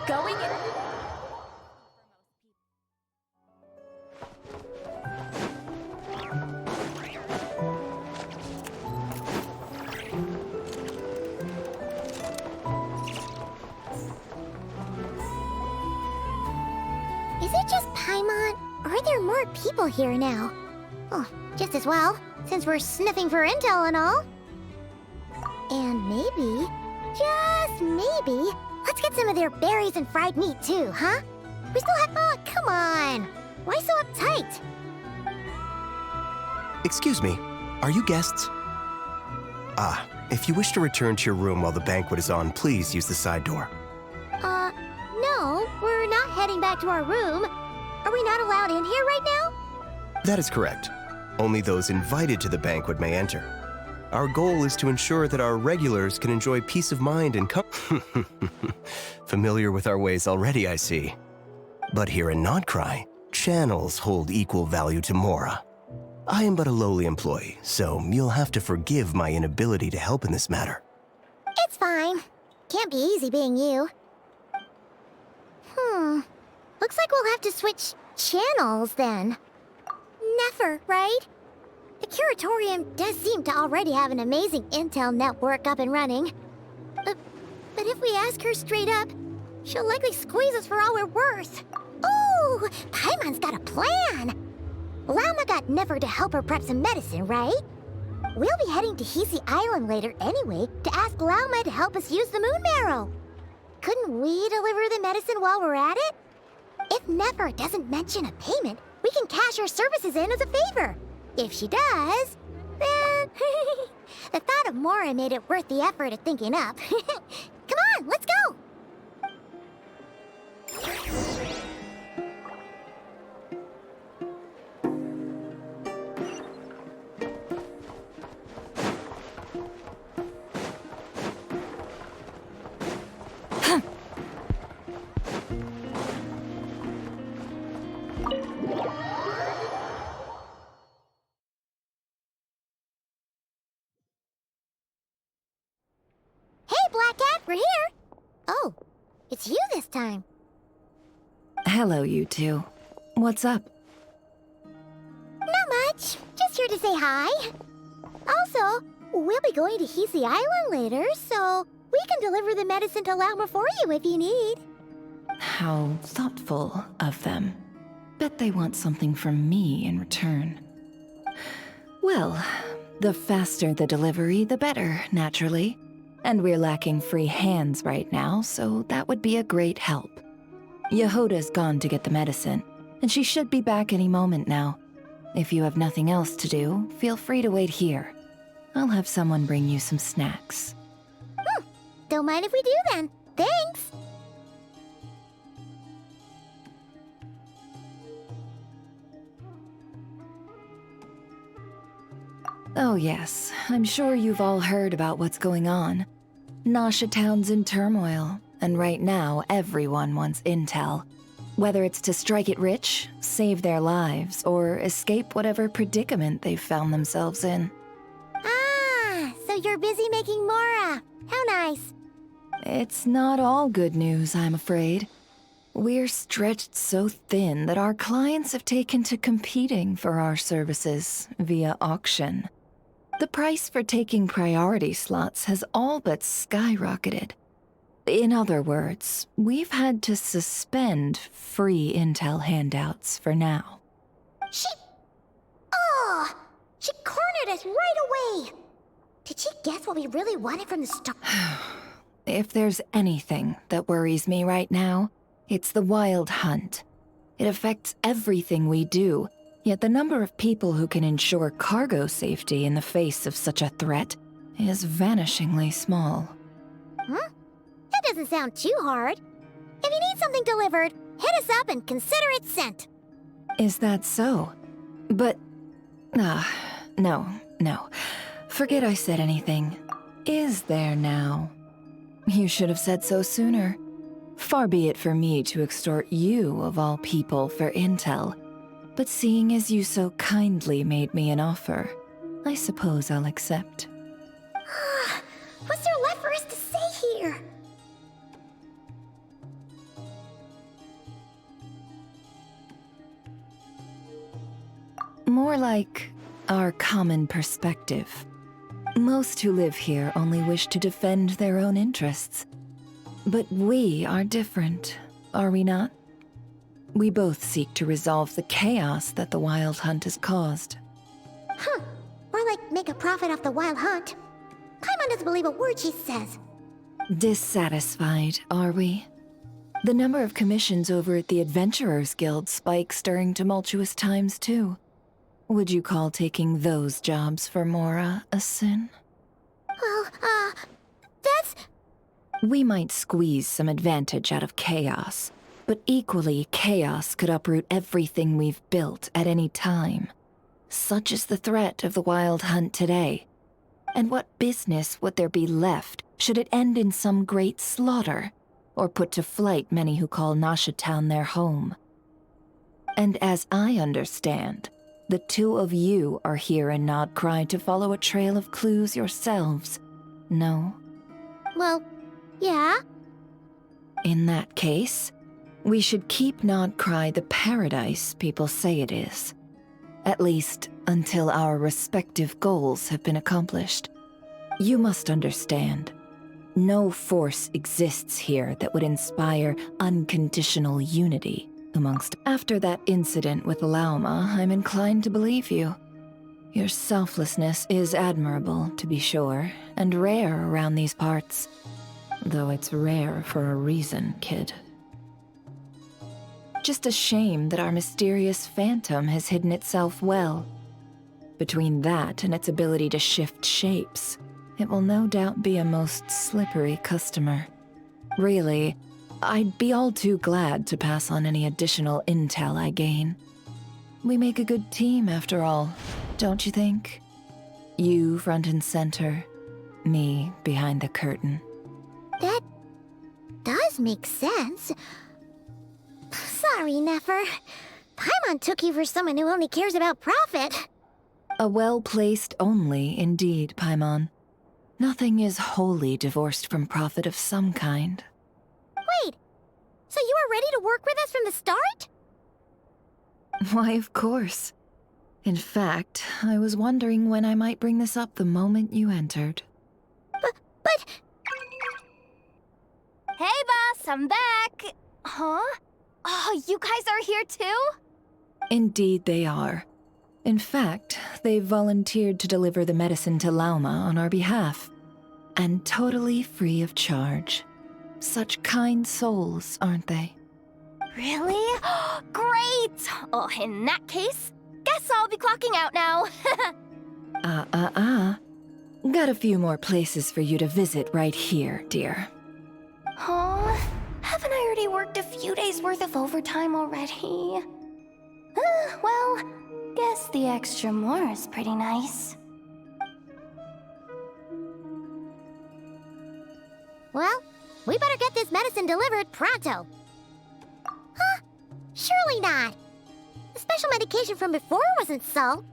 Going in. Is it just Paimon, or are there more people here now? Oh, just as well, since we're sniffing for intel and all. And maybe, just maybe, let's get some of their berries and fried meat too, huh? We still have... Oh, come on! Why so uptight? Excuse me, are you guests? If you wish to return to your room while the banquet is on, please use the side door. No, we're not heading back to our room. Are we not allowed in here right now? That is correct. Only those invited to the banquet may enter. Our goal is to ensure that our regulars can enjoy peace of mind and Familiar with our ways already, I see. But here in Notcry, channels hold equal value to Mora. I am but a lowly employee, so you'll have to forgive my inability to help in this matter. It's fine. Can't be easy being you. Looks like we'll have to switch channels then. Never, right? The Curatorium does seem to already have an amazing intel network up and running. But if we ask her straight up, she'll likely squeeze us for all we're worth. Ooh, Paimon's got a plan! Llama got Never to help her prep some medicine, right? We'll be heading to Hisi Island later anyway to ask Llama to help us use the moon marrow. Couldn't we deliver the medicine while we're at it? If Never doesn't mention a payment, we can cash our services in as a favor. If she does, then... The thought of Mora made it worth the effort of thinking up. Come on, let's go! We're here! Oh, it's you this time. Hello, you two. What's up? Not much. Just here to say hi. Also, we'll be going to Hisi Island later, so we can deliver the medicine to Llama for you if you need. How thoughtful of them. Bet they want something from me in return. Well, the faster the delivery, the better, naturally. And we're lacking free hands right now, so that would be a great help. Yehoda's gone to get the medicine, and she should be back any moment now. If you have nothing else to do, feel free to wait here. I'll have someone bring you some snacks. Don't mind if we do then. Thanks! Oh yes, I'm sure you've all heard about what's going on. Nasha Town's in turmoil, and right now everyone wants intel. Whether it's to strike it rich, save their lives, or escape whatever predicament they've found themselves in. Ah, so you're busy making Mora. How nice. It's not all good news, I'm afraid. We're stretched so thin that our clients have taken to competing for our services via auction. The price for taking priority slots has all but skyrocketed. In other words, we've had to suspend free intel handouts for now. She cornered us right away! Did she guess what we really wanted from the start? If there's anything that worries me right now, it's the wild hunt. It affects everything we do, yet the number of people who can ensure cargo safety in the face of such a threat is vanishingly small. That doesn't sound too hard. If you need something delivered, hit us up and consider it sent. Is that so? But... no. Forget I said anything. Is there now? You should have said so sooner. Far be it for me to extort you, of all people, for intel. But seeing as you so kindly made me an offer, I suppose I'll accept. What's there left for us to say here? More like our common perspective. Most who live here only wish to defend their own interests. But we are different, are we not? We both seek to resolve the chaos that the Wild Hunt has caused. Huh. Or like make a profit off the Wild Hunt. Paimon doesn't believe a word she says. Dissatisfied, are we? The number of commissions over at the Adventurers Guild spikes during tumultuous times, too. Would you call taking those jobs for Mora a sin? Well, that's... We might squeeze some advantage out of chaos, but equally, chaos could uproot everything we've built at any time. Such is the threat of the Wild Hunt today. And what business would there be left should it end in some great slaughter, or put to flight many who call Nasha Town their home? And as I understand, the two of you are here in Nodcry to follow a trail of clues yourselves, no? Well, yeah. In that case, we should keep Nodcry the paradise people say it is. At least, until our respective goals have been accomplished. You must understand, no force exists here that would inspire unconditional unity amongst... After that incident with Lauma, I'm inclined to believe you. Your selflessness is admirable, to be sure, and rare around these parts. Though it's rare for a reason, kid. Just a shame that our mysterious phantom has hidden itself well. Between that and its ability to shift shapes, it will no doubt be a most slippery customer. Really, I'd be all too glad to pass on any additional intel I gain. We make a good team, after all, don't you think? You front and center, me behind the curtain. That does make sense. Sorry, Nefer. Paimon took you for someone who only cares about profit. A well-placed only, indeed, Paimon. Nothing is wholly divorced from profit of some kind. Wait, so you were ready to work with us from the start? Why, of course. In fact, I was wondering when I might bring this up the moment you entered. But... Hey, boss, I'm back! Huh? Oh, you guys are here too? Indeed they are. In fact, they've volunteered to deliver the medicine to Lauma on our behalf. And totally free of charge. Such kind souls, aren't they? Really? Great! Oh, in that case, guess I'll be clocking out now. Got a few more places for you to visit right here, dear. Huh? Haven't I already worked a few days' worth of overtime already? Well, guess the extra more is pretty nice. Well, we better get this medicine delivered pronto. Huh? Surely not. The special medication from before wasn't salt,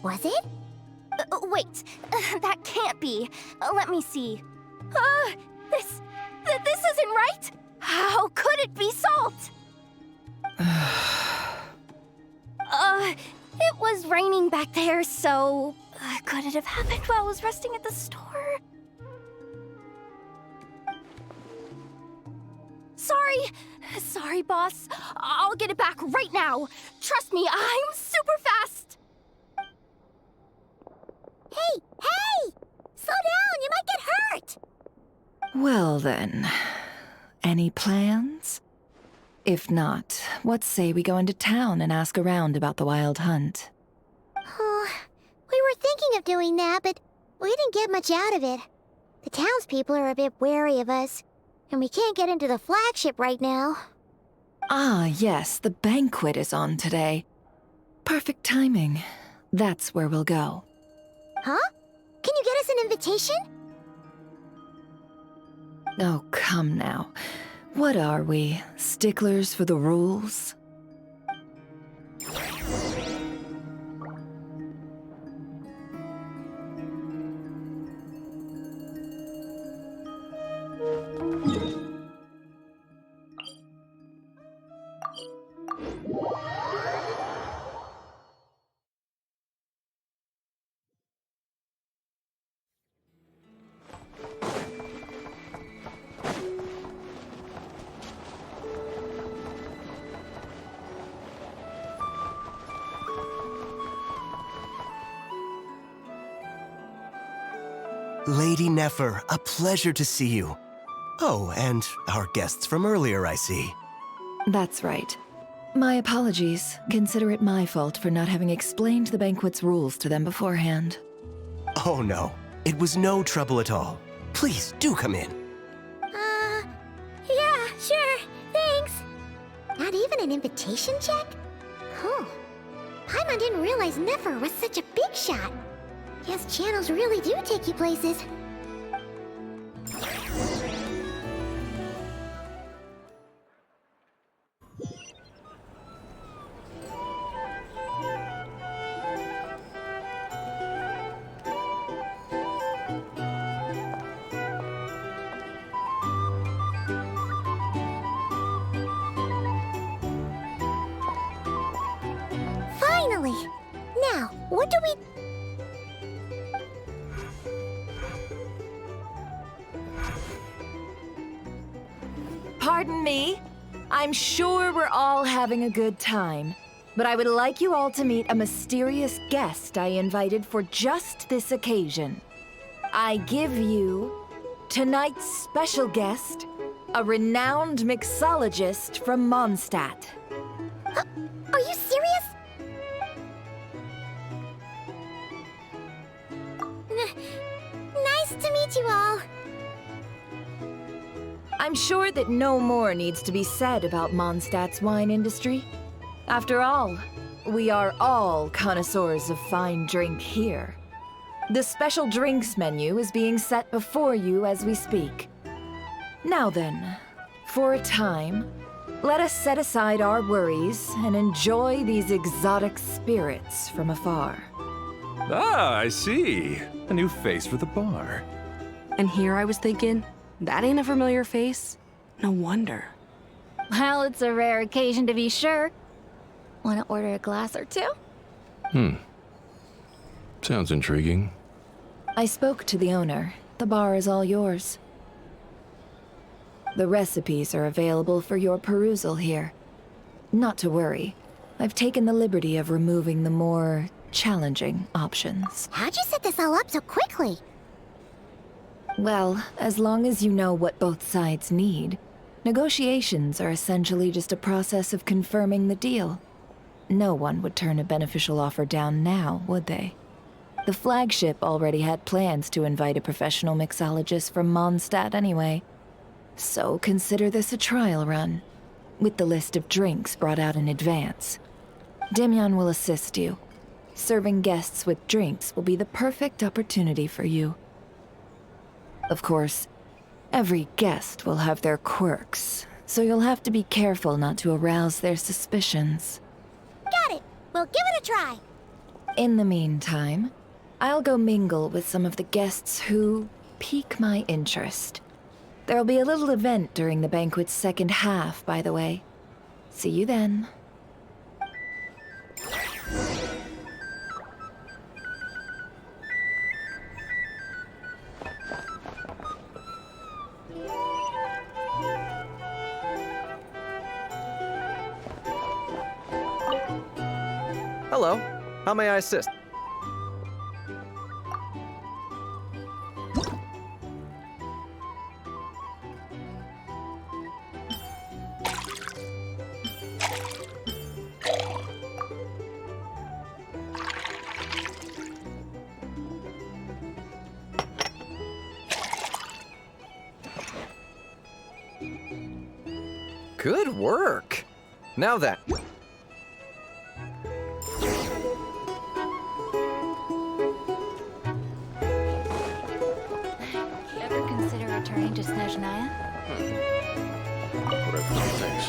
was it? Wait, that can't be. Let me see. This isn't right. How could it be salt? It was raining back there, so could it have happened while I was resting at the store? Sorry, boss. I'll get it back right now. Trust me, I'm super fast. Hey! Slow down, you might get hurt! Well then, any plans? If not, what say we go into town and ask around about the Wild Hunt? Oh, we were thinking of doing that, but we didn't get much out of it. The townspeople are a bit wary of us, and we can't get into the flagship right now. Ah, yes, the banquet is on today. Perfect timing. That's where we'll go. Huh? Can you get us an invitation? Oh, come now. What are we, sticklers for the rules? Lady Nefer, a pleasure to see you. Oh, and our guests from earlier, I see. That's right. My apologies. Consider it my fault for not having explained the banquet's rules to them beforehand. Oh no, it was no trouble at all. Please, do come in. Yeah, sure, thanks. Not even an invitation check? Oh, Paimon didn't realize Nefer was such a big shot. Guess channels really do take you places. Finally! Now, what do we... Pardon me. I'm sure we're all having a good time, but I would like you all to meet a mysterious guest I invited for just this occasion. I give you tonight's special guest, a renowned mixologist from Mondstadt. Are you serious? Nice to meet you all. I'm sure that no more needs to be said about Mondstadt's wine industry. After all, we are all connoisseurs of fine drink here. The special drinks menu is being set before you as we speak. Now then, for a time, let us set aside our worries and enjoy these exotic spirits from afar. Ah, I see. A new face for the bar. And here I was thinking, that ain't a familiar face. No wonder. Well, it's a rare occasion to be sure. Want to order a glass or two? Sounds intriguing. I spoke to the owner. The bar is all yours. The recipes are available for your perusal here. Not to worry. I've taken the liberty of removing the more challenging options. How'd you set this all up so quickly? Well, as long as you know what both sides need, negotiations are essentially just a process of confirming the deal. No one would turn a beneficial offer down now, would they? The flagship already had plans to invite a professional mixologist from Mondstadt anyway. So consider this a trial run, with the list of drinks brought out in advance. Demyon will assist you. Serving guests with drinks will be the perfect opportunity for you. Of course, every guest will have their quirks, so you'll have to be careful not to arouse their suspicions. Got it! We'll give it a try! In the meantime, I'll go mingle with some of the guests who pique my interest. There'll be a little event during the banquet's second half, by the way. See you then. Hello. How may I assist? Good work. Now then. Ever consider returning to Snezhnaya? Whatever it takes.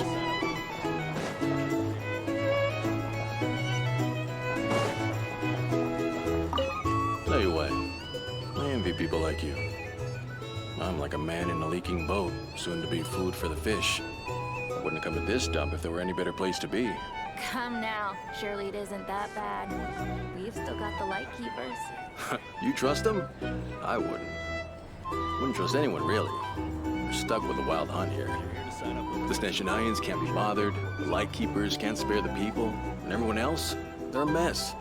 Tell you what, I envy people like you. I'm like a man in a leaking boat, soon to be food for the fish. I wouldn't come to this dump if there were any better place to be. Come now. Surely it isn't that bad. We've still got the Lightkeepers. You trust them? I wouldn't. Wouldn't trust anyone, really. We're stuck with a wild hunt here. The Snezhnayans can't be bothered, the Lightkeepers can't spare the people, and everyone else, they're a mess.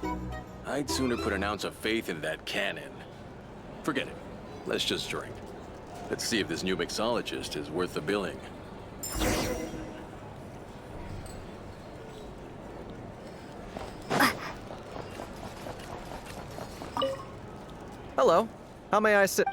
I'd sooner put an ounce of faith in that cannon. Forget it. let's just drink. Let's see if this new mixologist is worth the billing. Hello. How may I sit?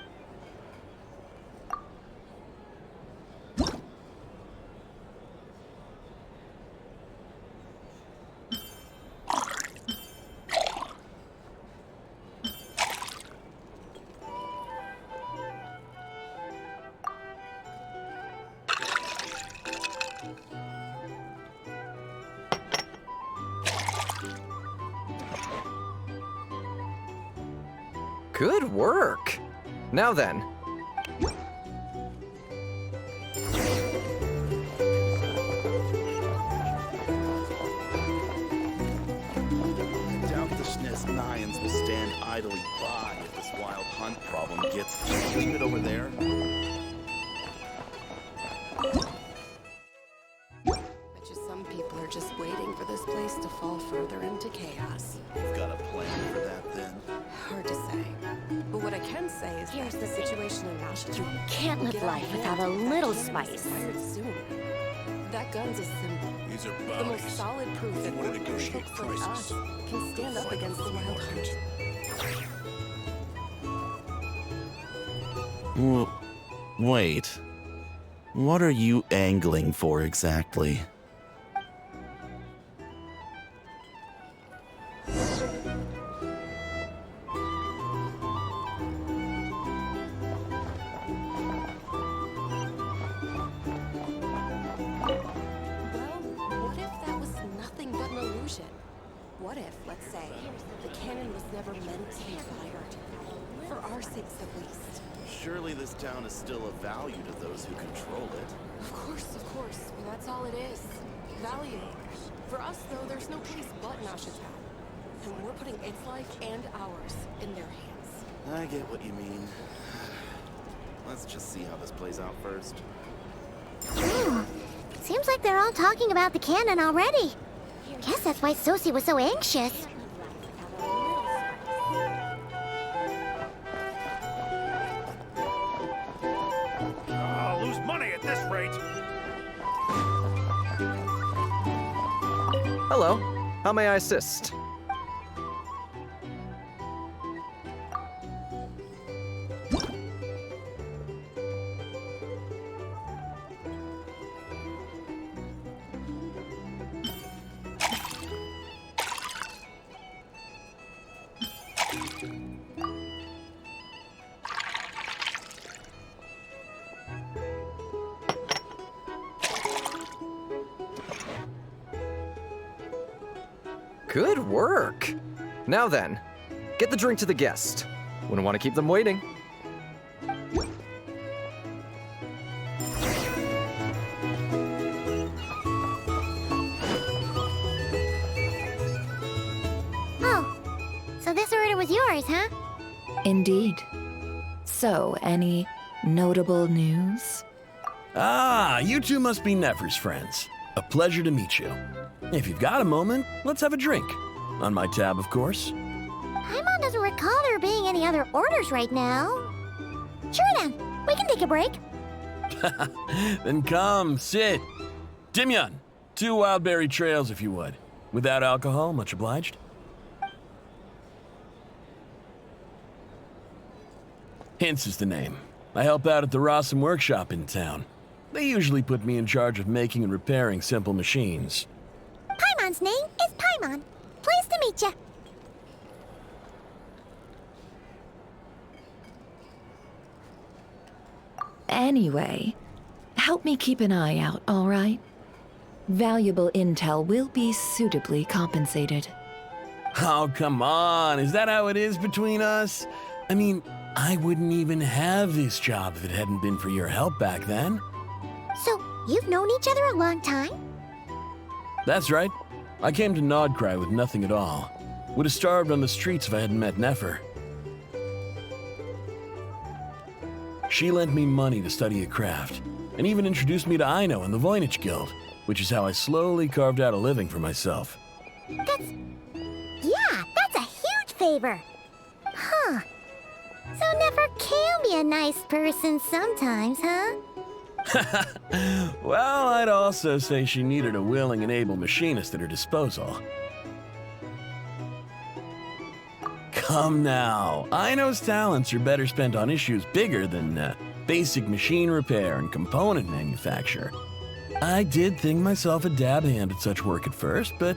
Good work. Now then. Doubt the Nayans will stand idly by if this wild hunt problem gets it over there. Bet you some people are just waiting for this place to fall further into chaos. You've got a plan for that then? Hard to say. But what I can say is Here's that the situation in Nasha Can't live life without a little spice. Soon. That gun's a symbol. These are The most solid proof that wanna ordinary negotiate folks like prices. us can stand up against the wild hunt. Wait. What are you angling for exactly? What if that was nothing but an illusion? What if, let's say, the cannon was never meant to be fired? For our sakes, at least. Surely this town is still of value to those who control it. Of course, but that's all it is. Value. For us, though, there's no place but Nasha Town. And we're putting its life and ours in their hands. I get what you mean. Let's just see how this plays out first. Seems like they're all talking about the cannon already. Guess that's why Sosie was so anxious. I'll lose money at this rate. Hello. How may I assist? Good work. Now then, get the drink to the guest. Wouldn't want to keep them waiting. Oh, so this order was yours, huh? Indeed. So, any notable news? Ah, you two must be Nefer's friends. A pleasure to meet you. If you've got a moment, let's have a drink. On my tab, of course. Paimon doesn't recall there being any other orders right now. Sure then, we can take a break. Then come, sit. Dimyon, 2 wildberry trails if you would. Without alcohol, much obliged. Hints is the name. I help out at the Rossum workshop in town. They usually put me in charge of making and repairing simple machines. Paimon's name is Paimon. Pleased to meet ya. Anyway, help me keep an eye out, all right? Valuable intel will be suitably compensated. Oh, come on. Is that how it is between us? I mean, I wouldn't even have this job if it hadn't been for your help back then. So, you've known each other a long time? That's right. I came to Nodcry with nothing at all. Would have starved on the streets if I hadn't met Nefer. She lent me money to study a craft, and even introduced me to Aino and the Voynich Guild, which is how I slowly carved out a living for myself. That's a huge favor. Huh. So Nefer can be a nice person sometimes, huh? Well, I'd also say she needed a willing and able machinist at her disposal. Come now, Aino's talents are better spent on issues bigger than basic machine repair and component manufacture. I did think myself a dab hand at such work at first, but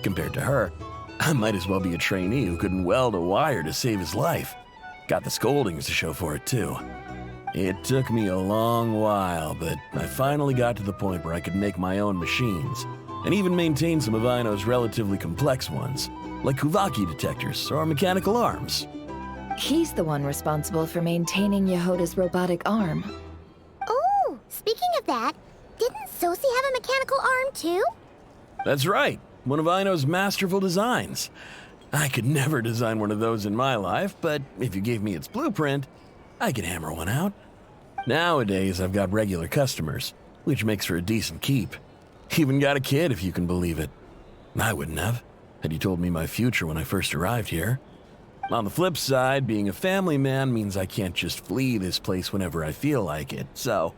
compared to her, I might as well be a trainee who couldn't weld a wire to save his life. Got the scoldings to show for it, too. It took me a long while, but I finally got to the point where I could make my own machines, and even maintain some of Aino's relatively complex ones, like Kuvaki detectors or mechanical arms. He's the one responsible for maintaining Yehoda's robotic arm. Oh, speaking of that, didn't Sosi have a mechanical arm too? That's right, one of Aino's masterful designs. I could never design one of those in my life, but if you gave me its blueprint, I could hammer one out. Nowadays, I've got regular customers, which makes for a decent keep. Even got a kid, if you can believe it. I wouldn't have, had you told me my future when I first arrived here. On the flip side, being a family man means I can't just flee this place whenever I feel like it, so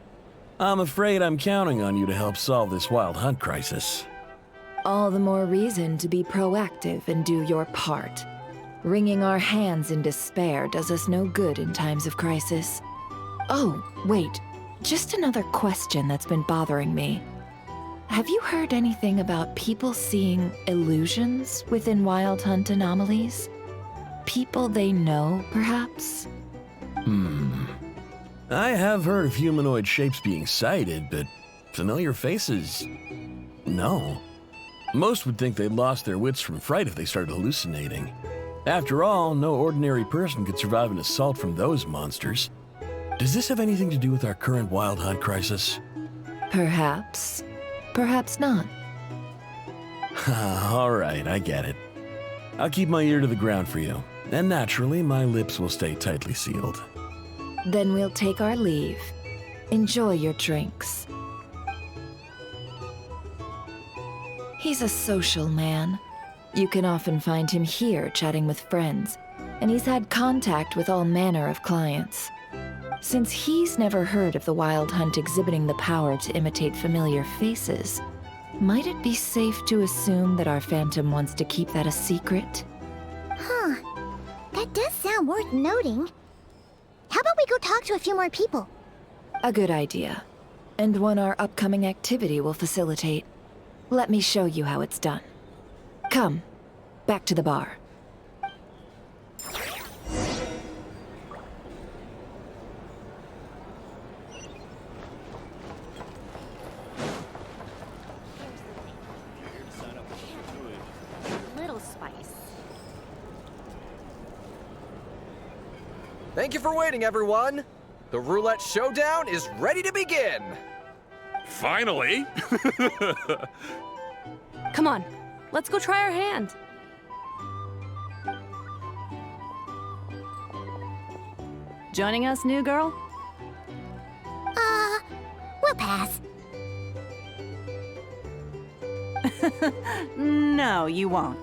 I'm afraid I'm counting on you to help solve this wild hunt crisis. All the more reason to be proactive and do your part. Wringing our hands in despair does us no good in times of crisis. Oh, wait. Just another question that's been bothering me. Have you heard anything about people seeing illusions within Wild Hunt anomalies? People they know, perhaps? I have heard of humanoid shapes being sighted, but familiar faces? No. Most would think they'd lost their wits from fright if they started hallucinating. After all, no ordinary person could survive an assault from those monsters. Does this have anything to do with our current Wild Hunt crisis? Perhaps. Perhaps not. All right, I get it. I'll keep my ear to the ground for you, and naturally, my lips will stay tightly sealed. Then we'll take our leave. Enjoy your drinks. He's a social man. You can often find him here chatting with friends, and he's had contact with all manner of clients. Since he's never heard of the Wild Hunt exhibiting the power to imitate familiar faces, might it be safe to assume that our Phantom wants to keep that a secret? Huh. That does sound worth noting. How about we go talk to a few more people? A good idea. And one our upcoming activity will facilitate. Let me show you how it's done. Come, back to the bar. Little spice. Thank you for waiting, everyone. The roulette showdown is ready to begin. Finally! Come on, let's go try our hand. Joining us, new girl? We'll pass. No, you won't.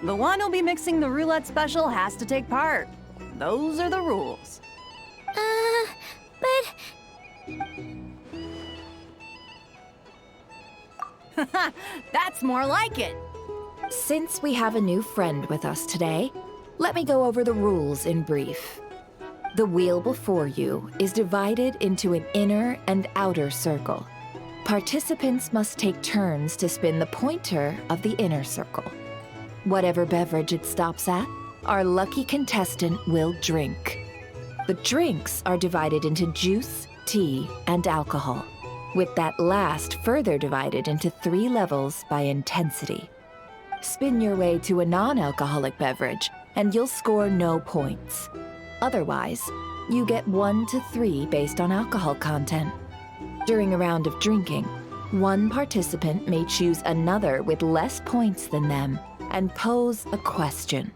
The one who'll be mixing the roulette special has to take part. Those are the rules. But... That's more like it. Since we have a new friend with us today, let me go over the rules in brief. The wheel before you is divided into an inner and outer circle. Participants must take turns to spin the pointer of the inner circle. Whatever beverage it stops at, our lucky contestant will drink. The drinks are divided into juice, tea, and alcohol, with that last further divided into 3 levels by intensity. Spin your way to a non-alcoholic beverage, and you'll score no points. Otherwise, you get 1 to 3 based on alcohol content. During a round of drinking, one participant may choose another with less points than them and pose a question,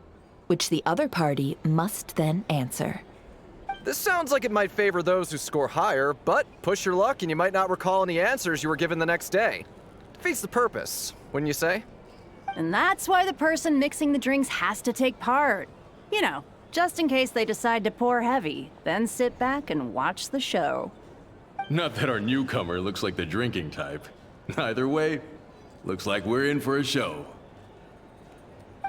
which the other party must then answer. This sounds like it might favor those who score higher, but push your luck and you might not recall any answers you were given the next day. Defeats the purpose, wouldn't you say? And that's why the person mixing the drinks has to take part. You know, just in case they decide to pour heavy, then sit back and watch the show. Not that our newcomer looks like the drinking type. Either way, looks like we're in for a show.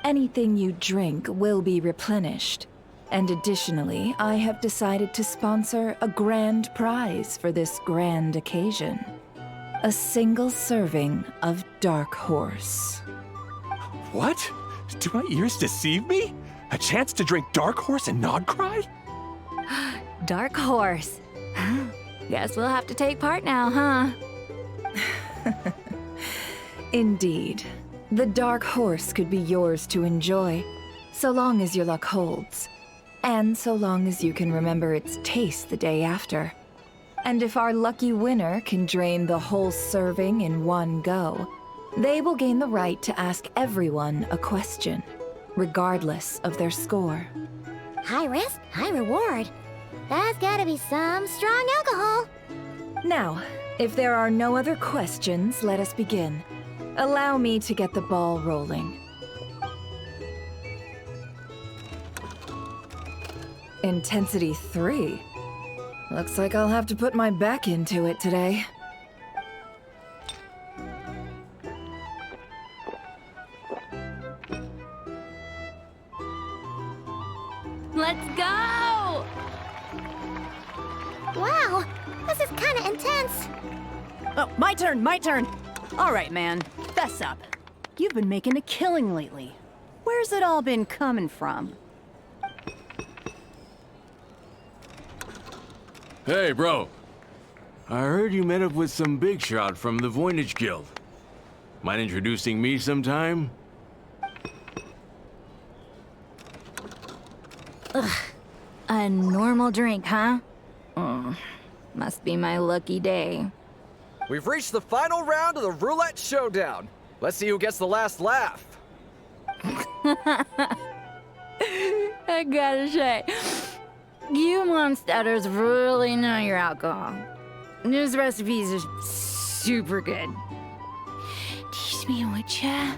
Anything you drink will be replenished. And additionally, I have decided to sponsor a grand prize for this grand occasion. A single serving of Dark Horse. What? Do my ears deceive me? A chance to drink Dark Horse and not cry? Dark Horse. Guess we'll have to take part now, huh? Indeed. The Dark Horse could be yours to enjoy, so long as your luck holds. And so long as you can remember its taste the day after. And if our lucky winner can drain the whole serving in one go, they will gain the right to ask everyone a question, regardless of their score. High risk, high reward. That's gotta be some strong alcohol. Now, if there are no other questions, let us begin. Allow me to get the ball rolling. Intensity 3. Looks like I'll have to put my back into it today. Let's go! Wow, this is kinda intense. Oh, my turn. All right, man, fess up. You've been making a killing lately. Where's it all been coming from? Hey, bro. I heard you met up with some big shot from the Voynich Guild. Mind introducing me sometime? A normal drink, huh? Must be my lucky day. We've reached the final round of the roulette showdown. Let's see who gets the last laugh. I gotta say, you monsters really know your alcohol. This recipes are super good. Teach me, would ya?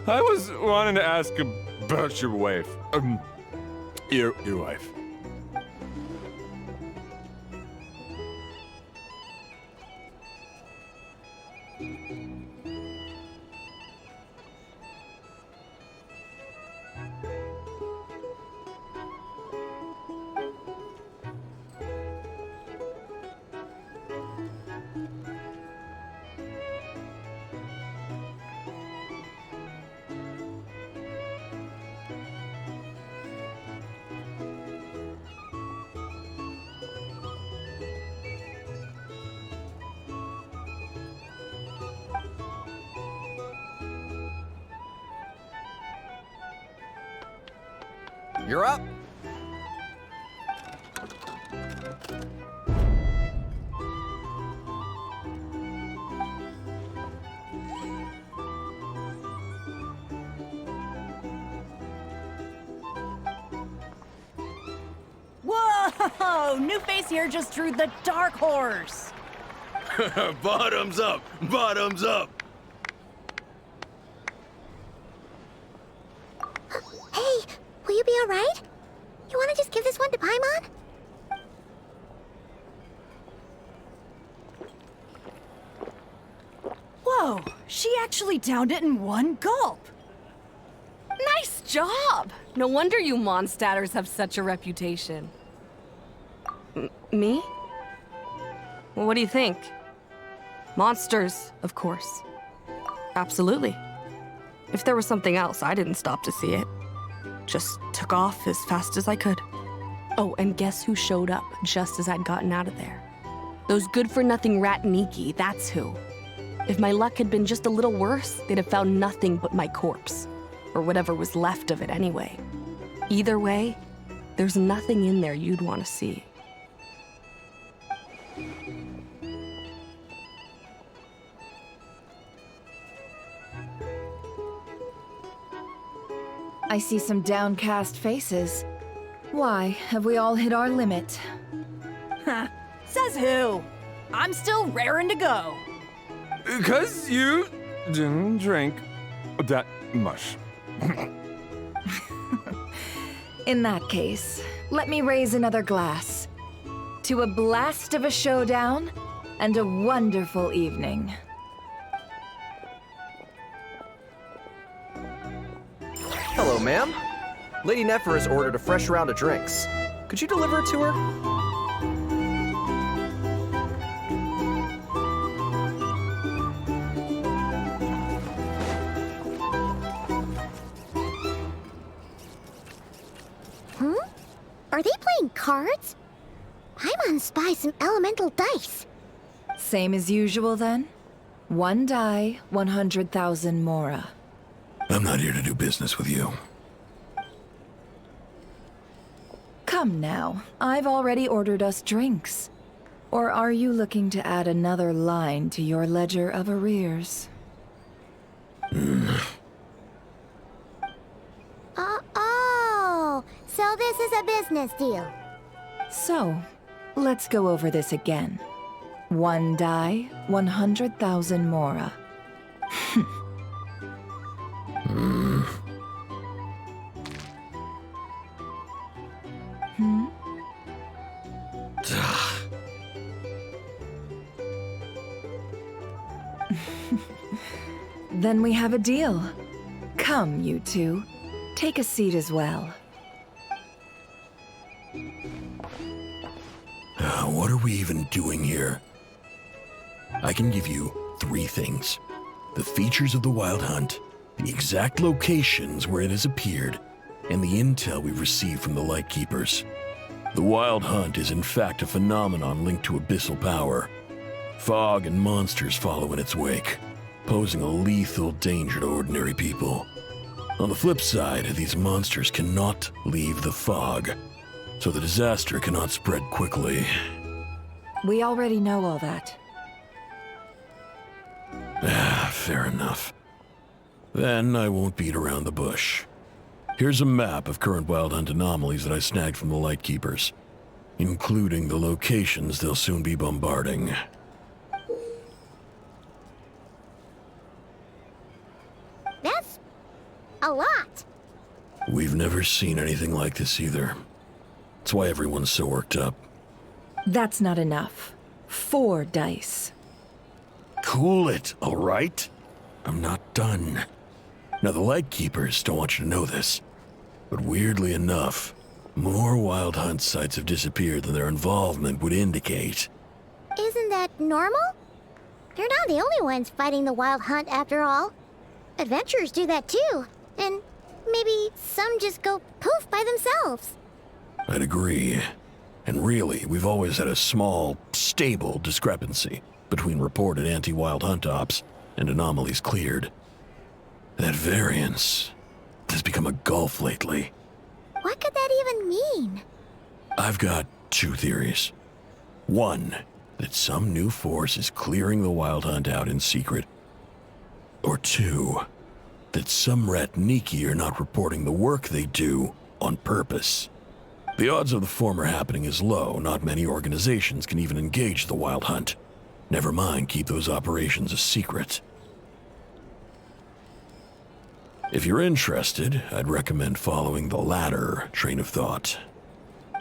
I was wanting to ask about your wife. Your wife. You're up. Whoa! New face here just drew the Dark Horse. Bottoms up! Bottoms up! Hey, will you be alright? You wanna just give this one to Paimon? Whoa! She actually downed it in one gulp. Nice job! No wonder you monstatters have such a reputation. Me? Well, what do you think? Monsters, of course. Absolutely. If there was something else, I didn't stop to see it. Just took off as fast as I could. Oh, and guess who showed up just as I'd gotten out of there? Those good-for-nothing rat Niki, that's who. If my luck had been just a little worse, they'd have found nothing but my corpse. Or whatever was left of it anyway. Either way, there's nothing in there you'd want to see. I see some downcast faces. Why, have we all hit our limit? Ha! Says who? I'm still raring to go. 'Cause you didn't drink that much. In that case, let me raise another glass. To a blast of a showdown and a wonderful evening. Hello, ma'am. Lady Ineffa has ordered a fresh round of drinks. Could you deliver it to her? Are they playing cards? I want to spy some elemental dice. Same as usual then? 1 die, 100,000 mora. I'm not here to do business with you. Come now, I've already ordered us drinks. Or are you looking to add another line to your ledger of arrears? Oh, so this is a business deal. So, let's go over this again. 1 die, 100,000 mora. Then we have a deal. Come, you two. Take a seat as well. What are we even doing here? I can give you 3 things. The features of the Wild Hunt, the exact locations where it has appeared, and the intel we've received from the Lightkeepers. The Wild Hunt is in fact a phenomenon linked to abyssal power. Fog and monsters follow in its wake, posing a lethal danger to ordinary people. On the flip side, these monsters cannot leave the fog, so the disaster cannot spread quickly. We already know all that. Fair enough. Then I won't beat around the bush. Here's a map of current Wild Hunt anomalies that I snagged from the Lightkeepers, including the locations they'll soon be bombarding. That's a lot. We've never seen anything like this either. That's why everyone's so worked up. That's not enough. 4 dice. Cool it, all right? I'm not done. Now, the Lightkeepers don't want you to know this, but weirdly enough, more Wild Hunt sites have disappeared than their involvement would indicate. Isn't that normal? They're not the only ones fighting the Wild Hunt after all. Adventurers do that too, and maybe some just go poof by themselves. I'd agree. And really, we've always had a small, stable discrepancy between reported anti-Wild Hunt ops and anomalies cleared. That variance has become a gulf lately. What could that even mean? I've got 2 theories. 1, that some new force is clearing the Wild Hunt out in secret. Or 2, that some Ratniki are not reporting the work they do on purpose. The odds of the former happening is low. Not many organizations can even engage the Wild Hunt. Never mind keep those operations a secret. If you're interested, I'd recommend following the latter train of thought.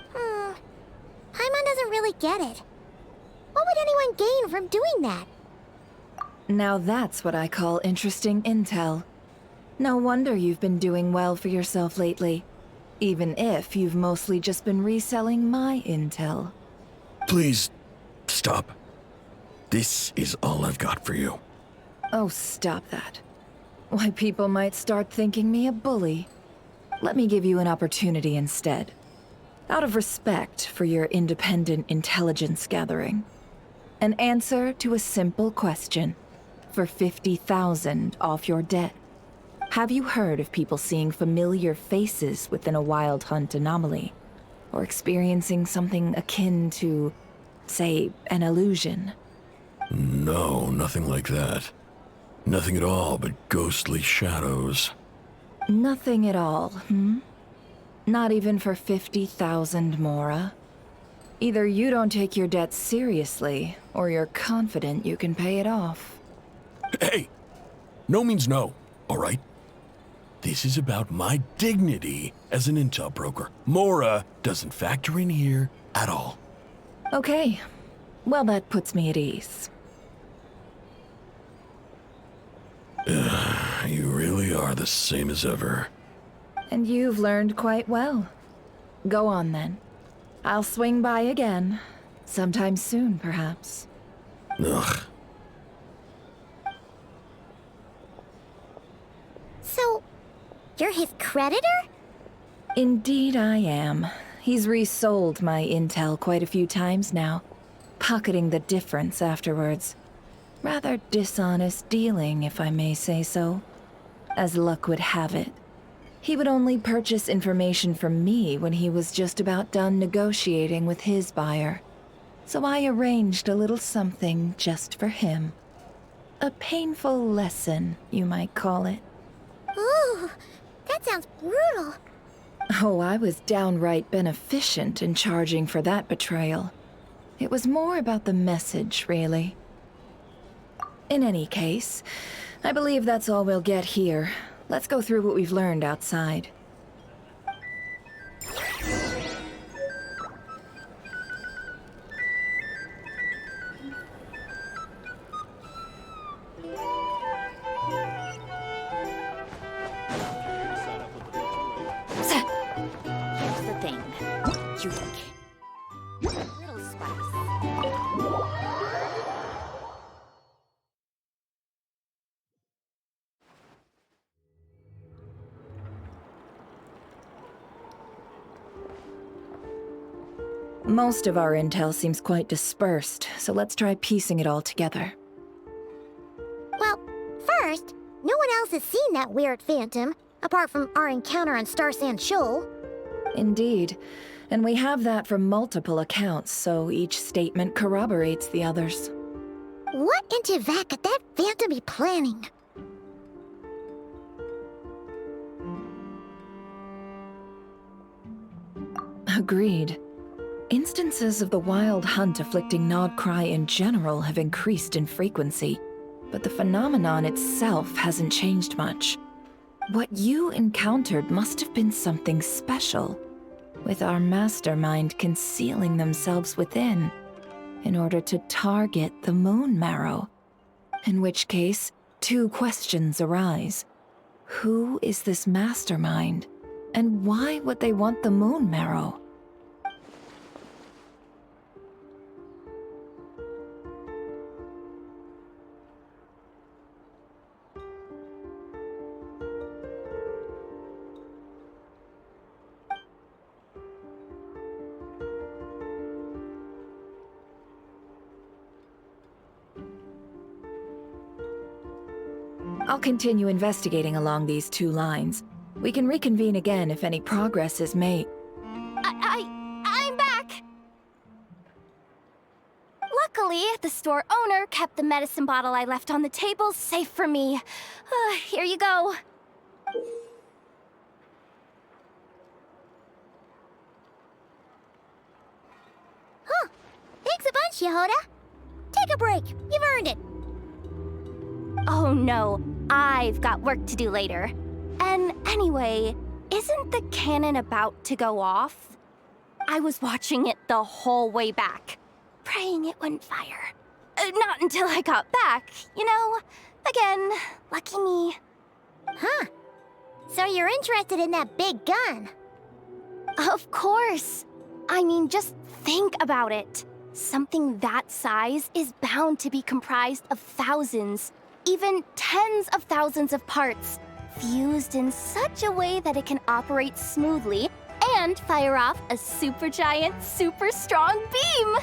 Paimon doesn't really get it. What would anyone gain from doing that? Now that's what I call interesting intel. No wonder you've been doing well for yourself lately. Even if you've mostly just been reselling my intel. Please, stop. This is all I've got for you. Oh, stop that. Why, people might start thinking me a bully. Let me give you an opportunity instead. Out of respect for your independent intelligence gathering. An answer to a simple question. For 50,000 off your debt. Have you heard of people seeing familiar faces within a Wild Hunt anomaly? Or experiencing something akin to, say, an illusion? No, nothing like that. Nothing at all but ghostly shadows. Nothing at all, Not even for 50,000 mora? Either you don't take your debt seriously, or you're confident you can pay it off. Hey! No means no, all right? This is about my dignity as an intel broker. Mora doesn't factor in here at all. Okay. Well, that puts me at ease. You really are the same as ever. And you've learned quite well. Go on, then. I'll swing by again. Sometime soon, perhaps. Ugh. So, you're his creditor? Indeed I am. He's resold my intel quite a few times now, pocketing the difference afterwards. Rather dishonest dealing, if I may say so. As luck would have it, he would only purchase information from me when he was just about done negotiating with his buyer. So I arranged a little something just for him. A painful lesson, you might call it. Ooh, that sounds brutal. Oh, I was downright beneficent in charging for that betrayal. It was more about the message, really. In any case, I believe that's all we'll get here. Let's go through what we've learned outside. Here's the thing. You little spice. Most of our intel seems quite dispersed, so let's try piecing it all together. Well, first, no one else has seen that weird phantom, apart from our encounter on Star Sand Shoal. Indeed. And we have that from multiple accounts, so each statement corroborates the others. What in Teyvat could that phantom be planning? Agreed. Instances of the wild hunt afflicting Nodcry in general have increased in frequency, but the phenomenon itself hasn't changed much. What you encountered must have been something special, with our mastermind concealing themselves within, in order to target the Moon Marrow. In which case, two questions arise. Who is this mastermind, and why would they want the Moon Marrow? I'll continue investigating along these two lines. We can reconvene again if any progress is made. I'm back! Luckily, the store owner kept the medicine bottle I left on the table safe for me. Here you go. Huh. Thanks a bunch, Yehoda. Take a break. You've earned it. Oh no, I've got work to do later. And anyway, isn't the cannon about to go off? I was watching it the whole way back, praying it wouldn't fire. Not until I got back, you know? Again, lucky me. Huh. So you're interested in that big gun? Of course. I mean, just think about it. Something that size is bound to be comprised of thousands, even tens of thousands of parts, fused in such a way that it can operate smoothly and fire off a supergiant, super strong beam!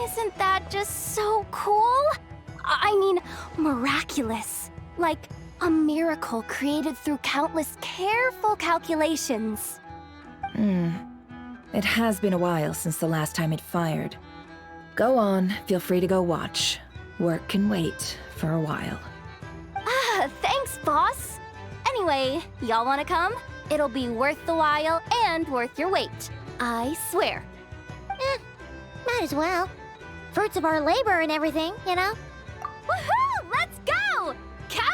Isn't that just so cool? I mean, miraculous. Like a miracle created through countless careful calculations. It has been a while since the last time it fired. Go on, feel free to go watch. Work can wait for a while. Thanks, boss. Anyway, y'all wanna come? It'll be worth the while and worth your wait. I swear. Might as well. Fruits of our labor and everything, you know? Woohoo! Let's go! Catch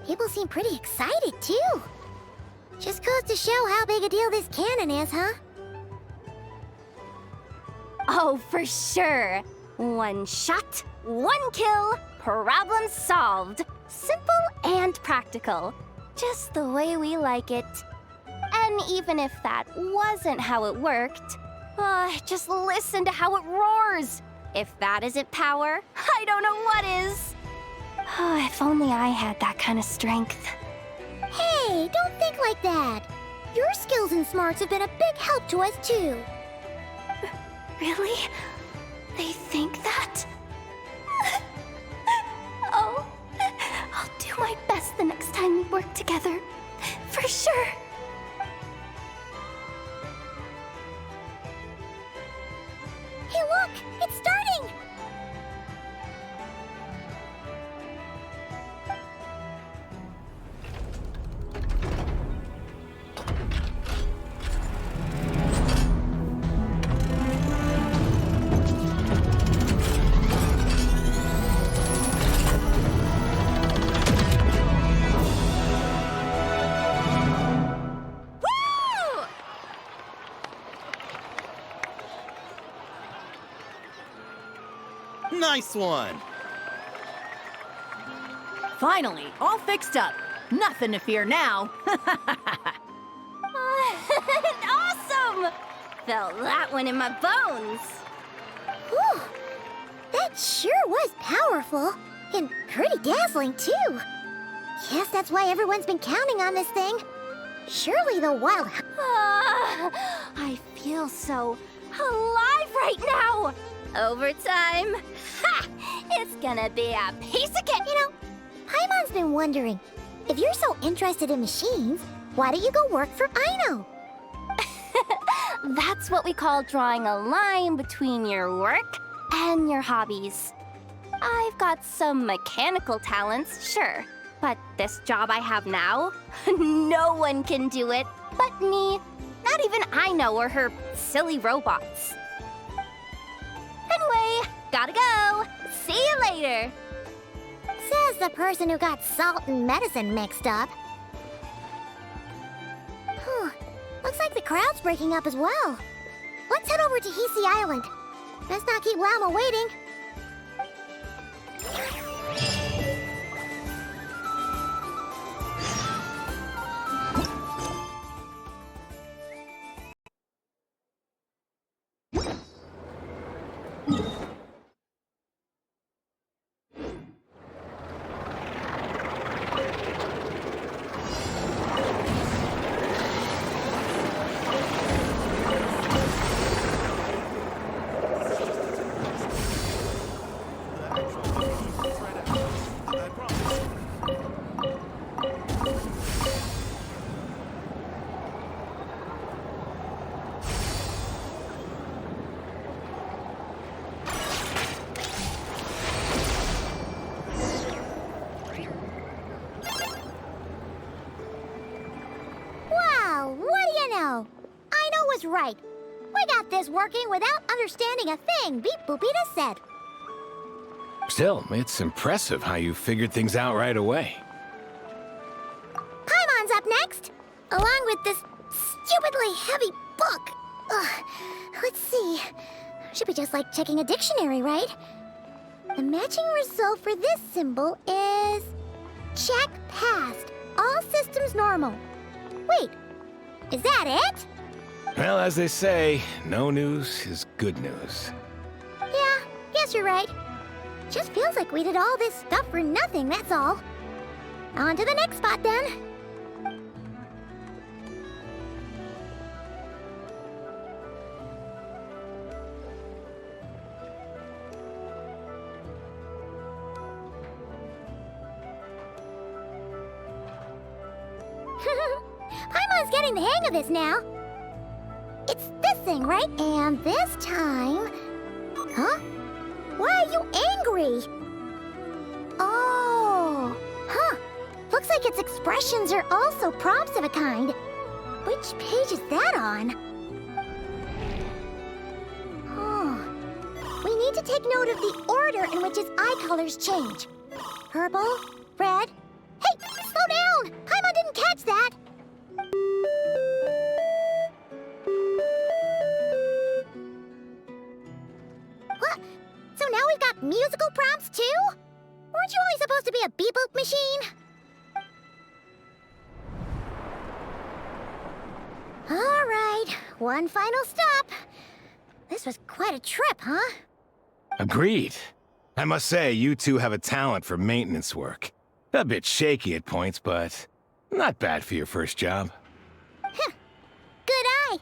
People seem pretty excited, too. Just goes to show how big a deal this cannon is, huh? Oh, for sure. One shot, one kill, problem solved. Simple and practical. Just the way we like it. And even if that wasn't how it worked, just listen to how it roars. If that isn't power, I don't know what is. If only I had that kind of strength. Hey, don't think like that. Your skills and smarts have been a big help to us, too. Really? They think that? Oh, I'll do my best the next time we work together. For sure. Hey, look! It's starting! Nice one! Finally, all fixed up. Nothing to fear now. Awesome! Felt that one in my bones. Whew! That sure was powerful. And pretty dazzling, too. Guess that's why everyone's been counting on this thing. Surely the wild... I feel so alive right now. Overtime. Ha! It's gonna be a piece of cake. You know, Paimon's been wondering, if you're so interested in machines, why don't you go work for Aino? That's what we call drawing a line between your work and your hobbies. I've got some mechanical talents, sure, but this job I have now, no one can do it but me. Not even Aino or her silly robots. Anyway, gotta go. See you later. Says the person who got salt and medicine mixed up. Looks like the crowd's breaking up as well. Let's head over to Hisi Island. Let's not keep Llama waiting. Right. We got this working without understanding a thing, Beep Boopita said. Still, it's impressive how you figured things out right away. Paimon's up next, along with this stupidly heavy book. Ugh. Let's see. Should be just like checking a dictionary, right? The matching result for this symbol is... check passed. All systems normal. Wait, is that it? Well, as they say, no news is good news. Yeah, guess you're right. Just feels like we did all this stuff for nothing, that's all. On to the next spot, then. Paimon's getting the hang of this now. It's this thing, right? And this time... Huh? Why are you angry? Oh... Huh. Looks like its expressions are also prompts of a kind. Which page is that on? Oh... We need to take note of the order in which its eye colors change. Purple, red... Hey, slow So now we've got musical prompts too? Weren't you only supposed to be a beep-boop machine? Alright, one final stop. This was quite a trip, huh? Agreed. I must say, you two have a talent for maintenance work. A bit shaky at points, but not bad for your first job. Huh. Good eye.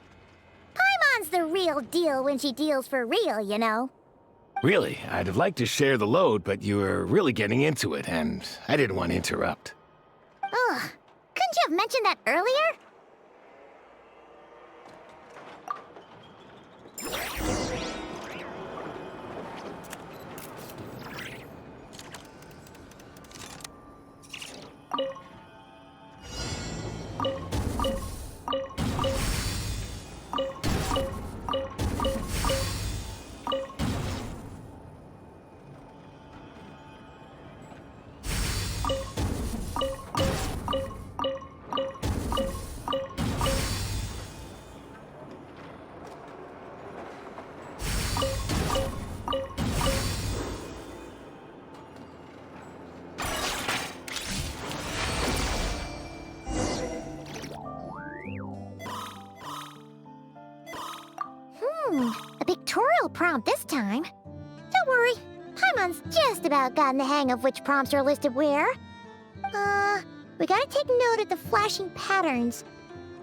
Paimon's the real deal when she deals for real, you know. Really, I'd have liked to share the load, but you were really getting into it, and I didn't want to interrupt. Ugh. Couldn't you have mentioned that earlier? A pictorial prompt this time. Don't worry, Paimon's just about gotten the hang of which prompts are listed where. We gotta take note of the flashing patterns.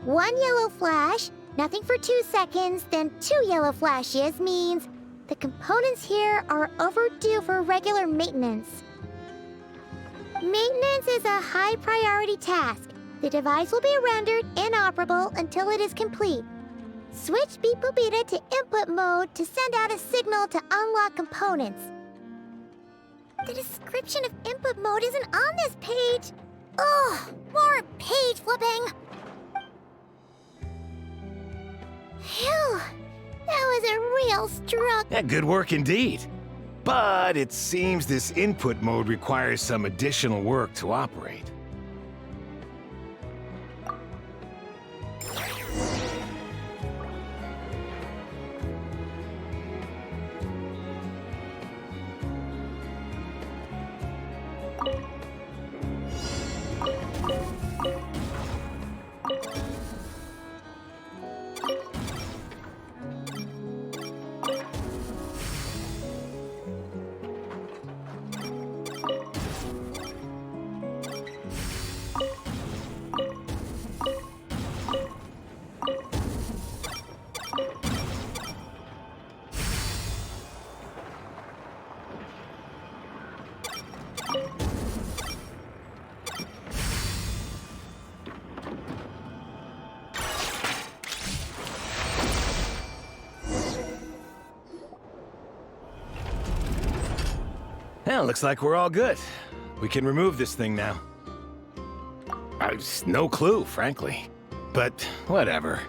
1 yellow flash, nothing for 2 seconds, then 2 yellow flashes means the components here are overdue for regular maintenance. Maintenance is a high priority task. The device will be rendered inoperable until it is complete. Switch Birgitta to input mode to send out a signal to unlock components. The description of input mode isn't on this page. Ugh, more page flipping. Phew, that was a real struggle. Yeah, good work indeed. But it seems this input mode requires some additional work to operate. Well, looks like we're all good. We can remove this thing now. I've no clue, frankly. But whatever.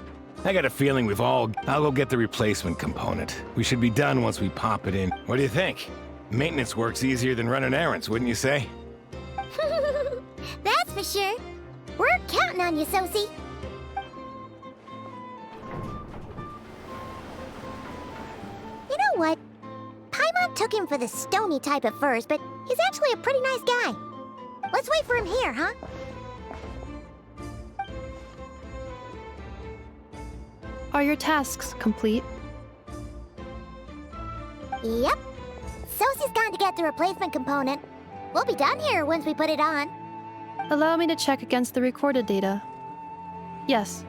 I got a feeling I'll go get the replacement component. We should be done once we pop it in. What do you think? Maintenance work's easier than running errands, wouldn't you say? That's for sure. We're counting on you, Sosie. You know what? Paimon took him for the stony type at first, but he's actually a pretty nice guy. Let's wait for him here, huh? Are your tasks complete? Yep. Sosie's gone to get the replacement component. We'll be done here once we put it on. Allow me to check against the recorded data. Yes.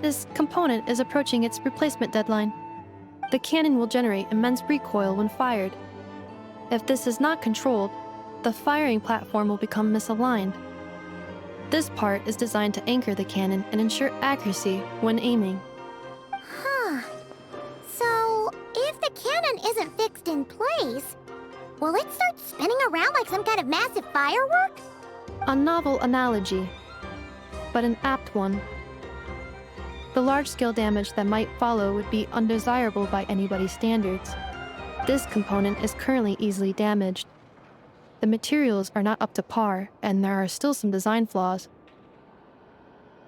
This component is approaching its replacement deadline. The cannon will generate immense recoil when fired. If this is not controlled, the firing platform will become misaligned. This part is designed to anchor the cannon and ensure accuracy when aiming. Huh. So, if the cannon isn't fixed in place, will it start spinning around like some kind of massive firework? A novel analogy, but an apt one. The large-scale damage that might follow would be undesirable by anybody's standards. This component is currently easily damaged. The materials are not up to par, and there are still some design flaws.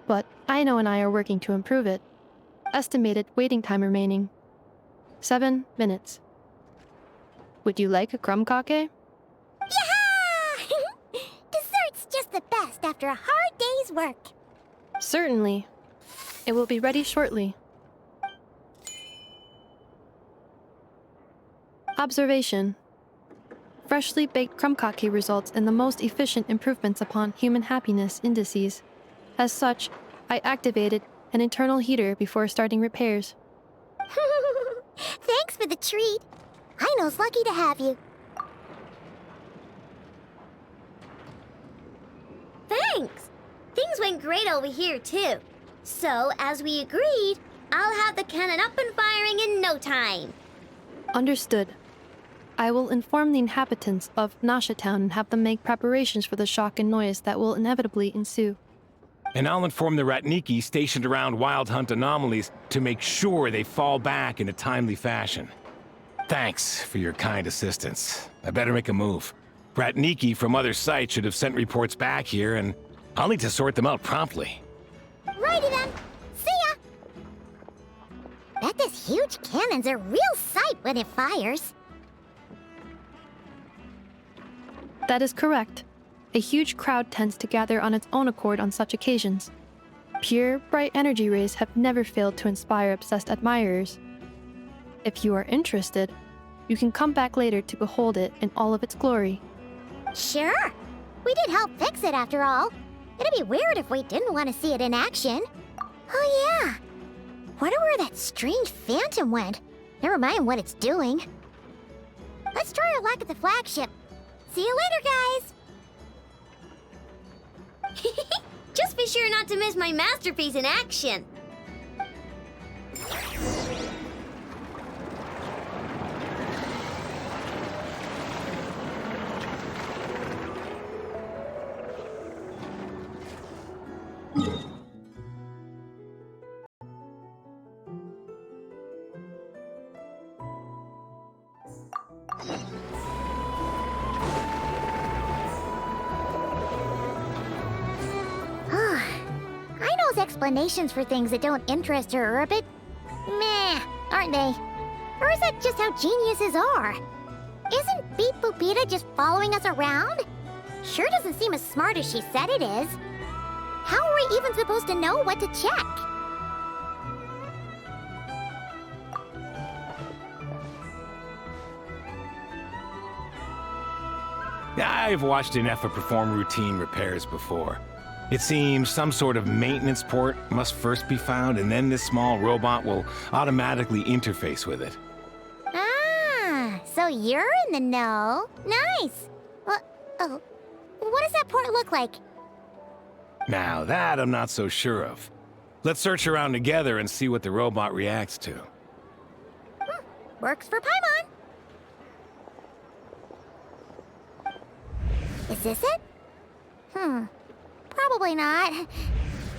But Aino and I are working to improve it. Estimated waiting time remaining: 7 minutes. Would you like a crumb cake? Yaha! Dessert's just the best after a hard day's work. Certainly. It will be ready shortly. Observation. Freshly baked crumb cake results in the most efficient improvements upon human happiness indices. As such, I activated an internal heater before starting repairs. Thanks for the treat. Aino's lucky to have you. Thanks! Things went great over here, too. So, as we agreed, I'll have the cannon up and firing in no time. Understood. I will inform the inhabitants of Nasha Town and have them make preparations for the shock and noise that will inevitably ensue. And I'll inform the Ratniki stationed around Wild Hunt anomalies to make sure they fall back in a timely fashion. Thanks for your kind assistance. I better make a move. Ratniki from other sites should have sent reports back here, and I'll need to sort them out promptly. Righty then. See ya! Bet this huge cannon's a real sight when it fires. That is correct. A huge crowd tends to gather on its own accord on such occasions. Pure, bright energy rays have never failed to inspire obsessed admirers. If you are interested, you can come back later to behold it in all of its glory. Sure. We did help fix it after all. It'd be weird if we didn't want to see it in action. Oh yeah. Wonder where that strange phantom went. Never mind what it's doing. Let's try our luck at the flagship. See you later, guys! Just be sure not to miss my masterpiece in action. Aino's explanations for things that don't interest her are a bit meh, aren't they? Or is that just how geniuses are? Isn't Beep Boopita just following us around? Sure doesn't seem as smart as she said it is. How are we even supposed to know what to check? I've watched Ineffa perform routine repairs before. It seems some sort of maintenance port must first be found, and then this small robot will automatically interface with it. Ah, so you're in the know. Nice. What does that port look like? Now that I'm not so sure of. Let's search around together and see what the robot reacts to. Works for Paimon. Is this it? Probably not.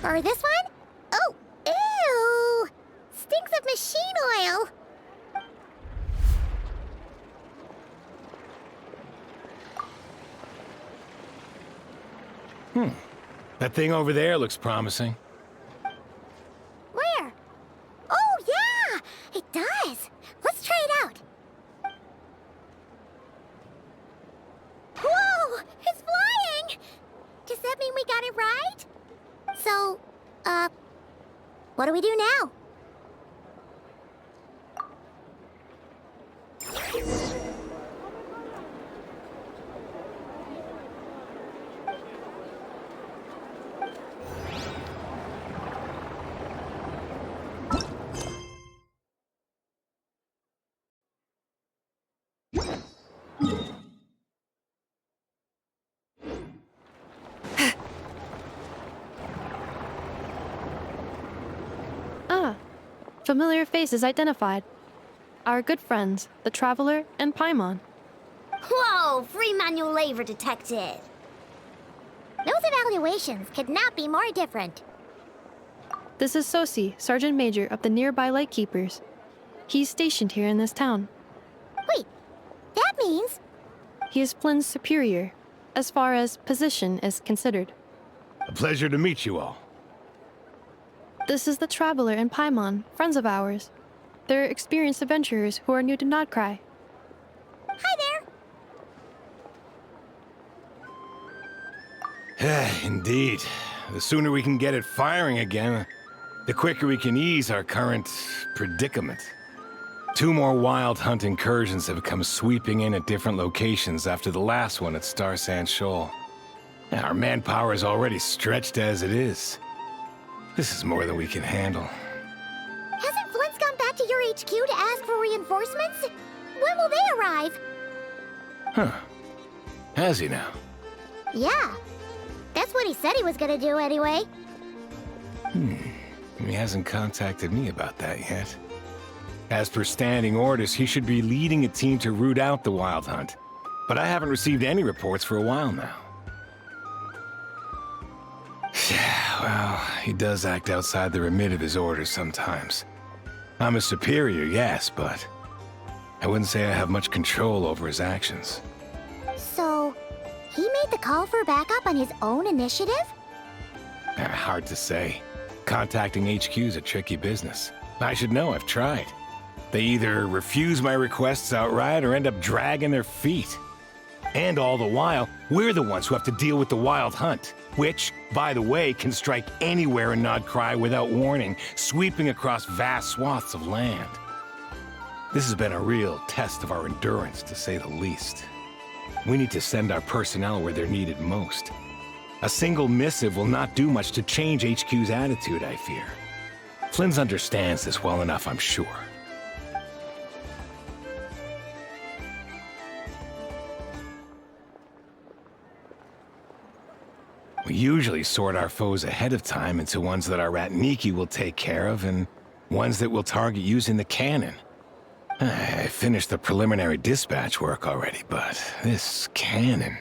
Or this one? Oh, ew! Stinks of machine oil. That thing over there looks promising. Where? Oh, yeah! It does. Let's try it out. Whoa! It's flying! Does that mean we got it right? So, what do we do now? Familiar faces identified. Our good friends, the Traveler and Paimon. Whoa! Free manual labor detected! Those evaluations could not be more different. This is Sosi, Sergeant Major of the nearby Lightkeepers. He's stationed here in this town. Wait, that means... He is Flynn's superior, as far as position is considered. A pleasure to meet you all. This is the Traveler and Paimon, friends of ours. They're experienced adventurers who are new to Nodcry. Hi Indeed. The sooner we can get it firing again, the quicker we can ease our current predicament. 2 more wild hunt incursions have come sweeping in at different locations after the last one at Star Sand Shoal. Our manpower is already stretched as it is. This is more than we can handle. Hasn't Flint's gone back to your HQ to ask for reinforcements? When will they arrive? Huh. Has he now? Yeah. That's what he said he was gonna do anyway. He hasn't contacted me about that yet. As per standing orders, he should be leading a team to root out the wild hunt. But I haven't received any reports for a while now. Well, he does act outside the remit of his orders sometimes. I'm a superior, yes, but I wouldn't say I have much control over his actions. So, he made the call for backup on his own initiative? Hard to say. Contacting HQ is a tricky business. I should know, I've tried. They either refuse my requests outright or end up dragging their feet. And all the while, we're the ones who have to deal with the wild hunt, which, by the way, can strike anywhere in Nodcry without warning, sweeping across vast swaths of land. This has been a real test of our endurance, to say the least. We need to send our personnel where they're needed most. A single missive will not do much to change HQ's attitude, I fear. Flynn's understands this well enough, I'm sure. We usually sort our foes ahead of time into ones that our Ratniki will take care of and ones that we'll target using the cannon. I finished the preliminary dispatch work already, but this cannon...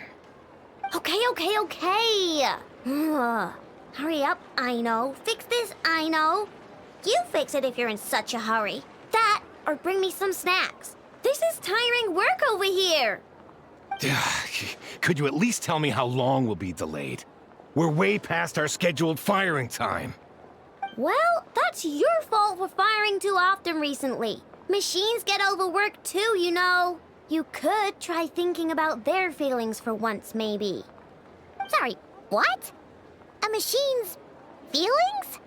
Okay. Hurry up, Aino. Fix this, Aino. You fix it if you're in such a hurry. That, or bring me some snacks. This is tiring work over here. Could you at least tell me how long we'll be delayed? We're way past our scheduled firing time. Well, that's your fault for firing too often recently. Machines get overworked too, you know. You could try thinking about their feelings for once, maybe. Sorry, what? A machine's feelings?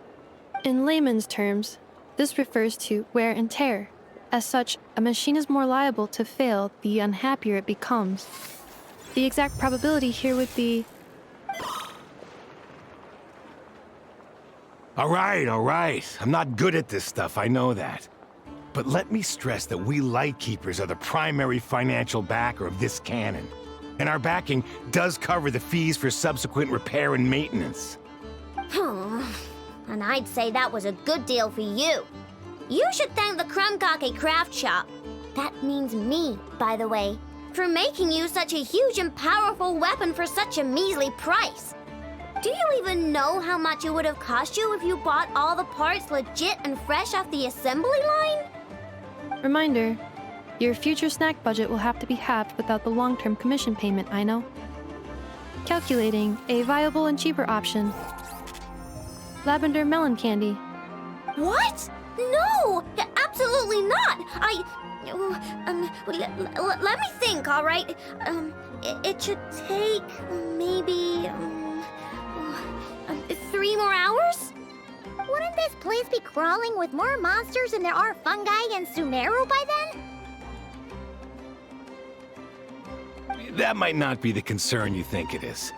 In layman's terms, this refers to wear and tear. As such, a machine is more liable to fail the unhappier it becomes. The exact probability here would be... All right. I'm not good at this stuff, I know that. But let me stress that we Lightkeepers are the primary financial backer of this cannon. And our backing does cover the fees for subsequent repair and maintenance. And I'd say that was a good deal for you. You should thank the Krumkake Craft Shop. That means me, by the way, for making you such a huge and powerful weapon for such a measly price. Do you even know how much it would have cost you if you bought all the parts legit and fresh off the assembly line? Reminder, your future snack budget will have to be halved without the long-term commission payment, Aino. Calculating a viable and cheaper option. Lavender melon candy. What? No! Absolutely not! Let me think, all right? It should take maybe 3 more hours? Wouldn't this place be crawling with more monsters than there are fungi in Sumeru by then? That might not be the concern you think it is.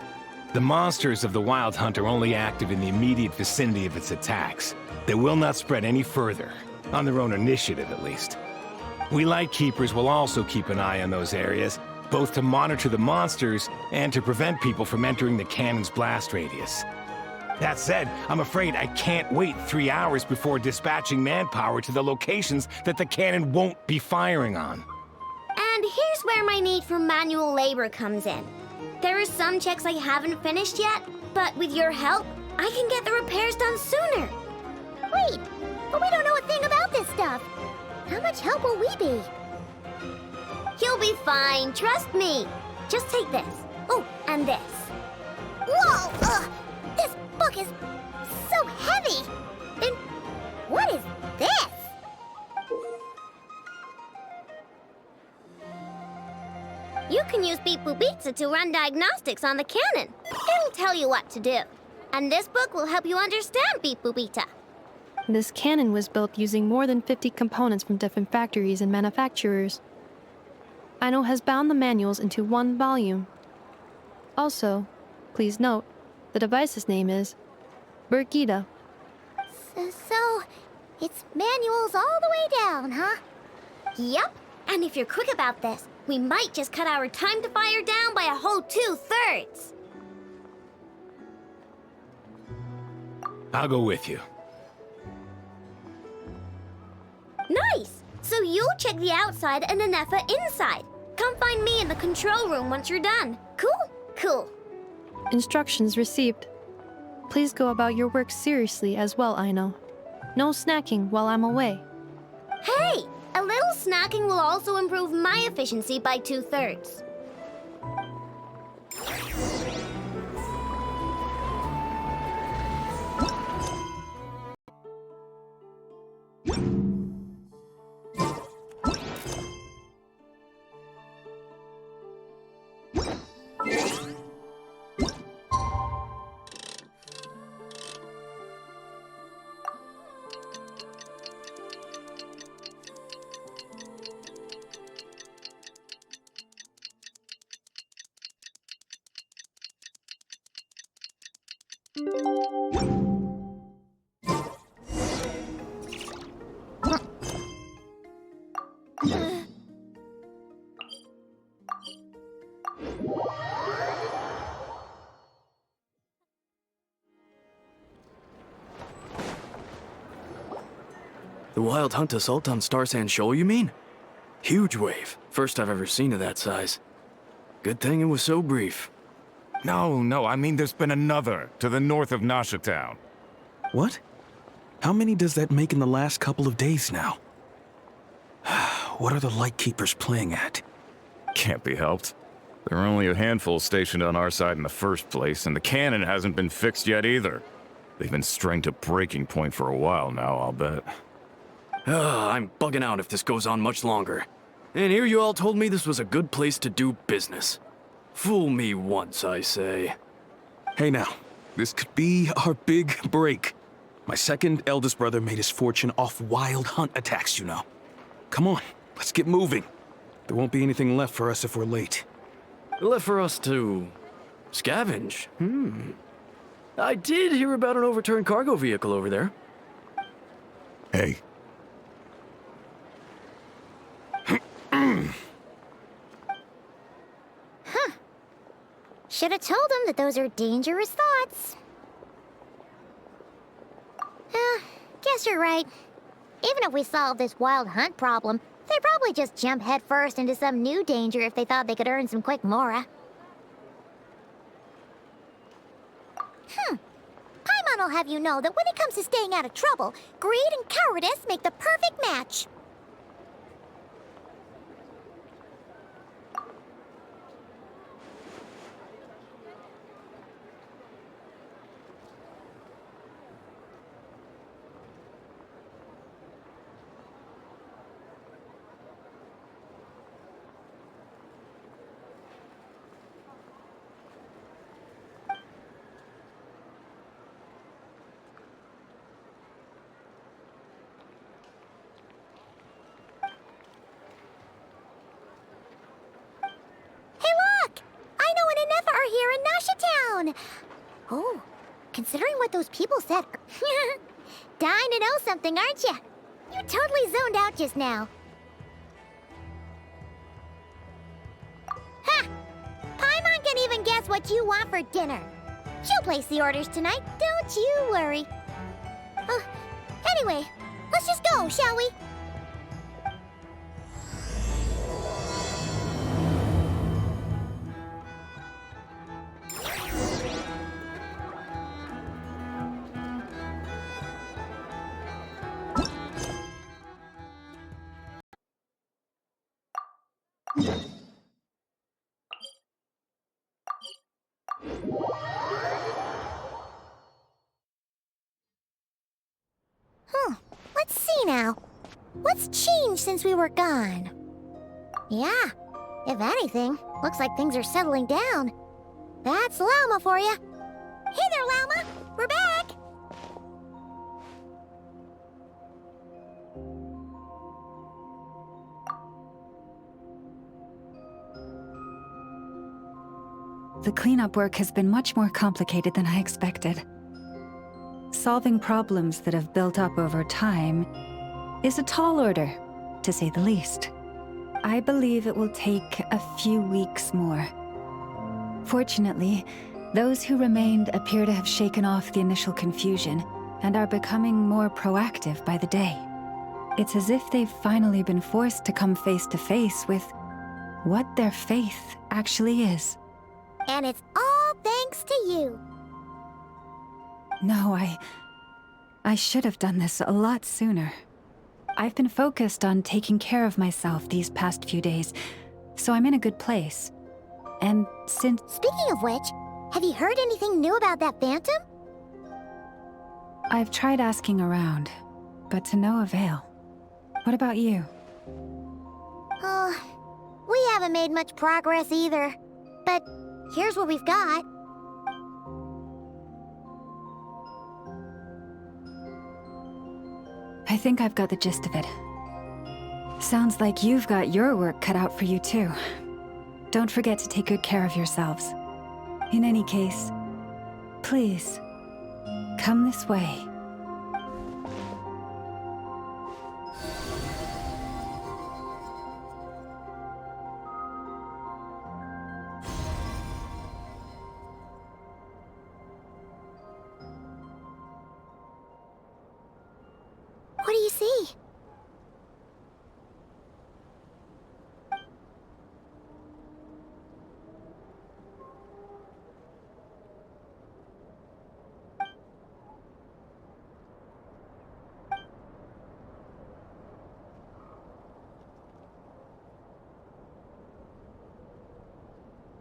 The monsters of the Wild Hunt are only active in the immediate vicinity of its attacks. They will not spread any further, on their own initiative at least. We Lightkeepers will also keep an eye on those areas, both to monitor the monsters and to prevent people from entering the cannon's blast radius. That said, I'm afraid I can't wait 3 hours before dispatching manpower to the locations that the cannon won't be firing on. And here's where my need for manual labor comes in. There are some checks I haven't finished yet, but with your help, I can get the repairs done sooner. Wait, but we don't know a thing about this stuff. How much help will we be? You'll be fine, trust me. Just take this. Oh, and this. Whoa! Ugh! This book is so heavy! And what is this? You can use Beep Boop Pizza to run diagnostics on the cannon. It'll tell you what to do. And this book will help you understand Beep Boop Pizza. This cannon was built using more than 50 components from different factories and manufacturers. Aino has bound the manuals into one volume. Also, please note, the device's name is Birgitta. So, it's manuals all the way down, huh? Yep. And if you're quick about this, we might just cut our time to fire down by a whole 2/3. I'll go with you. Nice! So you'll check the outside and Ineffa inside. Come find me in the control room once you're done. Cool? Cool. Instructions received. Please go about your work seriously as well, Aino. No snacking while I'm away. Hey! A little snacking will also improve my efficiency by 2/3. The Wild Hunt assault on Star Sand Shoal, you mean? Huge wave. First I've ever seen of that size. Good thing it was so brief. No, I mean there's been another to the north of Nasha Town. What? How many does that make in the last couple of days now? What are the Lightkeepers playing at? Can't be helped. There are only a handful stationed on our side in the first place, and the cannon hasn't been fixed yet either. They've been strained to breaking point for a while now, I'll bet. I'm bugging out if this goes on much longer. And here you all told me this was a good place to do business. Fool me once, I say. Hey now, this could be our big break. My second eldest brother made his fortune off Wild Hunt attacks, you know. Come on, let's get moving. There won't be anything left for us if we're late. Left for us to scavenge? I did hear about an overturned cargo vehicle over there. Hey. Should have told him that those are dangerous thoughts. Guess you're right. Even if we solve this Wild Hunt problem, they'd probably just jump headfirst into some new danger if they thought they could earn some quick mora. Paimon will have you know that when it comes to staying out of trouble, greed and cowardice make the perfect match. Here in Nasha Town. Oh, considering what those people said, dying to know something, aren't you? You totally zoned out just now. Ha! Paimon can even guess what you want for dinner. She'll place the orders tonight, don't you worry. Anyway, let's just go, shall we? Let's see now. What's changed since we were gone? Yeah, If anything, looks like things are settling down. That's Llama for you. Hey there, Llama! We're back! The cleanup work has been much more complicated than I expected. Solving problems that have built up over time is a tall order, to say the least. I believe it will take a few weeks more. Fortunately, those who remained appear to have shaken off the initial confusion and are becoming more proactive by the day. It's as if they've finally been forced to come face to face with what their faith actually is. And it's all thanks to you. No, I should have done this a lot sooner. I've been focused on taking care of myself these past few days, so I'm in a good place. And since... Speaking of which, have you heard anything new about that phantom? I've tried asking around, but to no avail. What about you? We haven't made much progress either. But here's what we've got. I think I've got the gist of it. Sounds like you've got your work cut out for you too. Don't forget to take good care of yourselves. In any case, please, come this way. What do you see?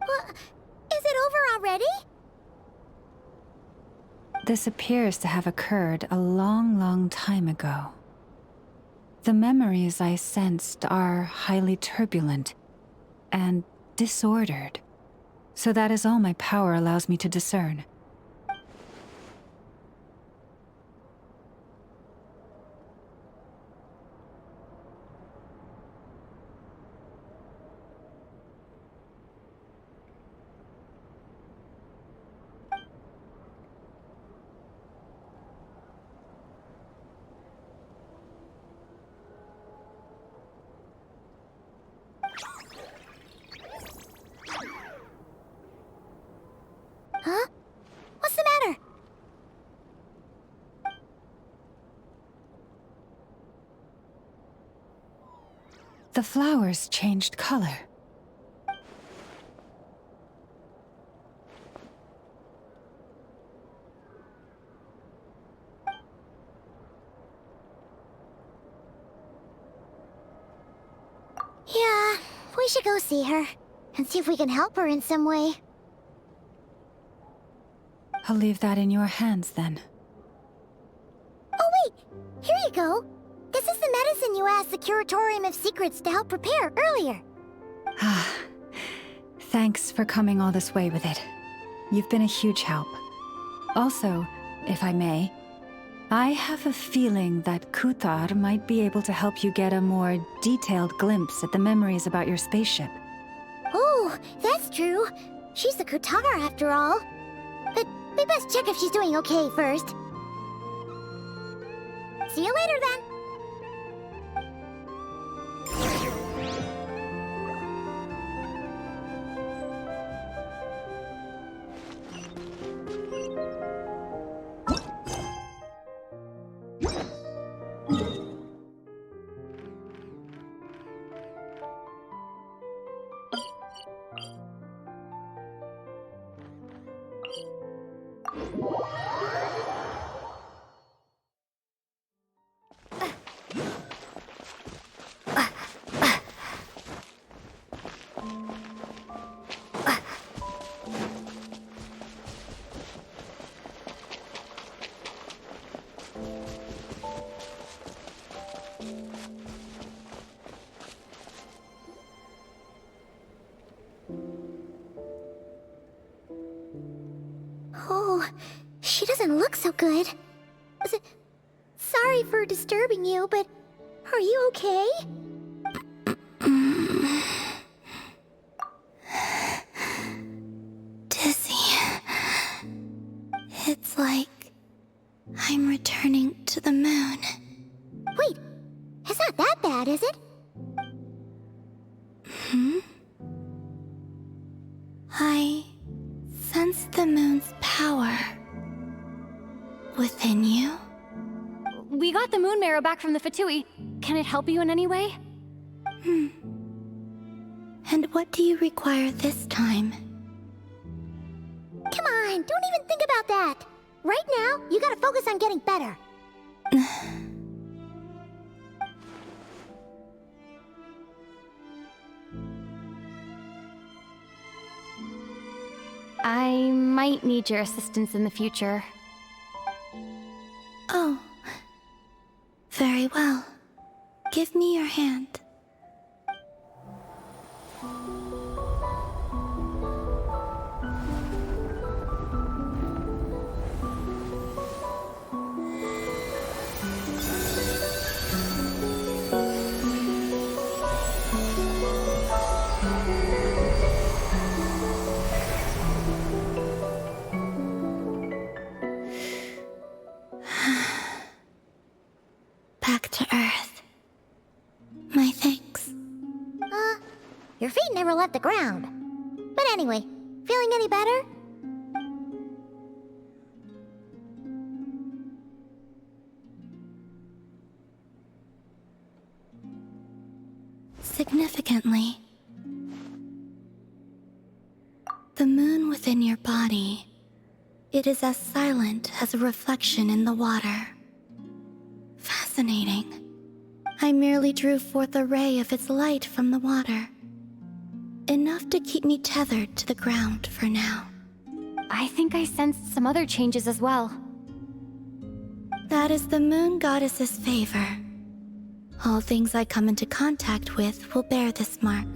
What? Is it over already? This appears to have occurred a long, long time ago. The memories I sensed are highly turbulent and disordered, so that is all my power allows me to discern. Huh? What's the matter? The flowers changed color. Yeah, we should go see her and see if we can help her in some way. I'll leave that in your hands then. Oh wait, here you go. This is the medicine you asked the Curatorium of Secrets to help prepare earlier. Ah, thanks for coming all this way with it. You've been a huge help. Also, if I may, I have a feeling that Kuthar might be able to help you get a more detailed glimpse at the memories about your spaceship. Oh, that's true. She's the Kutara after all. But we best check if she's doing okay first. See you later then. she doesn't look so good. Sorry for disturbing you, but are you okay? Dizzy. It's like I'm returning to the moon. Wait, it's not that bad, is it? I sense the moon's power within you. We got the moon marrow back from the Fatui. Can it help you in any way? And what do you require this time? Come on, don't even think about that. Right now, you gotta focus on getting better. I might need your assistance in the future. Oh. Very well. Give me your hand. Back to Earth. My thanks. Your feet never left the ground. But anyway, feeling any better? Significantly, the moon within your body, it is as silent as a reflection in the water. Fascinating. I merely drew forth a ray of its light from the water. Enough to keep me tethered to the ground for now. I think I sensed some other changes as well. That is the moon goddess's favor. All things I come into contact with will bear this mark.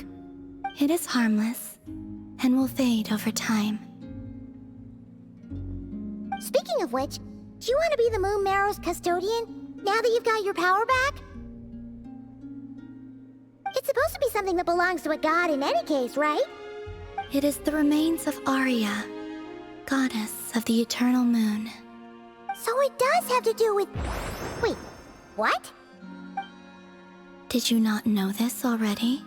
It is harmless and will fade over time. Speaking of which, do you want to be the Moon Marrow's custodian now that you've got your power back? It's supposed to be something that belongs to a god in any case, right? It is the remains of Arya, goddess of the eternal moon. So it does have to do with... Wait, what? Did you not know this already?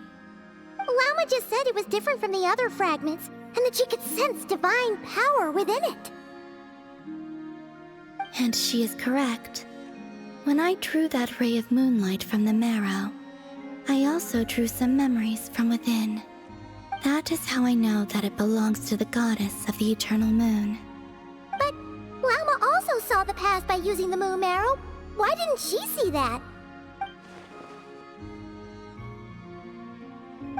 Llama just said it was different from the other fragments, and that she could sense divine power within it. And she is correct. When I drew that ray of moonlight from the marrow, I also drew some memories from within. That is how I know that it belongs to the goddess of the eternal moon. But Llama also saw the past by using the moon marrow. Why didn't she see that?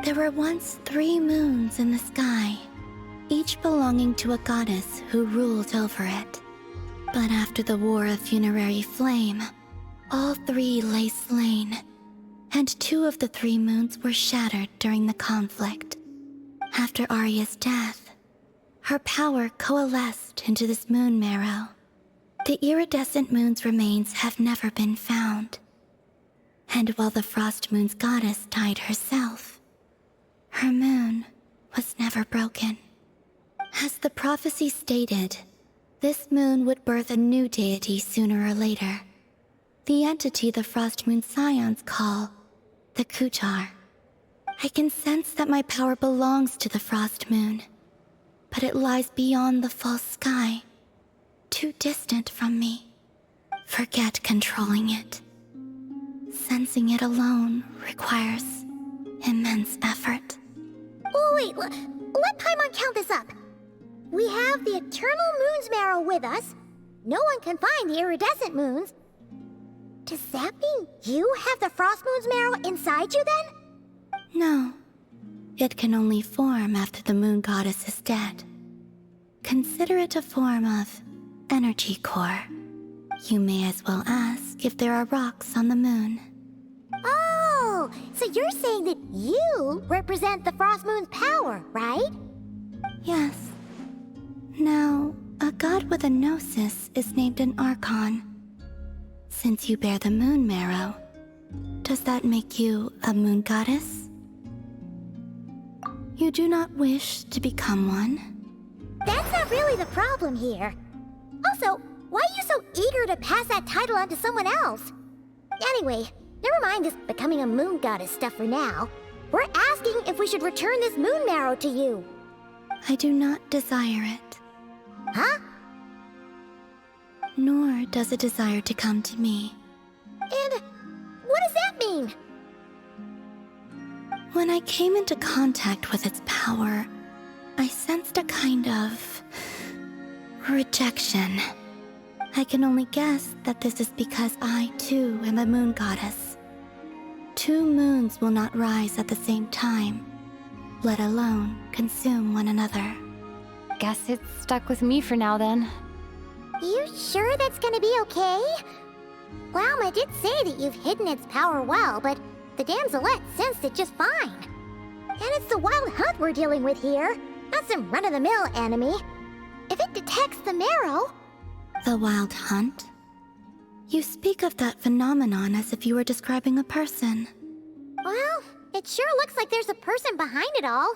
There were once 3 moons in the sky, each belonging to a goddess who ruled over it. But after the War of Funerary Flame, all 3 lay slain, and 2 of the 3 moons were shattered during the conflict. After Arya's death, her power coalesced into this moon marrow. The iridescent moon's remains have never been found. And while the Frost Moon's goddess died herself, her moon was never broken. As the prophecy stated, this moon would birth a new deity sooner or later. The entity the Frost Moon Scions call the Kutar. I can sense that my power belongs to the Frost Moon, but it lies beyond the false sky, too distant from me. Forget controlling it. Sensing it alone requires immense effort. Oh, wait, let Paimon count this up. We have the Eternal Moon's marrow with us. No one can find the iridescent moons. Does that mean you have the Frost Moon's marrow inside you then? No. It can only form after the moon goddess is dead. Consider it a form of energy core. You may as well ask if there are rocks on the moon. Oh, so you're saying that you represent the Frost Moon's power, right? Yes. Now, a god with a gnosis is named an Archon. Since you bear the moon marrow, does that make you a moon goddess? You do not wish to become one? That's not really the problem here. Also, why are you so eager to pass that title on to someone else? Anyway, never mind this becoming a moon goddess stuff for now. We're asking if we should return this moon marrow to you. I do not desire it. Huh? Nor does it desire to come to me. And what does that mean? When I came into contact with its power, I sensed a kind of rejection. I can only guess that this is because I, too, am a moon goddess. 2 moons will not rise at the same time, let alone consume one another. Guess it's stuck with me for now then. You sure that's gonna be okay? Llama did say that you've hidden its power well, but the damselette sensed it just fine. And it's the wild hunt we're dealing with here, not some run-of-the-mill enemy. If it detects the marrow... The wild hunt? You speak of that phenomenon as if you were describing a person. Well, it sure looks like there's a person behind it all.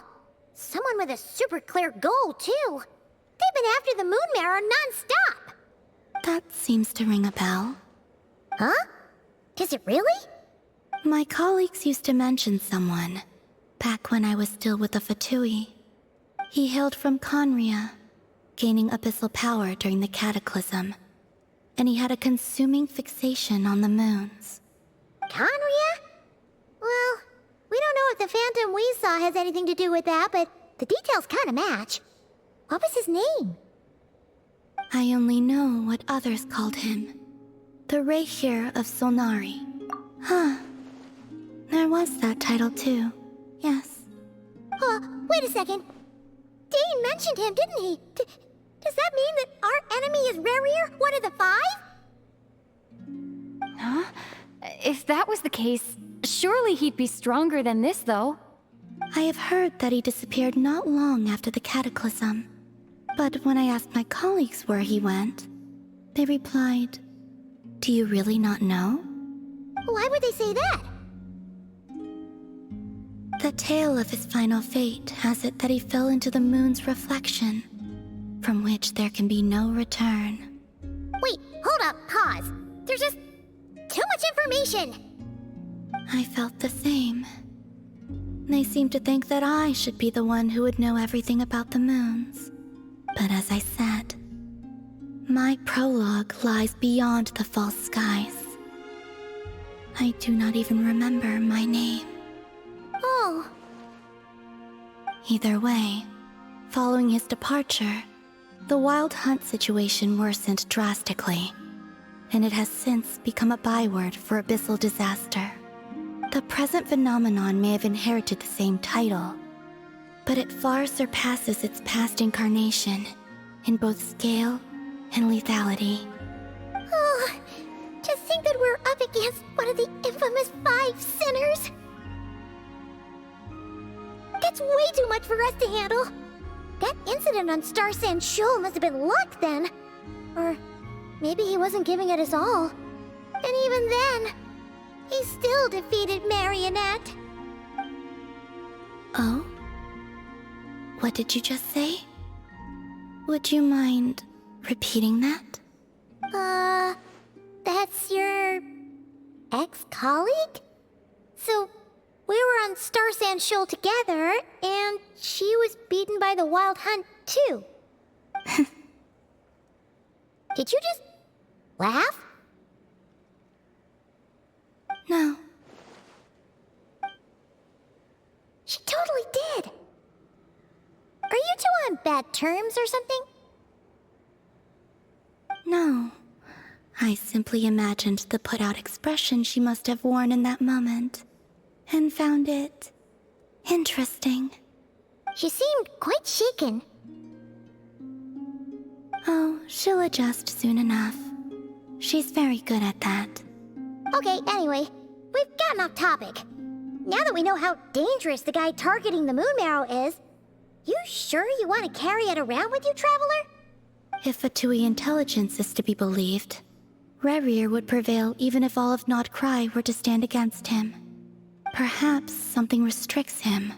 Someone with a super clear goal, too. They've been after the moon marrow non-stop. That seems to ring a bell. Huh? Does it really? My colleagues used to mention someone, back when I was still with the Fatui. He hailed from Conria, gaining abyssal power during the Cataclysm, and he had a consuming fixation on the moons. Conria? Well, we don't know if the phantom we saw has anything to do with that, but the details kinda match. What was his name? I only know what others called him. The Reikir of Solnari. Huh. There was that title too. Yes. Wait a second. Dane mentioned him, didn't he? Does that mean that our enemy is Rerir, one of the 5? Huh? If that was the case, surely he'd be stronger than this, though. I have heard that he disappeared not long after the Cataclysm. But when I asked my colleagues where he went, they replied, "Do you really not know?" Why would they say that? The tale of his final fate has it that he fell into the moon's reflection, from which there can be no return. Wait, hold up, pause. There's just too much information. I felt the same. They seemed to think that I should be the one who would know everything about the moons. But as I said, my prologue lies beyond the false skies. I do not even remember my name. Oh. Either way, following his departure, the wild hunt situation worsened drastically, and it has since become a byword for abyssal disaster. The present phenomenon may have inherited the same title, but it far surpasses its past incarnation in both scale and lethality. Oh, to think that we're up against one of the infamous 5 sinners. That's way too much for us to handle. That incident on Star Sand Shoal must have been luck then. Or maybe he wasn't giving it his all. And even then, he still defeated Marionette. Oh? What did you just say? Would you mind repeating that? That's your ex-colleague? So, we were on Star Sand Shoal together, and she was beaten by the Wild Hunt, too. Did you just laugh? No. She totally did. Are you two on bad terms or something? No. I simply imagined the put-out expression she must have worn in that moment, and found it interesting. She seemed quite shaken. Oh, she'll adjust soon enough. She's very good at that. Okay, anyway, we've gotten off topic. Now that we know how dangerous the guy targeting the moon marrow is, you sure you want to carry it around with you, Traveler? If Fatui intelligence is to be believed, Rerir would prevail even if all of Nod Cry were to stand against him. Perhaps something restricts him,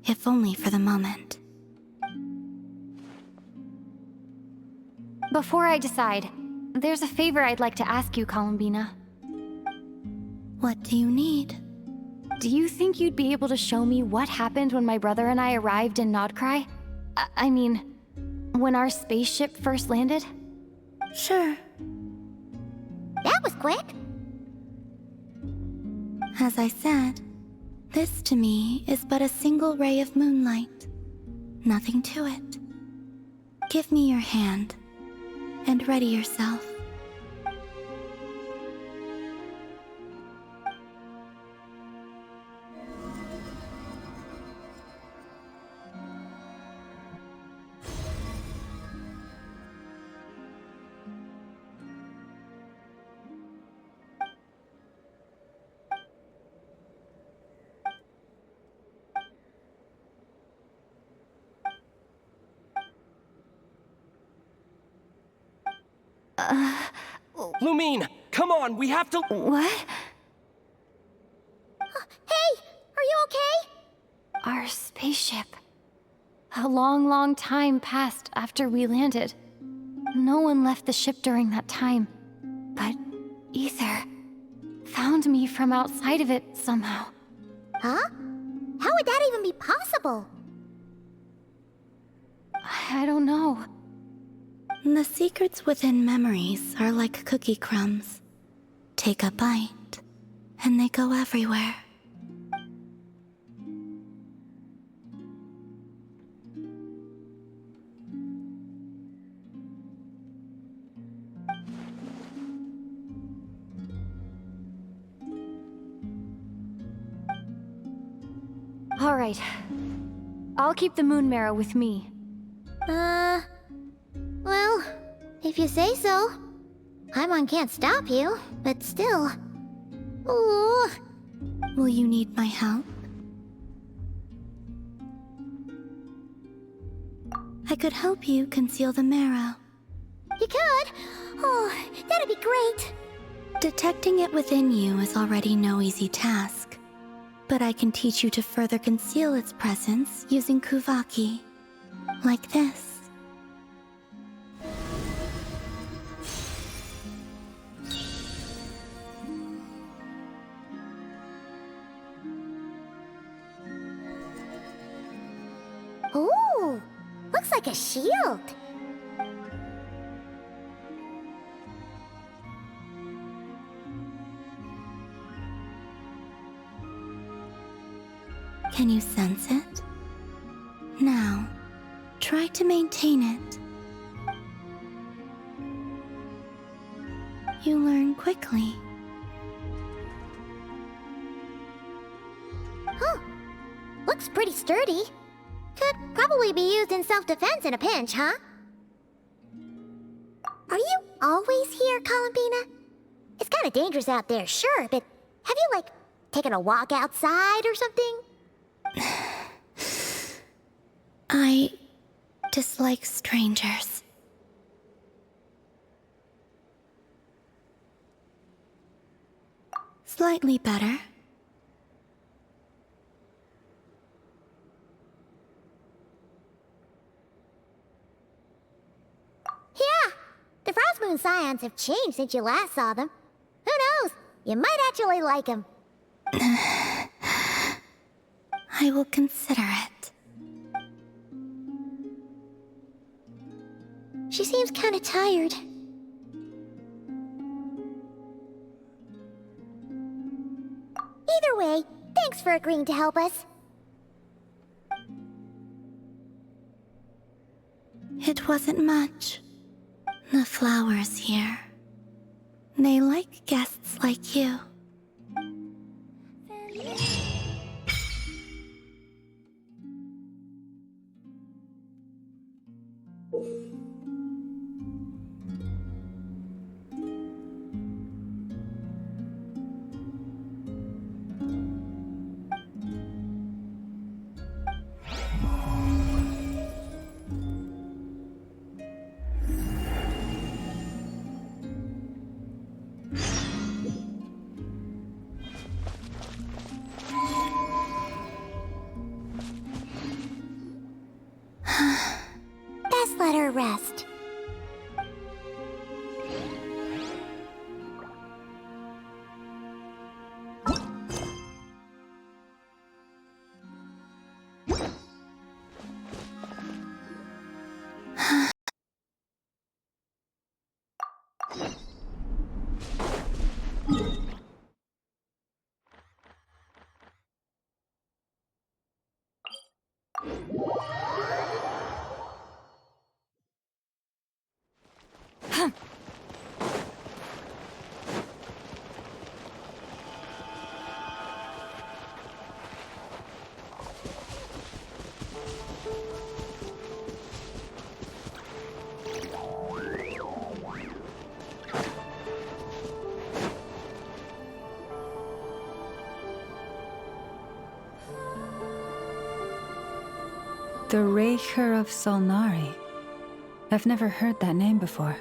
if only for the moment. Before I decide, there's a favor I'd like to ask you, Columbina. What do you need? Do you think you'd be able to show me what happened when my brother and I arrived in Nodcry? I mean, when our spaceship first landed? Sure. That was quick. As I said, this to me is but a single ray of moonlight. Nothing to it. Give me your hand, and ready yourself. Lumine, come on, we have to— What? Hey, are you okay? Our spaceship. A long, long time passed after we landed. No one left the ship during that time. But Ether found me from outside of it somehow. Huh? How would that even be possible? I don't know. The secrets within memories are like cookie crumbs. Take a bite, and they go everywhere. All right. I'll keep the moon marrow with me. Well, if you say so. Paimon can't stop you, but still. Ooh. Will you need my help? I could help you conceal the marrow. You could? Oh, that'd be great. Detecting it within you is already no easy task. But I can teach you to further conceal its presence using Kuvaki. Like this. Ooh, looks like a shield. Can you sense it? Now, try to maintain it. You learn quickly. Huh. Looks pretty sturdy. Could probably be used in self-defense in a pinch, huh? Are you always here, Columbina? It's kind of dangerous out there, sure, but have you, like, taken a walk outside or something? I dislike strangers. Slightly better. Yeah, the Frost Moon Scions have changed since you last saw them. Who knows? You might actually like them. I will consider it. She seems kind of tired. Either way, thanks for agreeing to help us. It wasn't much. The flowers here. They like guests like you. let her rest. The Raker of Solnari. I've never heard that name before.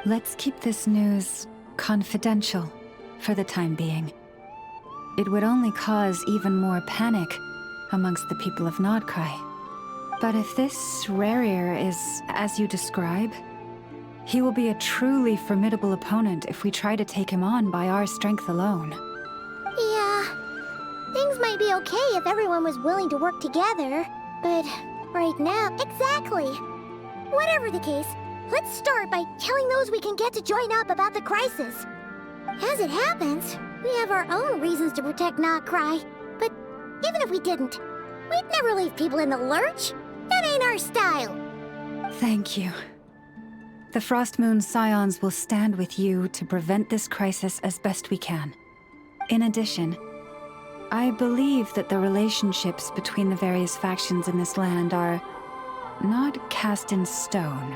Let's keep this news confidential for the time being. It would only cause even more panic amongst the people of Nodcry. But if this Rarier is as you describe, he will be a truly formidable opponent if we try to take him on by our strength alone. Yeah, things might be okay if everyone was willing to work together, but right now, exactly. Whatever the case, let's start by telling those we can get to join up about the crisis. As it happens, we have our own reasons to protect Nodcry, but even if we didn't, we'd never leave people in the lurch. That ain't our style. Thank you. The Frostmoon Scions will stand with you to prevent this crisis as best we can. In addition, I believe that the relationships between the various factions in this land are not cast in stone.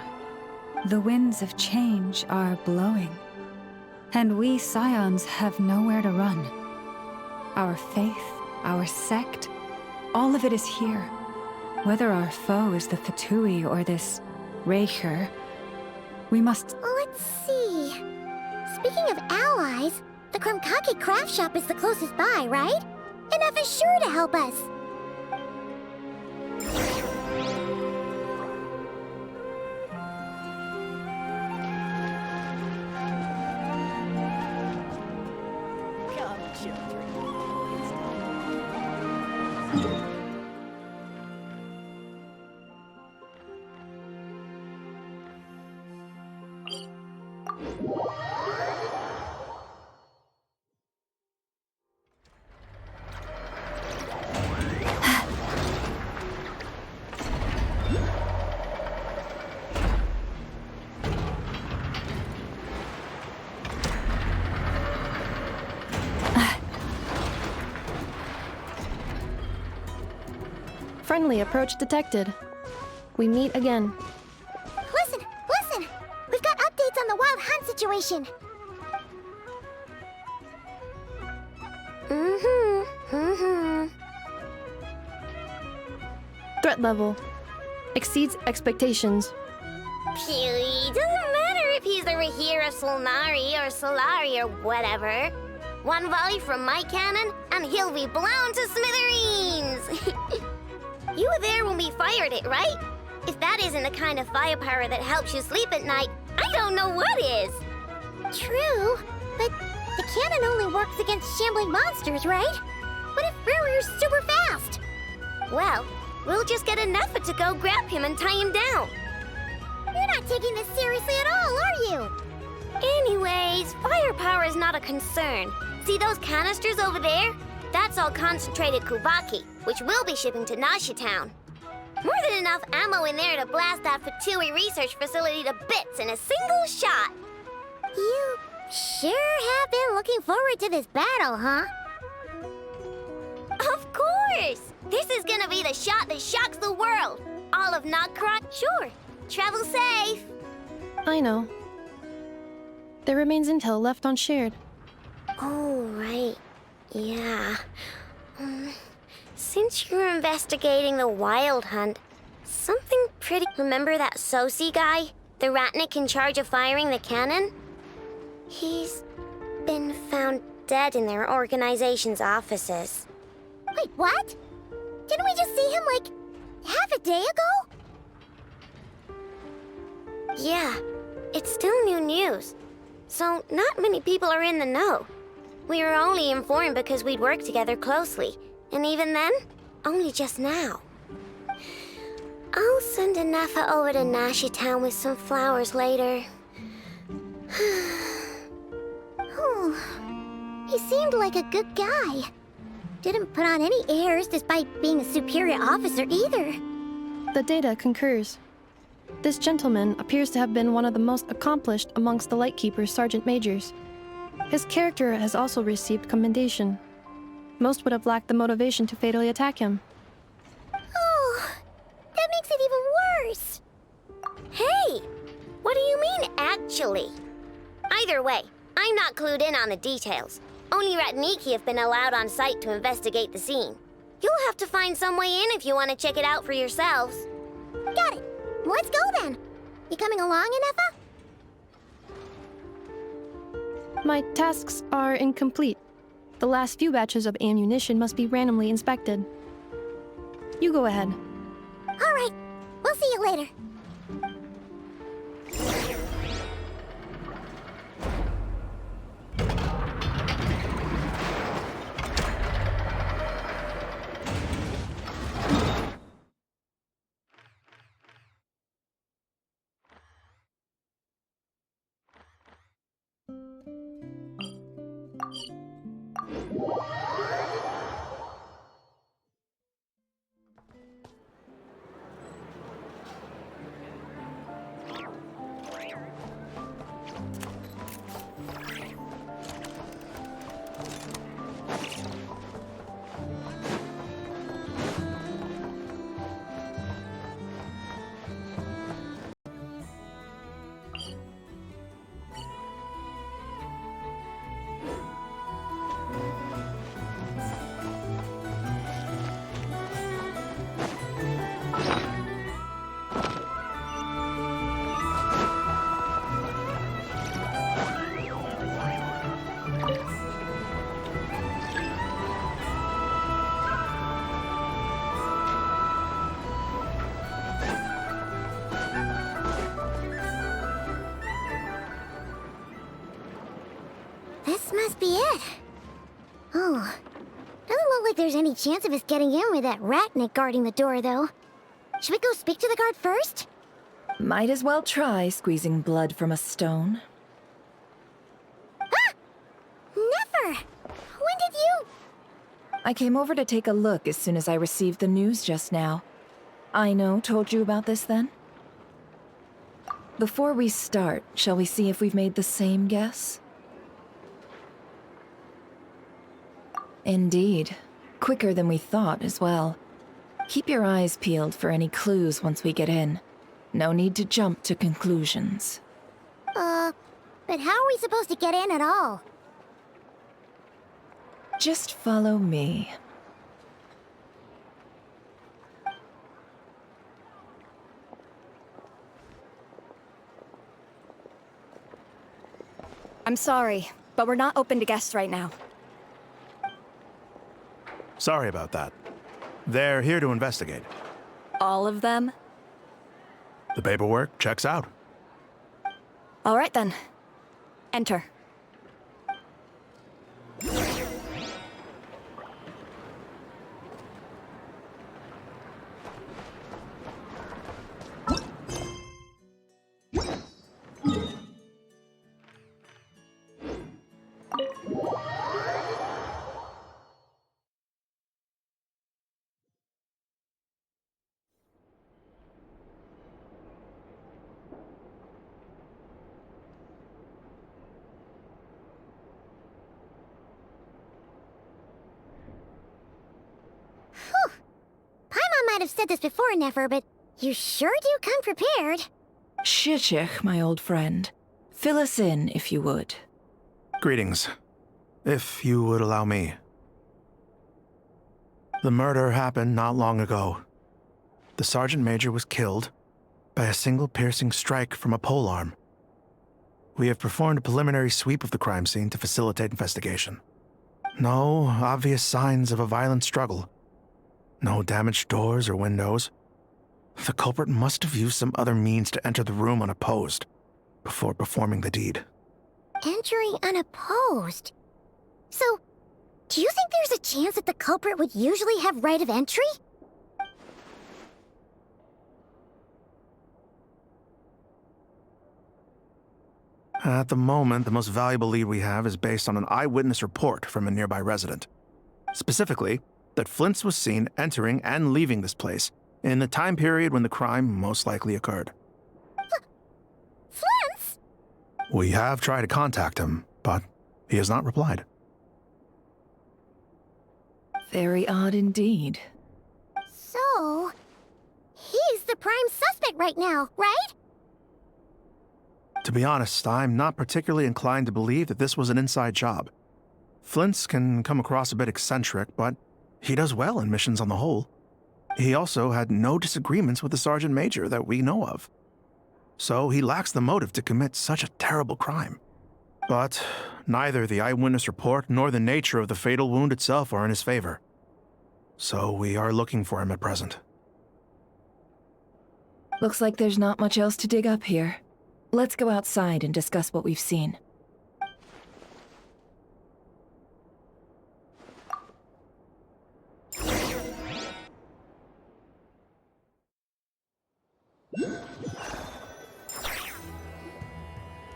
The winds of change are blowing, and we Scions have nowhere to run. Our faith, our sect, all of it is here. Whether our foe is the Fatui or this Raker, we must... Let's see. Speaking of allies, the Krumkake craft shop is the closest by, right? Ineffa's sure to help us. Friendly approach detected. We meet again. Listen! We've got updates on the Wild Hunt situation. Threat level exceeds expectations. Phew, doesn't matter if he's the Rahir of Solnari or Solari or whatever. One volley from my cannon, and he'll be blown to smithereens! You were there when we fired it, right? If that isn't the kind of firepower that helps you sleep at night, I don't know what is! True, but the cannon only works against shambling monsters, right? What if Rarier's super fast? Well, we'll just get Ineffa to go grab him and tie him down. You're not taking this seriously at all, are you? Anyways, firepower is not a concern. See those canisters over there? That's all concentrated Kubaki, which we'll be shipping to Nasha Town. More than enough ammo in there to blast that Fatui research facility to bits in a single shot. You sure have been looking forward to this battle, huh? Of course! This is gonna be the shot that shocks the world. All of Nodcry, sure. Travel safe. I know. There remains intel left unshared. Oh, right. Yeah. Since you're investigating the Wild Hunt, something pretty... Remember that Sosi guy? The Ratnik in charge of firing the cannon? He's been found dead in their organization's offices. Wait, what? Didn't we just see him, like, half a day ago? Yeah, it's still new news. So not many people are in the know. We were only informed because we'd worked together closely. And even then, only just now. I'll send Ineffa over to Nasha Town with some flowers later. Oh, he seemed like a good guy. Didn't put on any airs despite being a superior officer either. The data concurs. This gentleman appears to have been one of the most accomplished amongst the Lightkeeper's sergeant majors. His character has also received commendation. Most would have lacked the motivation to fatally attack him. Oh, that makes it even worse. Hey! What do you mean, actually? Either way, I'm not clued in on the details. Only Ratniki have been allowed on site to investigate the scene. You'll have to find some way in if you want to check it out for yourselves. Got it. Let's go then. You coming along, Ineffa? My tasks are incomplete. The last few batches of ammunition must be randomly inspected. You go ahead. All right. We'll see you later. This must be it. Oh, doesn't look like there's any chance of us getting in with that Ratnik guarding the door, though. Should we go speak to the guard first? Might as well try squeezing blood from a stone. Ah! Never! When did you... I came over to take a look as soon as I received the news just now. Aino told you about this then? Before we start, shall we see if we've made the same guess? Indeed. Quicker than we thought as well. Keep your eyes peeled for any clues once we get in. No need to jump to conclusions. But how are we supposed to get in at all? Just follow me. I'm sorry, but we're not open to guests right now. Sorry about that. They're here to investigate. All of them? The paperwork checks out. All right then. Enter. Might have said this before, Nefer, but you sure do come prepared. Shishich, my old friend. Fill us in, if you would. Greetings. If you would allow me. The murder happened not long ago. The Sergeant Major was killed by a single piercing strike from a polearm. We have performed a preliminary sweep of the crime scene to facilitate investigation. No obvious signs of a violent struggle. No damaged doors or windows. The culprit must have used some other means to enter the room unopposed before performing the deed. Entering unopposed? So, do you think there's a chance that the culprit would usually have right of entry? At the moment, the most valuable lead we have is based on an eyewitness report from a nearby resident. Specifically, that Flint's was seen entering and leaving this place in the time period when the crime most likely occurred. Flint's? We have tried to contact him, but he has not replied. Very odd indeed. So, he's the prime suspect right now, right? To be honest, I'm not particularly inclined to believe that this was an inside job. Flint's can come across a bit eccentric, but he does well in missions on the whole. He also had no disagreements with the Sergeant Major that we know of. So he lacks the motive to commit such a terrible crime. But neither the eyewitness report nor the nature of the fatal wound itself are in his favor. So we are looking for him at present. Looks like there's not much else to dig up here. Let's go outside and discuss what we've seen.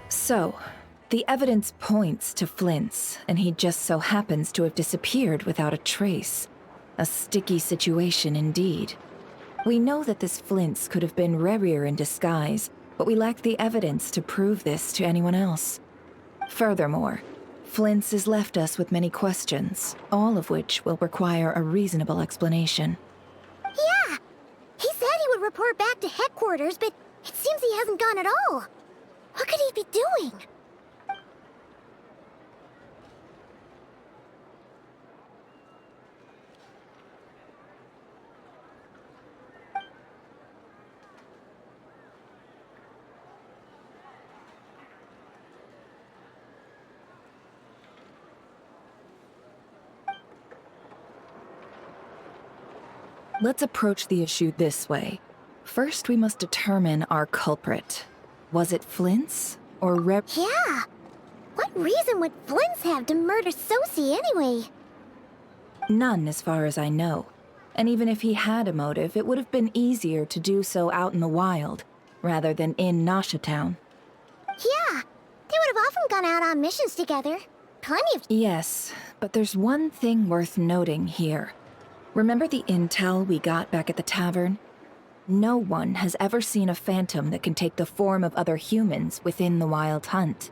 So, the evidence points to Flint's, and he just so happens to have disappeared without a trace. A sticky situation indeed. We know that this Flint's could have been Rerir in disguise, but we lack the evidence to prove this to anyone else. Furthermore, Flint's has left us with many questions, all of which will require a reasonable explanation. Yeah! He said he would report back to headquarters, but it seems he hasn't gone at all. What could he be doing? Let's approach the issue this way. First, we must determine our culprit. Was it Flint's or Yeah! What reason would Flint's have to murder Sosie anyway? None, as far as I know. And even if he had a motive, it would have been easier to do so out in the wild, rather than in Nasha Town. Yeah! They would have often gone out on missions together. Plenty of— Yes, but there's one thing worth noting here. Remember the intel we got back at the tavern? No one has ever seen a phantom that can take the form of other humans within the Wild Hunt.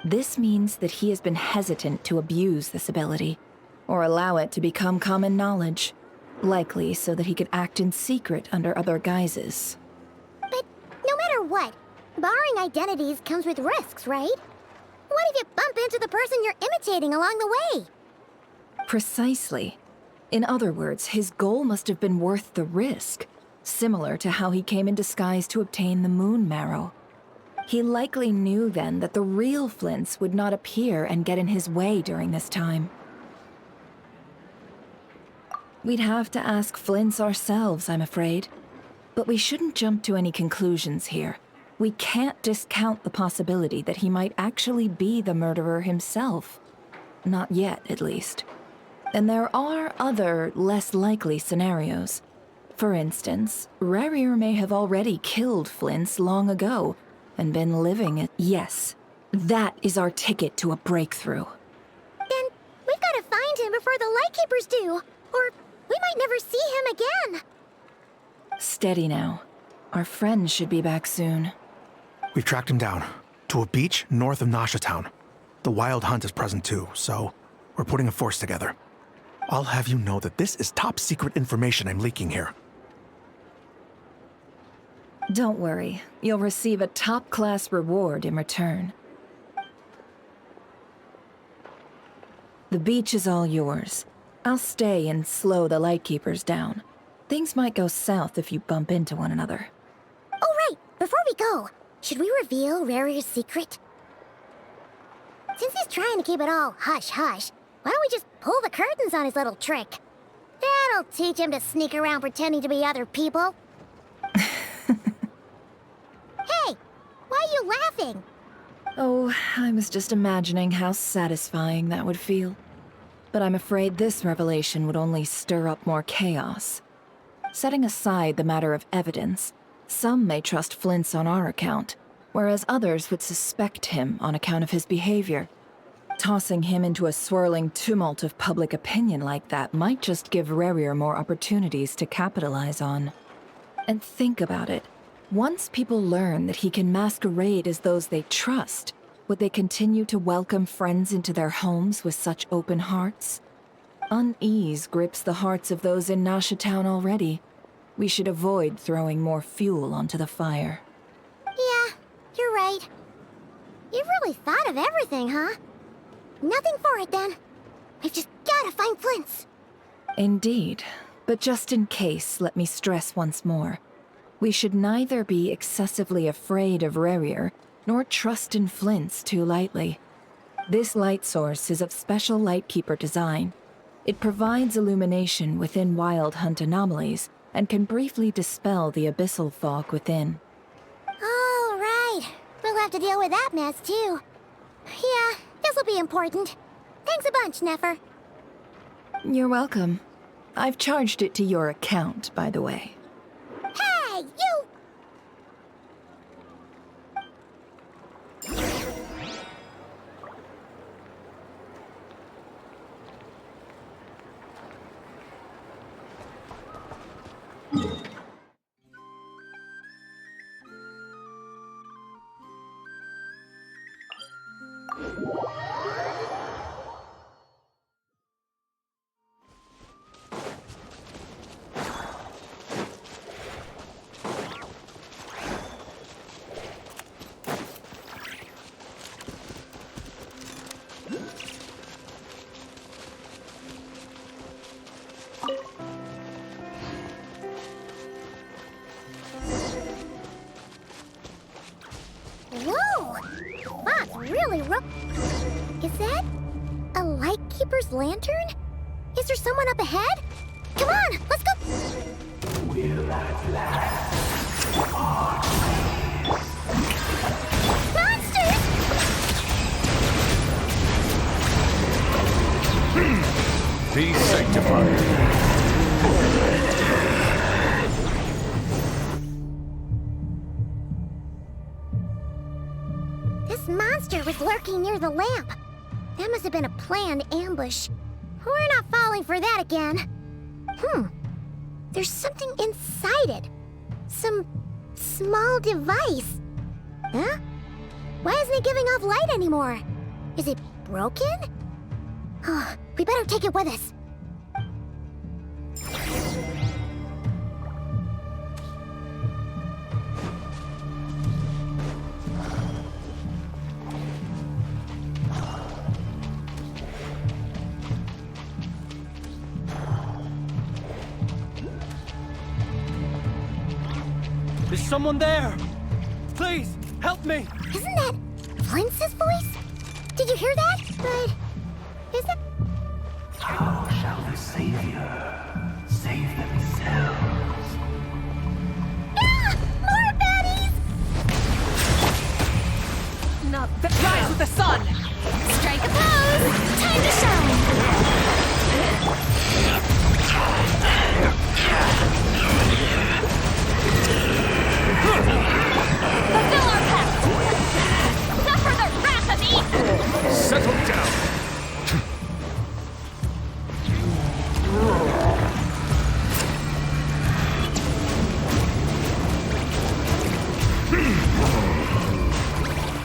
This means that he has been hesitant to abuse this ability, or allow it to become common knowledge, likely so that he could act in secret under other guises. But no matter what, borrowing identities comes with risks, right? What if you bump into the person you're imitating along the way? Precisely. In other words, his goal must have been worth the risk. Similar to how he came in disguise to obtain the moon marrow. He likely knew then that the real Flint's would not appear and get in his way during this time. We'd have to ask Flint's ourselves, I'm afraid. But we shouldn't jump to any conclusions here. We can't discount the possibility that he might actually be the murderer himself. Not yet, at least. And there are other, less likely scenarios. For instance, Rerir may have already killed Flint's long ago, and been living it. Yes, that is our ticket to a breakthrough. Then we've got to find him before the Lightkeepers do, or we might never see him again. Steady now. Our friend should be back soon. We've tracked him down to a beach north of Nasha Town. The Wild Hunt is present too, so we're putting a force together. I'll have you know that this is top secret information I'm leaking here. Don't worry, you'll receive a top-class reward in return. The beach is all yours. I'll stay and slow the Lightkeepers down. Things might go south if you bump into one another. Oh right, before we go, should we reveal Rerir's secret? Since he's trying to keep it all hush-hush, why don't we just pull the curtains on his little trick? That'll teach him to sneak around pretending to be other people. you laughing? Oh, I was just imagining how satisfying that would feel. But I'm afraid this revelation would only stir up more chaos. Setting aside the matter of evidence, some may trust Flint's on our account, whereas others would suspect him on account of his behavior. Tossing him into a swirling tumult of public opinion like that might just give Rerir more opportunities to capitalize on. And think about it. Once people learn that he can masquerade as those they trust, would they continue to welcome friends into their homes with such open hearts? Unease grips the hearts of those in Nasha Town already. We should avoid throwing more fuel onto the fire. Yeah, you're right. You really thought of everything, huh? Nothing for it, then. We've just gotta find Flint's. Indeed. But just in case, let me stress once more. We should neither be excessively afraid of Rerir, nor trust in Flint's too lightly. This light source is of special Lightkeeper design. It provides illumination within Wild Hunt anomalies, and can briefly dispel the abyssal fog within. Oh, right. We'll have to deal with that mess, too. Yeah, this'll be important. Thanks a bunch, Nefer. You're welcome. I've charged it to your account, by the way. Hey, you! Whoa! That's really rough. Is that a Lightkeeper's lantern? Is there someone up ahead? Come on, let's go! Will at last Monsters! Be sanctified. This monster was lurking near the lamp. That must have been a planned ambush. We're not falling for that again. There's something inside it. Some small device. Huh? Why isn't it giving off light anymore? Is it broken? Oh, we better take it with us. Is someone there? Please, help me! Isn't that Flint's voice? Did you hear that? But is it? How shall the Savior save themselves? Ah! More baddies! Not the rise with the sun! Strike a pose! Time to shine! Fulfill our pact! Suffer the wrath of Eden! Settle down!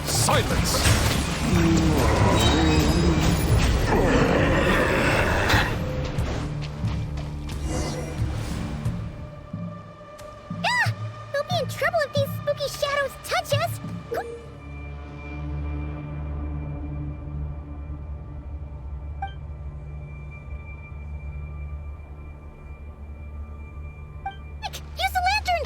Silence! We'll be in trouble if these spooky shadows touch us! Quick, use the lantern!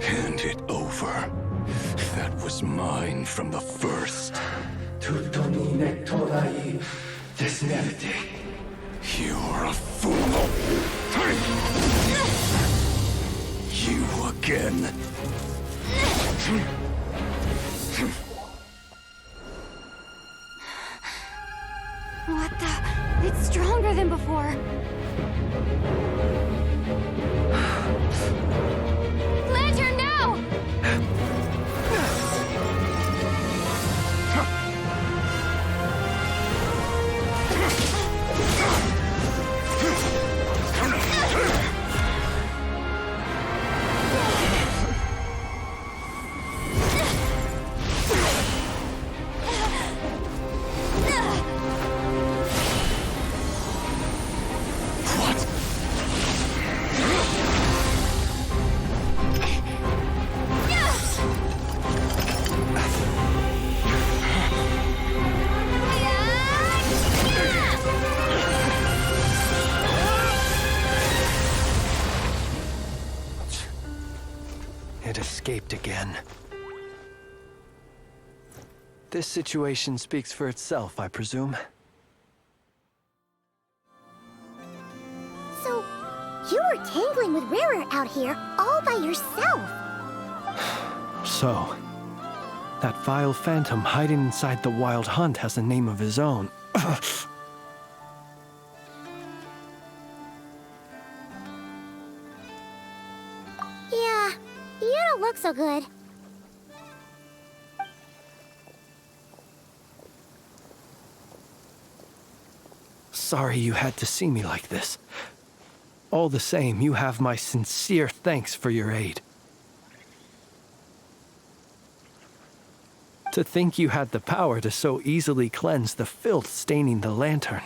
Hand it over. That was mine from the first. You're a fool. You again. What the? It's stronger than before. Lantern now! It escaped again. This situation speaks for itself, I presume. So, you were tangling with Rarer out here all by yourself. So, that vile phantom hiding inside the Wild Hunt has a name of his own. Yeah, you don't look so good. Sorry you had to see me like this. All the same, you have my sincere thanks for your aid. To think you had the power to so easily cleanse the filth staining the lantern,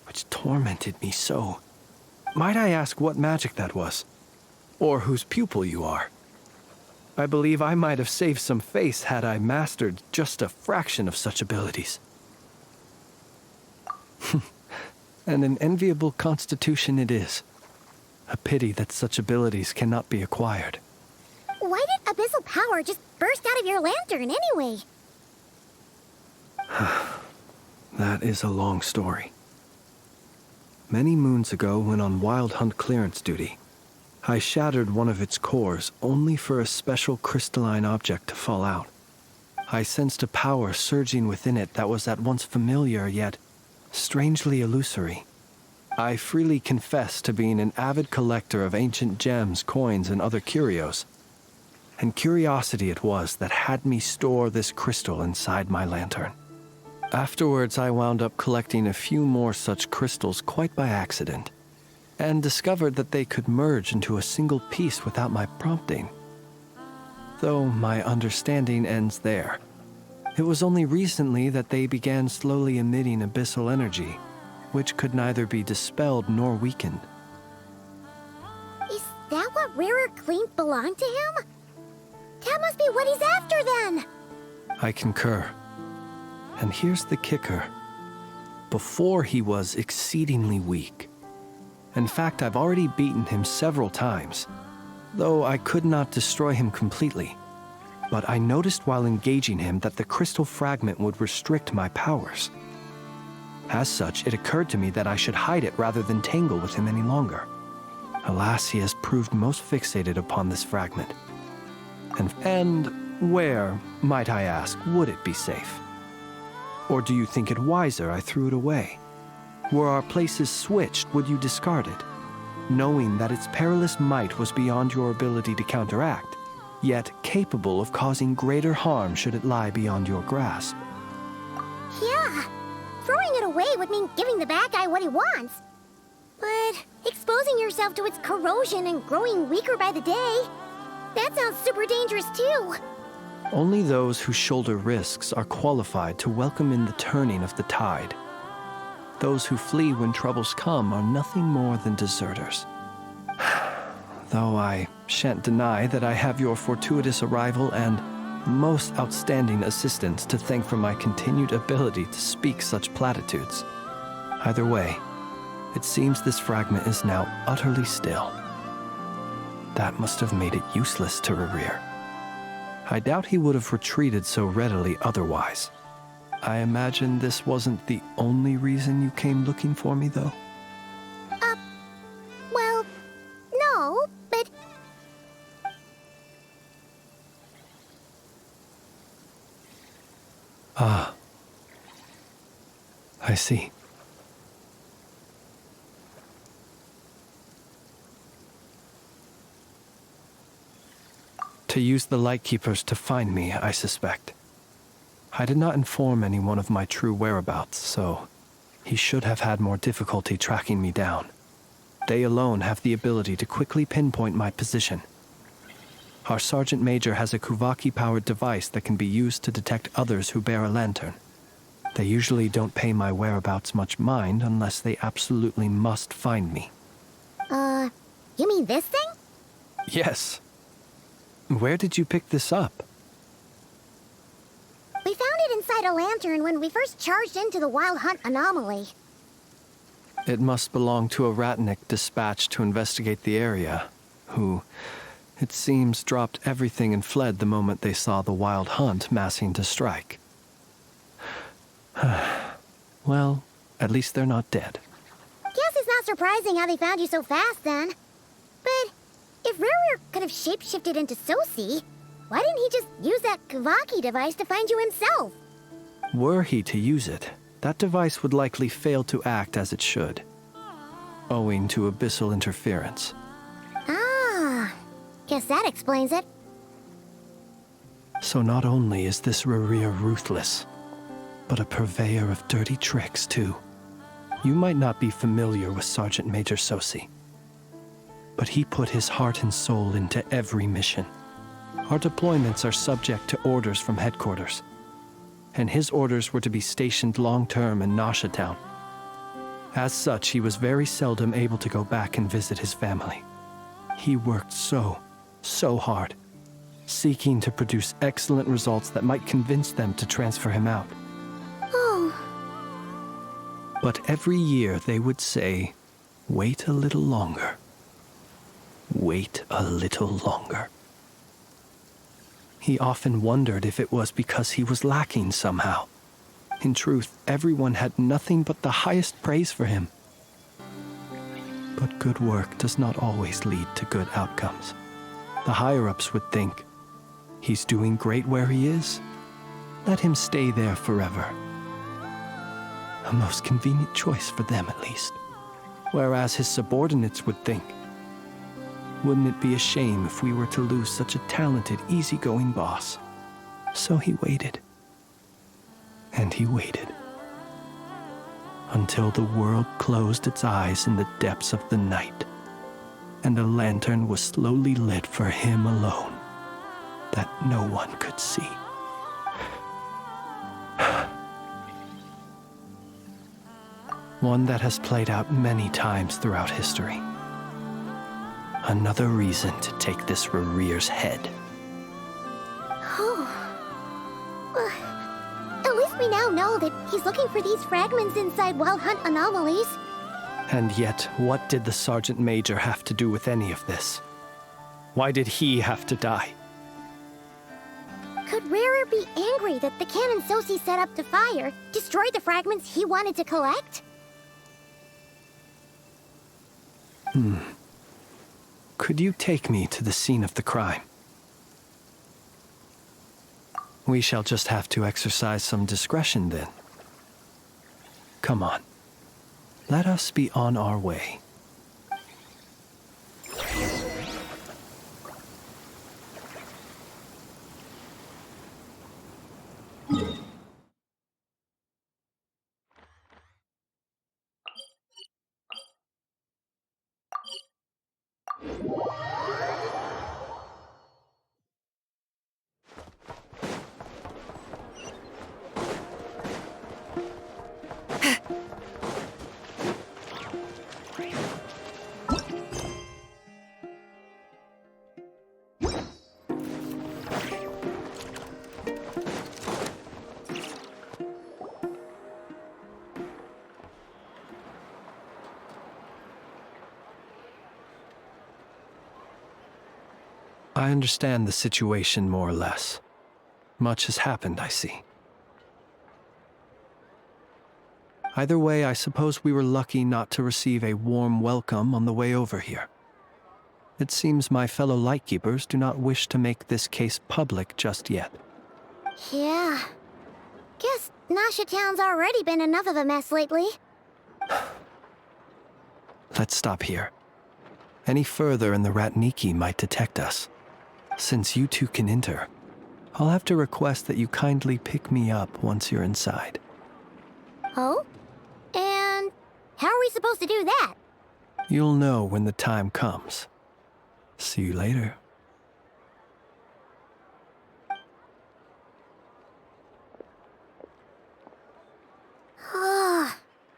which tormented me so. Might I ask what magic that was? Or whose pupil you are? I believe I might have saved some face had I mastered just a fraction of such abilities. And an enviable constitution it is. A pity that such abilities cannot be acquired. Why did abyssal power just burst out of your lantern anyway? That is a long story. Many moons ago, when on Wild Hunt clearance duty, I shattered one of its cores only for a special crystalline object to fall out. I sensed a power surging within it that was at once familiar yet strangely illusory. I freely confess to being an avid collector of ancient gems, coins, and other curios. And curiosity it was that had me store this crystal inside my lantern. Afterwards, I wound up collecting a few more such crystals quite by accident, and discovered that they could merge into a single piece without my prompting. Though my understanding ends there. It was only recently that they began slowly emitting abyssal energy, which could neither be dispelled nor weakened. Is that what Rarer claimed belonged to him? That must be what he's after then! I concur. And here's the kicker. Before he was exceedingly weak. In fact, I've already beaten him several times, though I could not destroy him completely. But I noticed while engaging him that the crystal fragment would restrict my powers. As such, it occurred to me that I should hide it rather than tangle with him any longer. Alas, he has proved most fixated upon this fragment. And where, might I ask, would it be safe? Or do you think it wiser I threw it away? Were our places switched, would you discard it, knowing that its perilous might was beyond your ability to counteract, yet capable of causing greater harm should it lie beyond your grasp? Yeah, throwing it away would mean giving the bad guy what he wants. But exposing yourself to its corrosion and growing weaker by the day, that sounds super dangerous too. Only those who shoulder risks are qualified to welcome in the turning of the tide. Those who flee when troubles come are nothing more than deserters. Though I shan't deny that I have your fortuitous arrival and most outstanding assistance to thank for my continued ability to speak such platitudes. Either way, it seems this fragment is now utterly still. That must have made it useless to Rerir. I doubt he would have retreated so readily otherwise. I imagine this wasn't the only reason you came looking for me, though? Well, no, but... Ah. I see. To use the Lightkeepers to find me, I suspect. I did not inform anyone of my true whereabouts, so he should have had more difficulty tracking me down. They alone have the ability to quickly pinpoint my position. Our Sergeant Major has a Kuvaki-powered device that can be used to detect others who bear a lantern. They usually don't pay my whereabouts much mind unless they absolutely must find me. You mean this thing? Yes. Where did you pick this up? We found it inside a lantern when we first charged into the Wild Hunt anomaly. It must belong to a Ratnik dispatched to investigate the area, who, it seems, dropped everything and fled the moment they saw the Wild Hunt massing to strike. Well, at least they're not dead. Guess it's not surprising how they found you so fast, then. But if Rerir could have shapeshifted into Sosi, why didn't he just use that Kavaki device to find you himself? Were he to use it, that device would likely fail to act as it should, owing to abyssal interference. Ah, guess that explains it. So not only is this Rerir ruthless, but a purveyor of dirty tricks, too. You might not be familiar with Sergeant Major Sosi, but he put his heart and soul into every mission. Our deployments are subject to orders from headquarters, and his orders were to be stationed long-term in Nasha town. As such, he was very seldom able to go back and visit his family. He worked so hard, seeking to produce excellent results that might convince them to transfer him out. Oh. But every year they would say, "Wait a little longer. Wait a little longer." He often wondered if it was because he was lacking somehow. In truth, everyone had nothing but the highest praise for him. But good work does not always lead to good outcomes. The higher-ups would think, he's doing great where he is. Let him stay there forever. A most convenient choice for them, at least. Whereas his subordinates would think, wouldn't it be a shame if we were to lose such a talented, easygoing boss? So he waited. And he waited. Until the world closed its eyes in the depths of the night, and a lantern was slowly lit for him alone, that no one could see. One that has played out many times throughout history. Another reason to take this Rerir's head. Oh. At least we now know that he's looking for these fragments inside Wild Hunt anomalies. And yet, what did the Sergeant Major have to do with any of this? Why did he have to die? Could Rerir be angry that the cannon Sosi set up to fire destroyed the fragments he wanted to collect? Could you take me to the scene of the crime? We shall just have to exercise some discretion then. Come on. Let us be on our way. I understand the situation more or less. Much has happened, I see. Either way, I suppose we were lucky not to receive a warm welcome on the way over here. It seems my fellow Lightkeepers do not wish to make this case public just yet. Yeah. Guess Nasha Town's already been enough of a mess lately. Let's stop here. Any further and the Ratniki might detect us. Since you two can enter, I'll have to request that you kindly pick me up once you're inside. Oh? And how are we supposed to do that? You'll know when the time comes. See you later.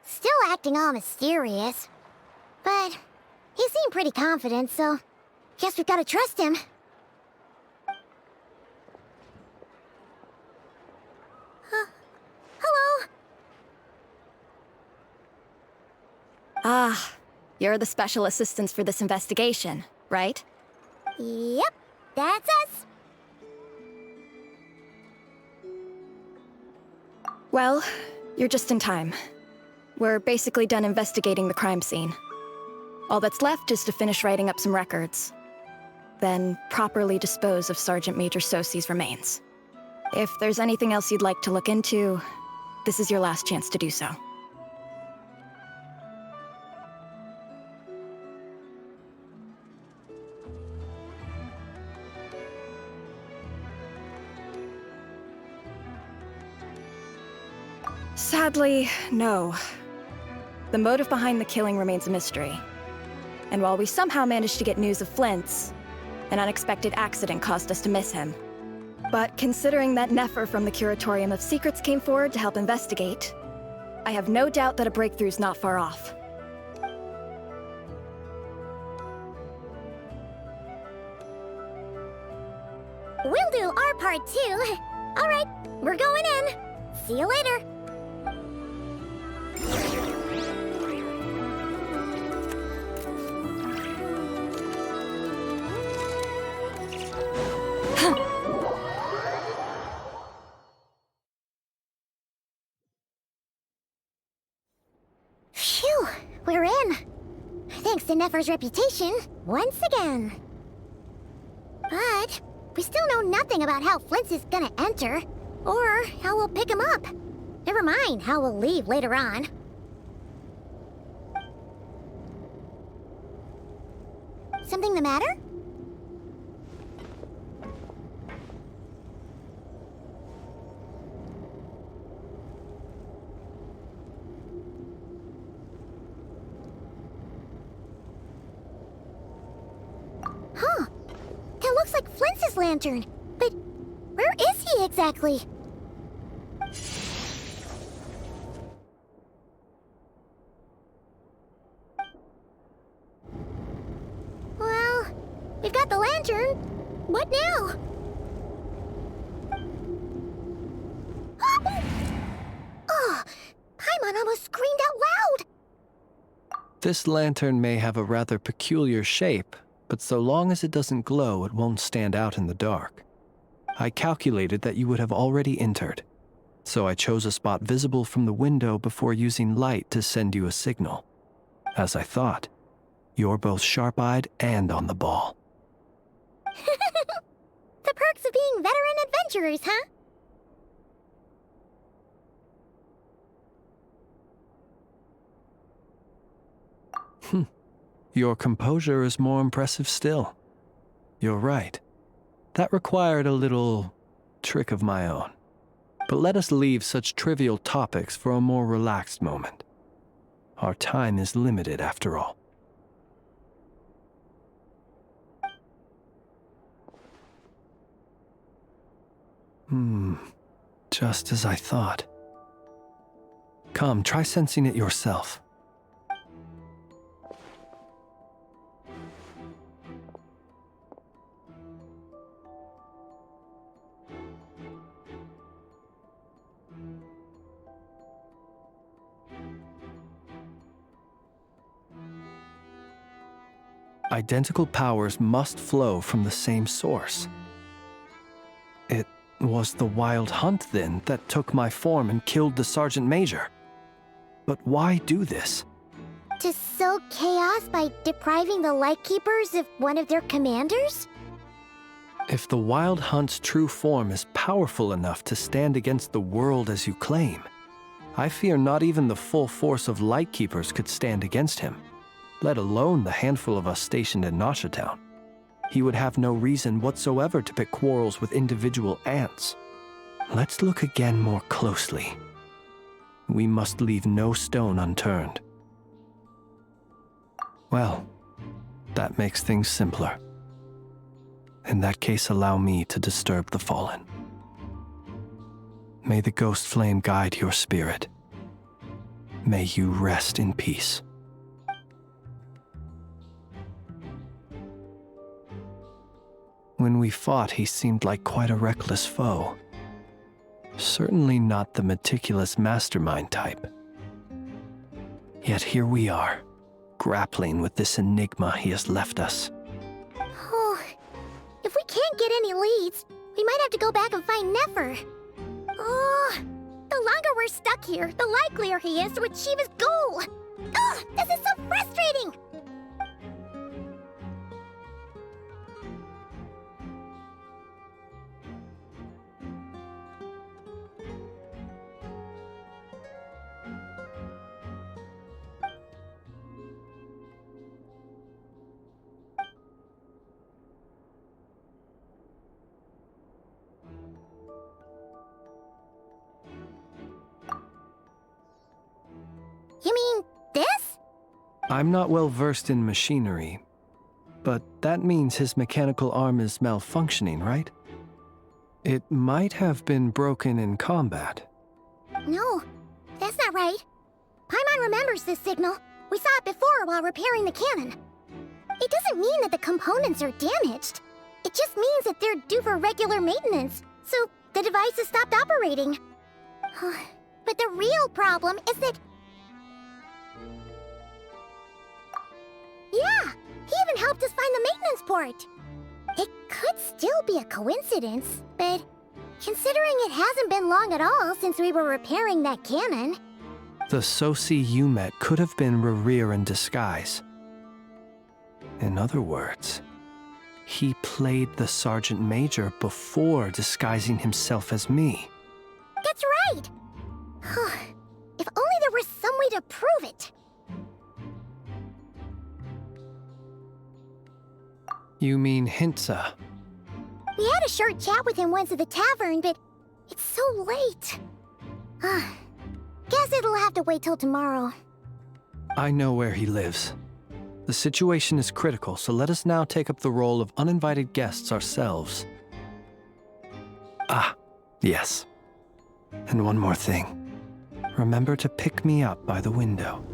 Still acting all mysterious. But he seemed pretty confident, so guess we've got to trust him. Hello? Ah, you're the special assistants for this investigation, right? Yep, that's us. Well, you're just in time. We're basically done investigating the crime scene. All that's left is to finish writing up some records. Then properly dispose of Sergeant Major Sosi's remains. If there's anything else you'd like to look into, this is your last chance to do so. Sadly, no. The motive behind the killing remains a mystery. And while we somehow managed to get news of Flint's, an unexpected accident caused us to miss him. But considering that Nefer from the Curatorium of Secrets came forward to help investigate, I have no doubt that a breakthrough's not far off. We'll do our part too. All right, we're going in. See you later. Phew, we're in. Thanks to Nefer's reputation, once again. But we still know nothing about how Flint's is gonna enter, or how we'll pick him up. Never mind how we'll leave later on. Something the matter? Huh. That looks like Flint's lantern. But where is he exactly? Well, we've got the lantern. What now? Oh, Paimon almost screamed out loud. This lantern may have a rather peculiar shape, but so long as it doesn't glow, it won't stand out in the dark. I calculated that you would have already entered, so I chose a spot visible from the window before using light to send you a signal. As I thought, you're both sharp-eyed and on the ball. The perks of being veteran adventurers, huh? Your composure is more impressive still. You're right. That required a little trick of my own. But let us leave such trivial topics for a more relaxed moment. Our time is limited after all. Just as I thought. Come, try sensing it yourself. Identical powers must flow from the same source. It was the Wild Hunt, then, that took my form and killed the Sergeant Major. But why do this? To sow chaos by depriving the Lightkeepers of one of their commanders? If the Wild Hunt's true form is powerful enough to stand against the world as you claim, I fear not even the full force of Lightkeepers could stand against him, let alone the handful of us stationed in Nasha Town. He would have no reason whatsoever to pick quarrels with individual ants. Let's look again more closely. We must leave no stone unturned. Well, that makes things simpler. In that case, allow me to disturb the fallen. May the ghost flame guide your spirit. May you rest in peace. When we fought, he seemed like quite a reckless foe. Certainly not the meticulous mastermind type. Yet here we are, grappling with this enigma he has left us. Oh, if we can't get any leads, we might have to go back and find Nefer. Oh, the longer we're stuck here, the likelier he is to achieve his goal. Oh, this is so frustrating! You mean this? I'm not well versed in machinery, but that means his mechanical arm is malfunctioning, right? It might have been broken in combat. No, that's not right. Paimon remembers this signal. We saw it before while repairing the cannon. It doesn't mean that the components are damaged. It just means that they're due for regular maintenance, so the device has stopped operating. But the real problem is that... Yeah, he even helped us find the maintenance port. It could still be a coincidence, but considering it hasn't been long at all since we were repairing that cannon... The Sosi you met could have been Rerir in disguise. In other words, he played the Sergeant Major before disguising himself as me. That's right! If only there was some way to prove it. You mean Hintsa? We had a short chat with him once at the tavern, but it's so late. Guess it'll have to wait till tomorrow. I know where he lives. The situation is critical, so let us now take up the role of uninvited guests ourselves. Yes. And one more thing. Remember to pick me up by the window.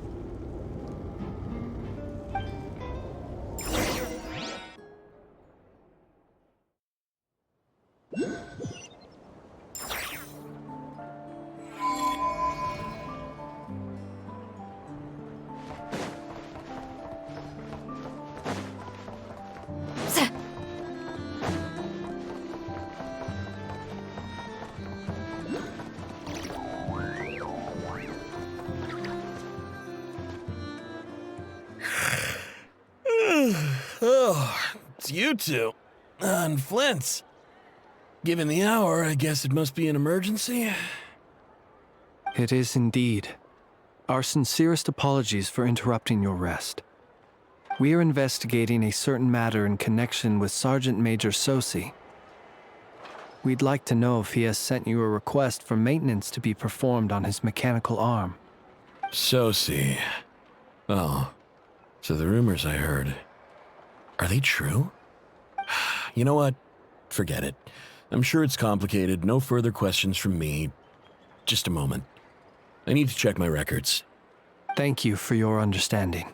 Oh, it's you two. And Flint's. Given the hour, I guess it must be an emergency. It is indeed. Our sincerest apologies for interrupting your rest. We are investigating a certain matter in connection with Sergeant Major Sosi. We'd like to know if he has sent you a request for maintenance to be performed on his mechanical arm. Sosi. Oh, so the rumors I heard, are they true? You know what? Forget it. I'm sure it's complicated. No further questions from me. Just a moment. I need to check my records. Thank you for your understanding.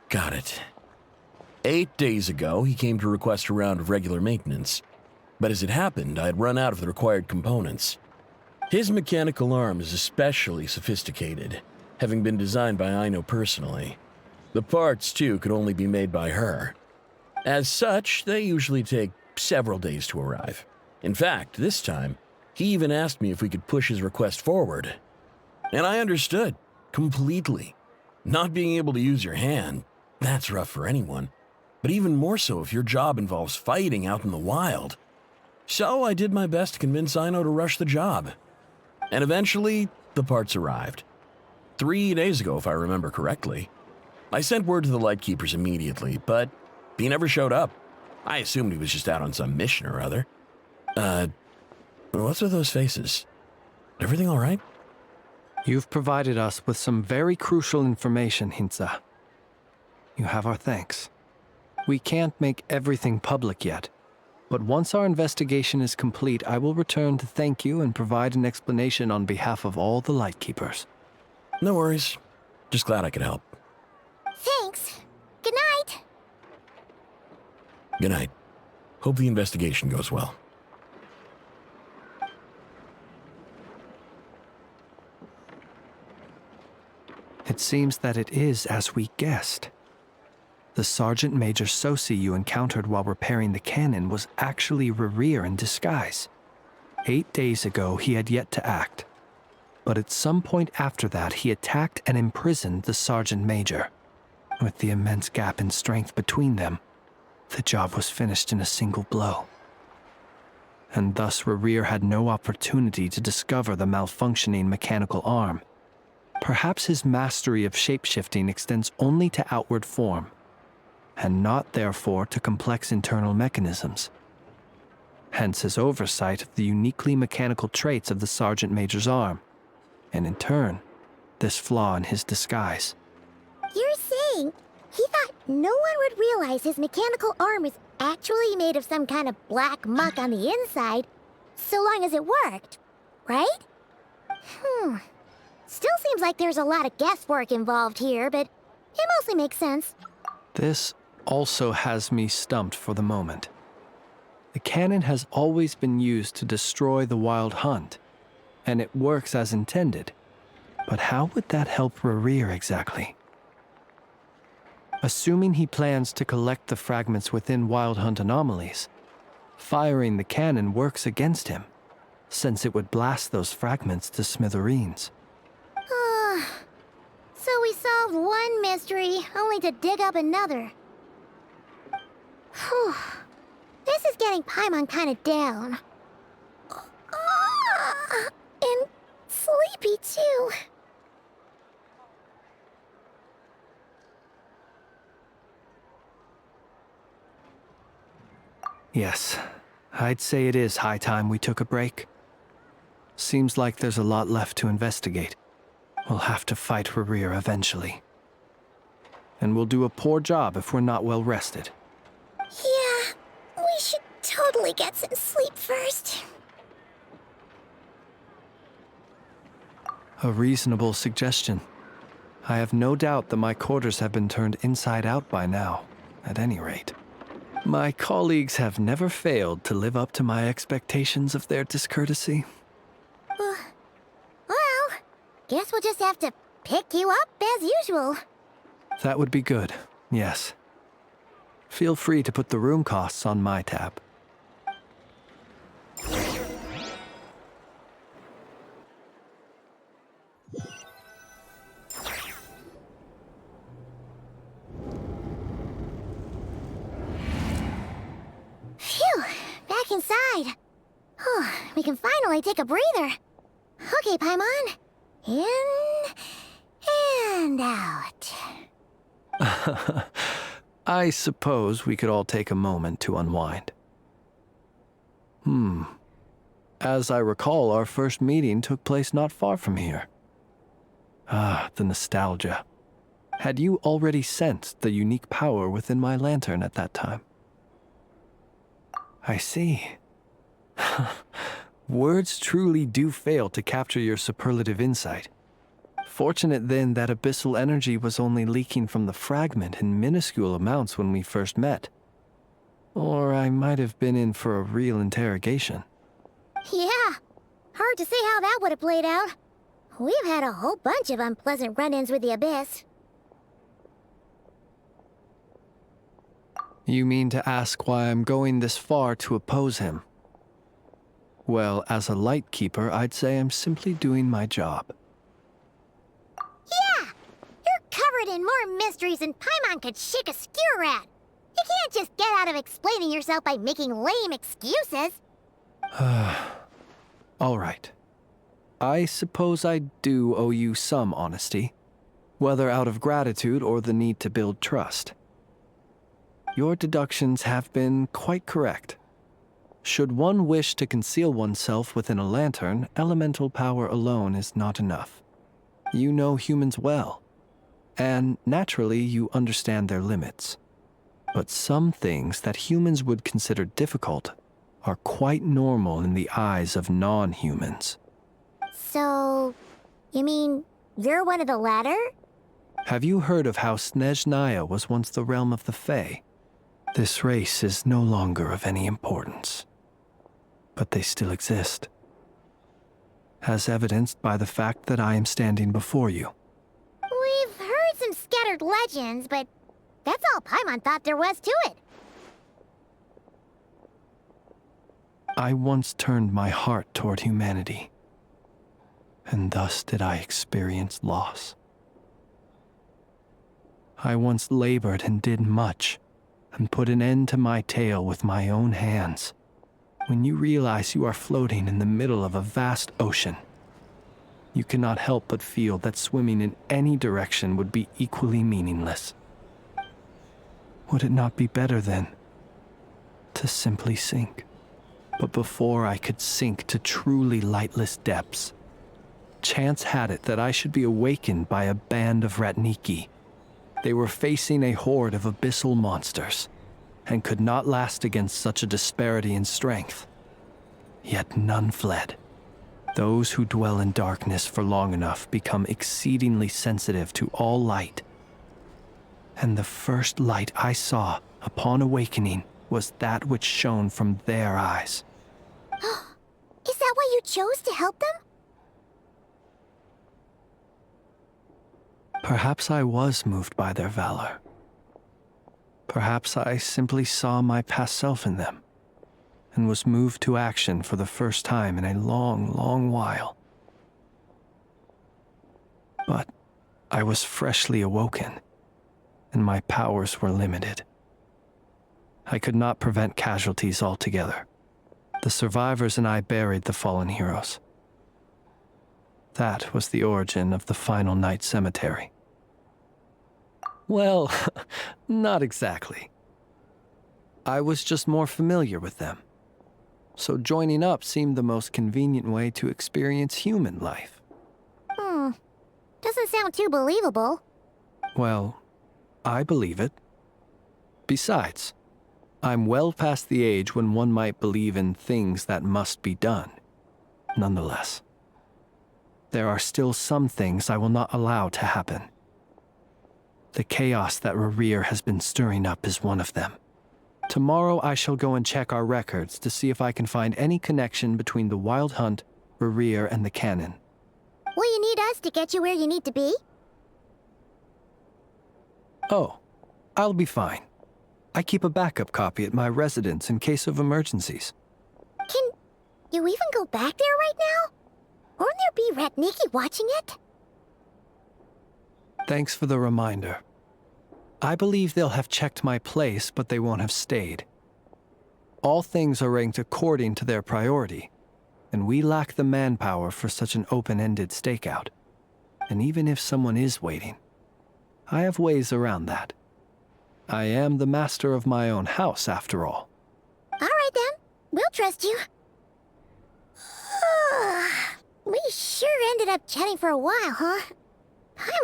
Got it. 8 days ago, he came to request a round of regular maintenance. But as it happened, I had run out of the required components. His mechanical arm is especially sophisticated, having been designed by Aino personally. The parts, too, could only be made by her. As such, they usually take several days to arrive. In fact, this time, he even asked me if we could push his request forward. And I understood, completely. Not being able to use your hand, that's rough for anyone. But even more so if your job involves fighting out in the wild. So I did my best to convince Aino to rush the job. And eventually, the parts arrived. 3 days ago, if I remember correctly. I sent word to the Lightkeepers immediately, but he never showed up. I assumed he was just out on some mission or other. What's with those faces? Everything all right? You've provided us with some very crucial information, Hintsa. You have our thanks. We can't make everything public yet, but once our investigation is complete, I will return to thank you and provide an explanation on behalf of all the Lightkeepers. No worries. Just glad I could help. Thanks. Good night. Good night. Hope the investigation goes well. It seems that it is as we guessed. The Sergeant Major Sosi you encountered while repairing the cannon was actually Rerir in disguise. 8 days ago, he had yet to act. But at some point after that, he attacked and imprisoned the Sergeant Major. With the immense gap in strength between them, the job was finished in a single blow. And thus Rerir had no opportunity to discover the malfunctioning mechanical arm. Perhaps his mastery of shapeshifting extends only to outward form, and not therefore to complex internal mechanisms. Hence his oversight of the uniquely mechanical traits of the Sergeant Major's arm, and in turn, this flaw in his disguise. You're saying he thought no one would realize his mechanical arm was actually made of some kind of black muck on the inside, so long as it worked, right? Still seems like there's a lot of guesswork involved here, but it mostly makes sense. This also has me stumped for the moment. The cannon has always been used to destroy the Wild Hunt, and it works as intended. But how would that help Rerir exactly? Assuming he plans to collect the fragments within Wild Hunt anomalies, firing the cannon works against him, since it would blast those fragments to smithereens. So we solved one mystery, only to dig up another. Whew. This is getting Paimon kind of down. And sleepy, too. Yes, I'd say it is high time we took a break. Seems like there's a lot left to investigate. We'll have to fight Rerir eventually. And we'll do a poor job if we're not well rested. Yeah, we should totally get some sleep first. A reasonable suggestion. I have no doubt that my quarters have been turned inside out by now, at any rate. My colleagues have never failed to live up to my expectations of their discourtesy. Well, guess we'll just have to pick you up as usual. That would be good, yes. Feel free to put the room costs on my tab. Phew, back inside. We can finally take a breather. Okay, Paimon. In and out. I suppose we could all take a moment to unwind. As I recall, our first meeting took place not far from here. The nostalgia. Had you already sensed the unique power within my lantern at that time? I see. Words truly do fail to capture your superlative insight. Fortunate then that abyssal energy was only leaking from the fragment in minuscule amounts when we first met. Or I might have been in for a real interrogation. Yeah, Hard to say how that would have played out. We've had a whole bunch of unpleasant run-ins with the Abyss. You mean to ask why I'm going this far to oppose him? Well, as a light keeper, I'd say I'm simply doing my job. Yeah! You're covered in more mysteries than Paimon could shake a skewer at. You can't just get out of explaining yourself by making lame excuses. All right. I suppose I do owe you some honesty, whether out of gratitude or the need to build trust. Your deductions have been quite correct. Should one wish to conceal oneself within a lantern, elemental power alone is not enough. You know humans well, and naturally you understand their limits. But some things that humans would consider difficult are quite normal in the eyes of non-humans. So, you mean you're one of the latter? Have you heard of how Snezhnaya was once the realm of the Fae? This race is no longer of any importance, but they still exist, as evidenced by the fact that I am standing before you. We've heard some scattered legends, but that's all Paimon thought there was to it. I once turned my heart toward humanity, and thus did I experience loss. I once labored and did much, and put an end to my tale with my own hands. When you realize you are floating in the middle of a vast ocean, you cannot help but feel that swimming in any direction would be equally meaningless. Would it not be better, then, to simply sink? But before I could sink to truly lightless depths, chance had it that I should be awakened by a band of Ratniki. They were facing a horde of abyssal monsters, and could not last against such a disparity in strength. Yet none fled. Those who dwell in darkness for long enough become exceedingly sensitive to all light. And the first light I saw upon awakening was that which shone from their eyes. Is that why you chose to help them? Perhaps I was moved by their valor. Perhaps I simply saw my past self in them, and was moved to action for the first time in a long, long while. But I was freshly awoken, and my powers were limited. I could not prevent casualties altogether. The survivors and I buried the fallen heroes. That was the origin of the final night cemetery. Well, not exactly. I was just more familiar with them. So joining up seemed the most convenient way to experience human life. Doesn't sound too believable. Well, I believe it. Besides, I'm well past the age when one might believe in things that must be done. Nonetheless, there are still some things I will not allow to happen. The chaos that Rerir has been stirring up is one of them. Tomorrow I shall go and check our records to see if I can find any connection between the Wild Hunt, Rerir, and the Canon. Will you need us to get you where you need to be? Oh, I'll be fine. I keep a backup copy at my residence in case of emergencies. Can you even go back there right now? Won't there be Ratniki watching it? Thanks for the reminder. I believe they'll have checked my place, but they won't have stayed. All things are ranked according to their priority, and we lack the manpower for such an open-ended stakeout. And even if someone is waiting, I have ways around that. I am the master of my own house, after all. All right, then. We'll trust you. We sure ended up chatting for a while, huh?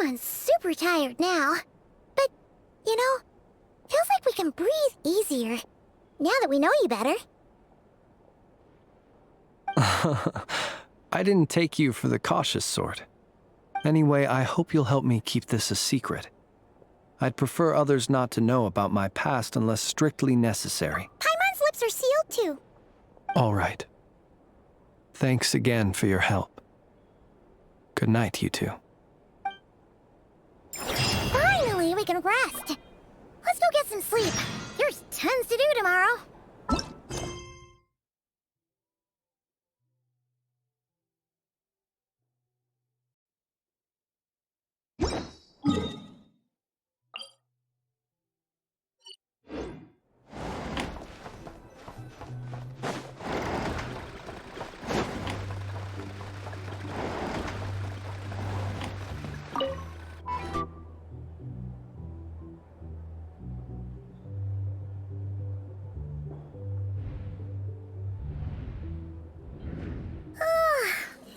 I'm super tired now. But, you know, feels like we can breathe easier, now that we know you better. I didn't take you for the cautious sort. Anyway, I hope you'll help me keep this a secret. I'd prefer others not to know about my past unless strictly necessary. Paimon's lips are sealed too. All right. Thanks again for your help. Good night, you two. Finally, we can rest. Let's go get some sleep. There's tons to do tomorrow.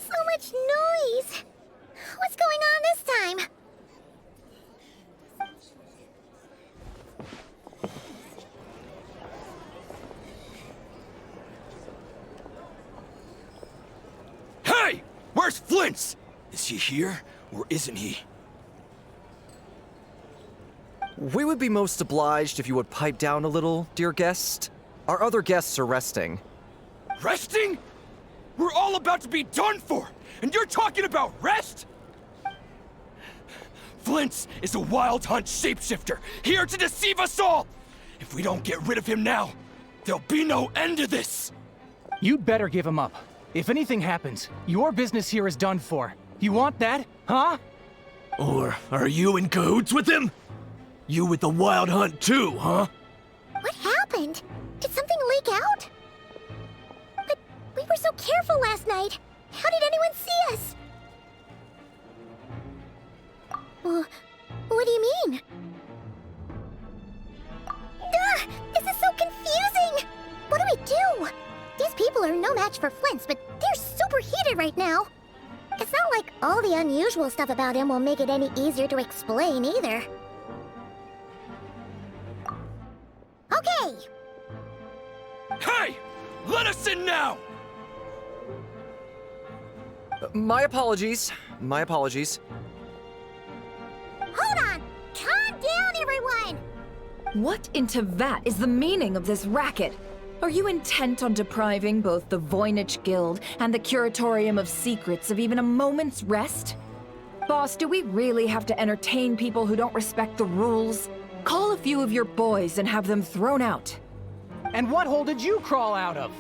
So much noise. What's going on this time? Hey! Where's Flint's? Is he here, or isn't he? We would be most obliged if you would pipe down a little, dear guest. Our other guests are resting. Resting? We're all about to be done for, and you're talking about rest? Flint's is a wild hunt shapeshifter, here to deceive us all! If we don't get rid of him now, there'll be no end to this! You'd better give him up. If anything happens, your business here is done for. You want that, huh? Or are you in cahoots with him? You with the wild hunt too, huh? What happened? Did something leak out? But we were so careful last night. How did anyone see us? Well, what do you mean? Ugh, this is so confusing! What do we do? These people are no match for Flint's, but they're super heated right now. It's not like all the unusual stuff about him will make it any easier to explain either. Okay! Hey! Let us in now! My apologies. My apologies. Hold on! Calm down, everyone! What in Tevat is the meaning of this racket? Are you intent on depriving both the Voynich Guild and the Curatorium of Secrets of even a moment's rest? Boss, do we really have to entertain people who don't respect the rules? Call a few of your boys and have them thrown out. And what hole did you crawl out of?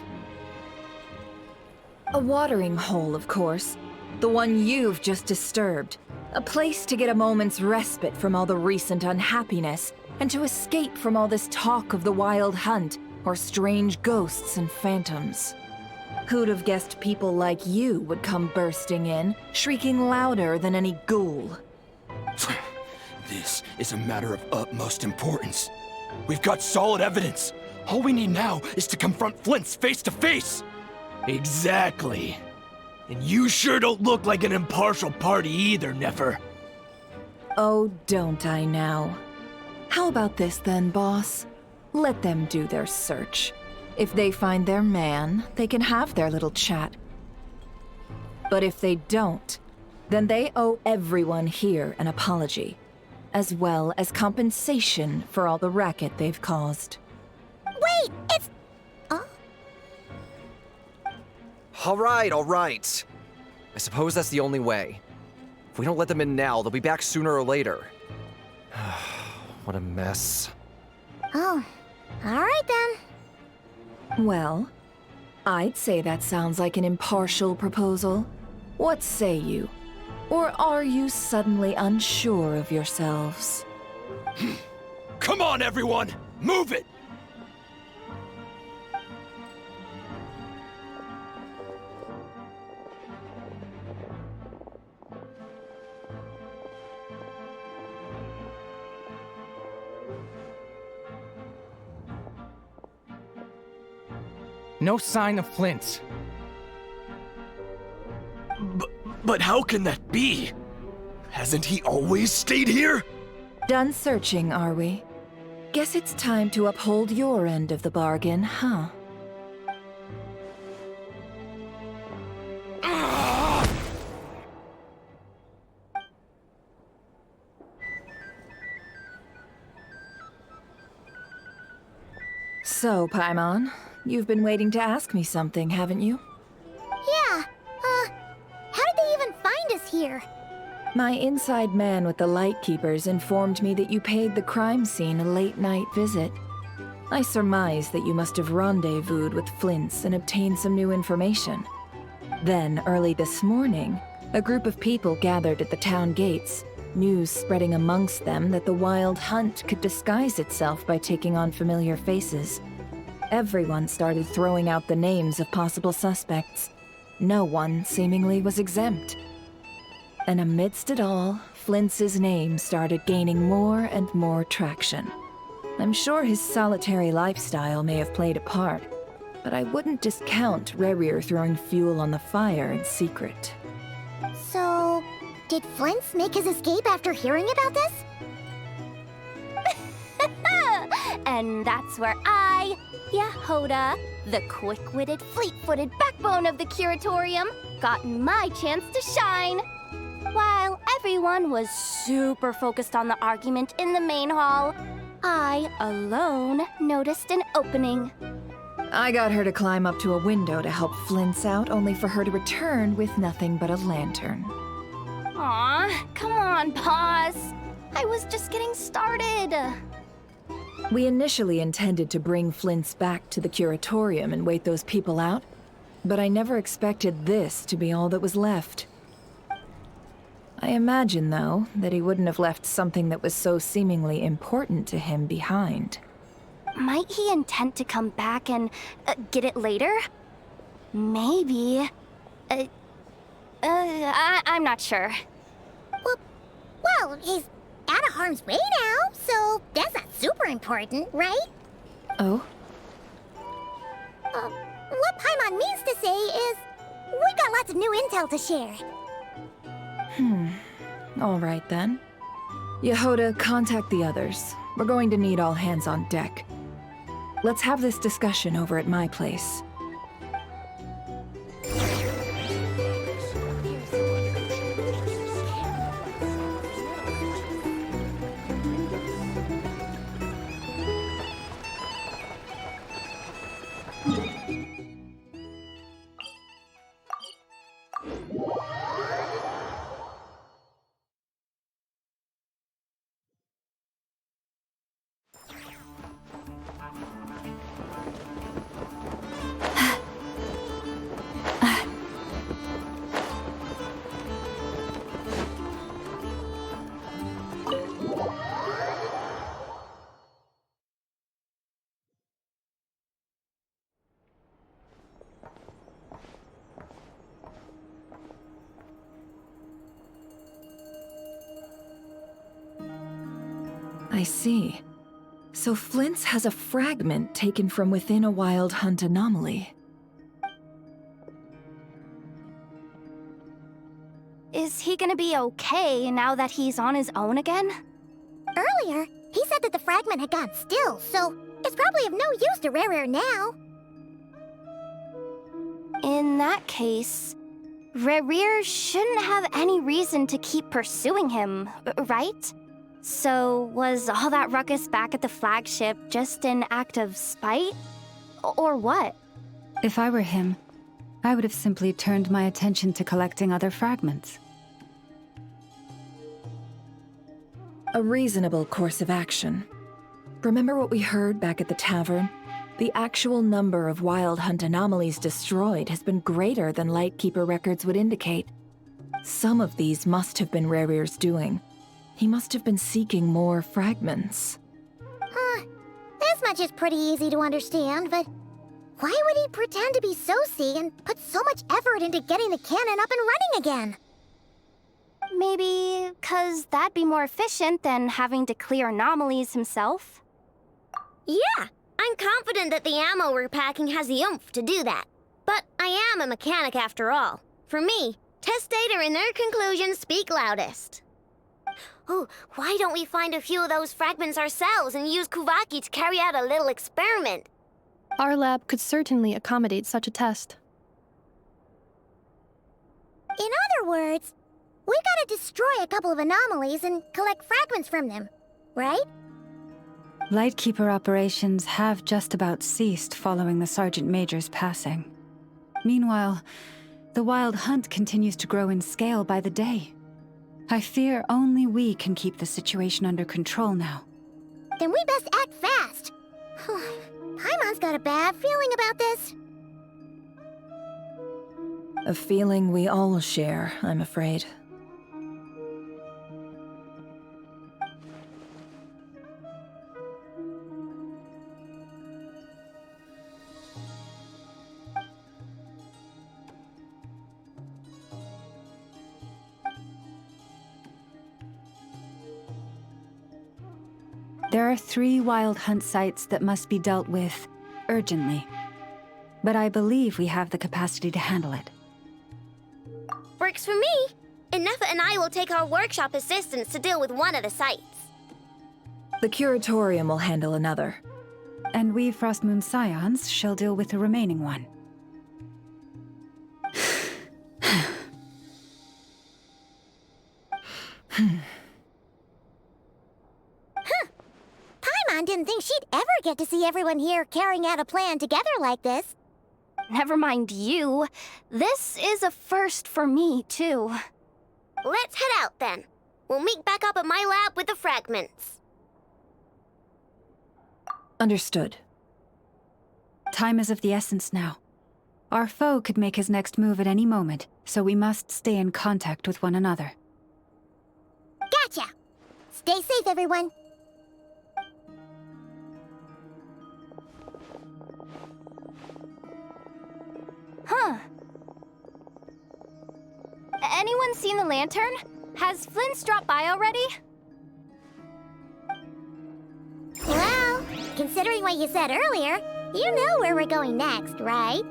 A watering hole, of course. The one you've just disturbed. A place to get a moment's respite from all the recent unhappiness, and to escape from all this talk of the wild hunt, or strange ghosts and phantoms. Who'd have guessed people like you would come bursting in, shrieking louder than any ghoul? This is a matter of utmost importance. We've got solid evidence. All we need now is to confront Flint's face to face. Exactly. And you sure don't look like an impartial party either, Nefer. Oh, don't I now? How about this then, boss? Let them do their search. If they find their man, they can have their little chat. But if they don't, then they owe everyone here an apology, as well as compensation for all the racket they've caused. Wait, it's... All right. I suppose that's the only way. If we don't let them in now, they'll be back sooner or later. What a mess. Oh, all right then. Well, I'd say that sounds like an impartial proposal. What say you? Or are you suddenly unsure of yourselves? Come on, everyone! Move it! No sign of Flint's. But how can that be? Hasn't he always stayed here? Done searching, are we? Guess it's time to uphold your end of the bargain, huh? So, Paimon, you've been waiting to ask me something, haven't you? Yeah, here? My inside man with the Lightkeepers informed me that you paid the crime scene a late-night visit. I surmise that you must have rendezvoused with Flint's and obtained some new information. Then, early this morning, a group of people gathered at the town gates, news spreading amongst them that the Wild Hunt could disguise itself by taking on familiar faces. Everyone started throwing out the names of possible suspects. No one, seemingly, was exempt. And amidst it all, Flint's name started gaining more and more traction. I'm sure his solitary lifestyle may have played a part, but I wouldn't discount Rerir throwing fuel on the fire in secret. So, did Flint's make his escape after hearing about this? And that's where I, Yehoda, the quick-witted, fleet-footed backbone of the Curatorium, got my chance to shine. While everyone was super focused on the argument in the main hall, I, alone, noticed an opening. I got her to climb up to a window to help Flint's out, only for her to return with nothing but a lantern. Aw, come on, boss. I was just getting started. We initially intended to bring Flint's back to the Curatorium and wait those people out, but I never expected this to be all that was left. I imagine, though, that he wouldn't have left something that was so seemingly important to him behind. Might he intend to come back and get it later? Maybe. I'm not sure. Well, he's out of harm's way now, so that's not super important, right? Oh? What Paimon means to say is, we got lots of new intel to share. All right then. Yehoda, contact the others. We're going to need all hands on deck. Let's have this discussion over at my place. I see. So Flint's has a fragment taken from within a Wild Hunt anomaly. Is he gonna be okay now that he's on his own again? Earlier, he said that the fragment had gone still, so it's probably of no use to Rerir now. In that case, Rerir shouldn't have any reason to keep pursuing him, right? So, was all that ruckus back at the flagship just an act of spite? Or what? If I were him, I would have simply turned my attention to collecting other fragments. A reasonable course of action. Remember what we heard back at the tavern? The actual number of Wild Hunt anomalies destroyed has been greater than Lightkeeper records would indicate. Some of these must have been Rerir's doing. He must have been seeking more fragments. This much is pretty easy to understand, but why would he pretend to be Soci and put so much effort into getting the cannon up and running again? Maybe 'cause that'd be more efficient than having to clear anomalies himself? Yeah, I'm confident that the ammo we're packing has the oomph to do that. But I am a mechanic after all. For me, test data and their conclusions speak loudest. Oh, why don't we find a few of those fragments ourselves and use Kuvaki to carry out a little experiment? Our lab could certainly accommodate such a test. In other words, we gotta destroy a couple of anomalies and collect fragments from them, right? Lightkeeper operations have just about ceased following the Sergeant Major's passing. Meanwhile, The wild hunt continues to grow in scale by the day. I fear only we can keep the situation under control now. Then we best act fast. Paimon's got a bad feeling about this. A feeling we all share, I'm afraid. There are 3 wild hunt sites that must be dealt with urgently. But I believe we have the capacity to handle it. Works for me. Ineffa and I will take our workshop assistants to deal with one of the sites. The Curatorium will handle another. And we Frostmoon Scions shall deal with the remaining one. Paimon didn't think she'd ever get to see everyone here carrying out a plan together like this. Never mind you. This is a first for me, too. Let's head out, then. We'll meet back up at my lab with the fragments. Understood. Time is of the essence now. Our foe could make his next move at any moment, so we must stay in contact with one another. Gotcha! Stay safe, everyone. Huh. Anyone seen the lantern? Has Flint's dropped by already? Well, considering what you said earlier, you know where we're going next, right?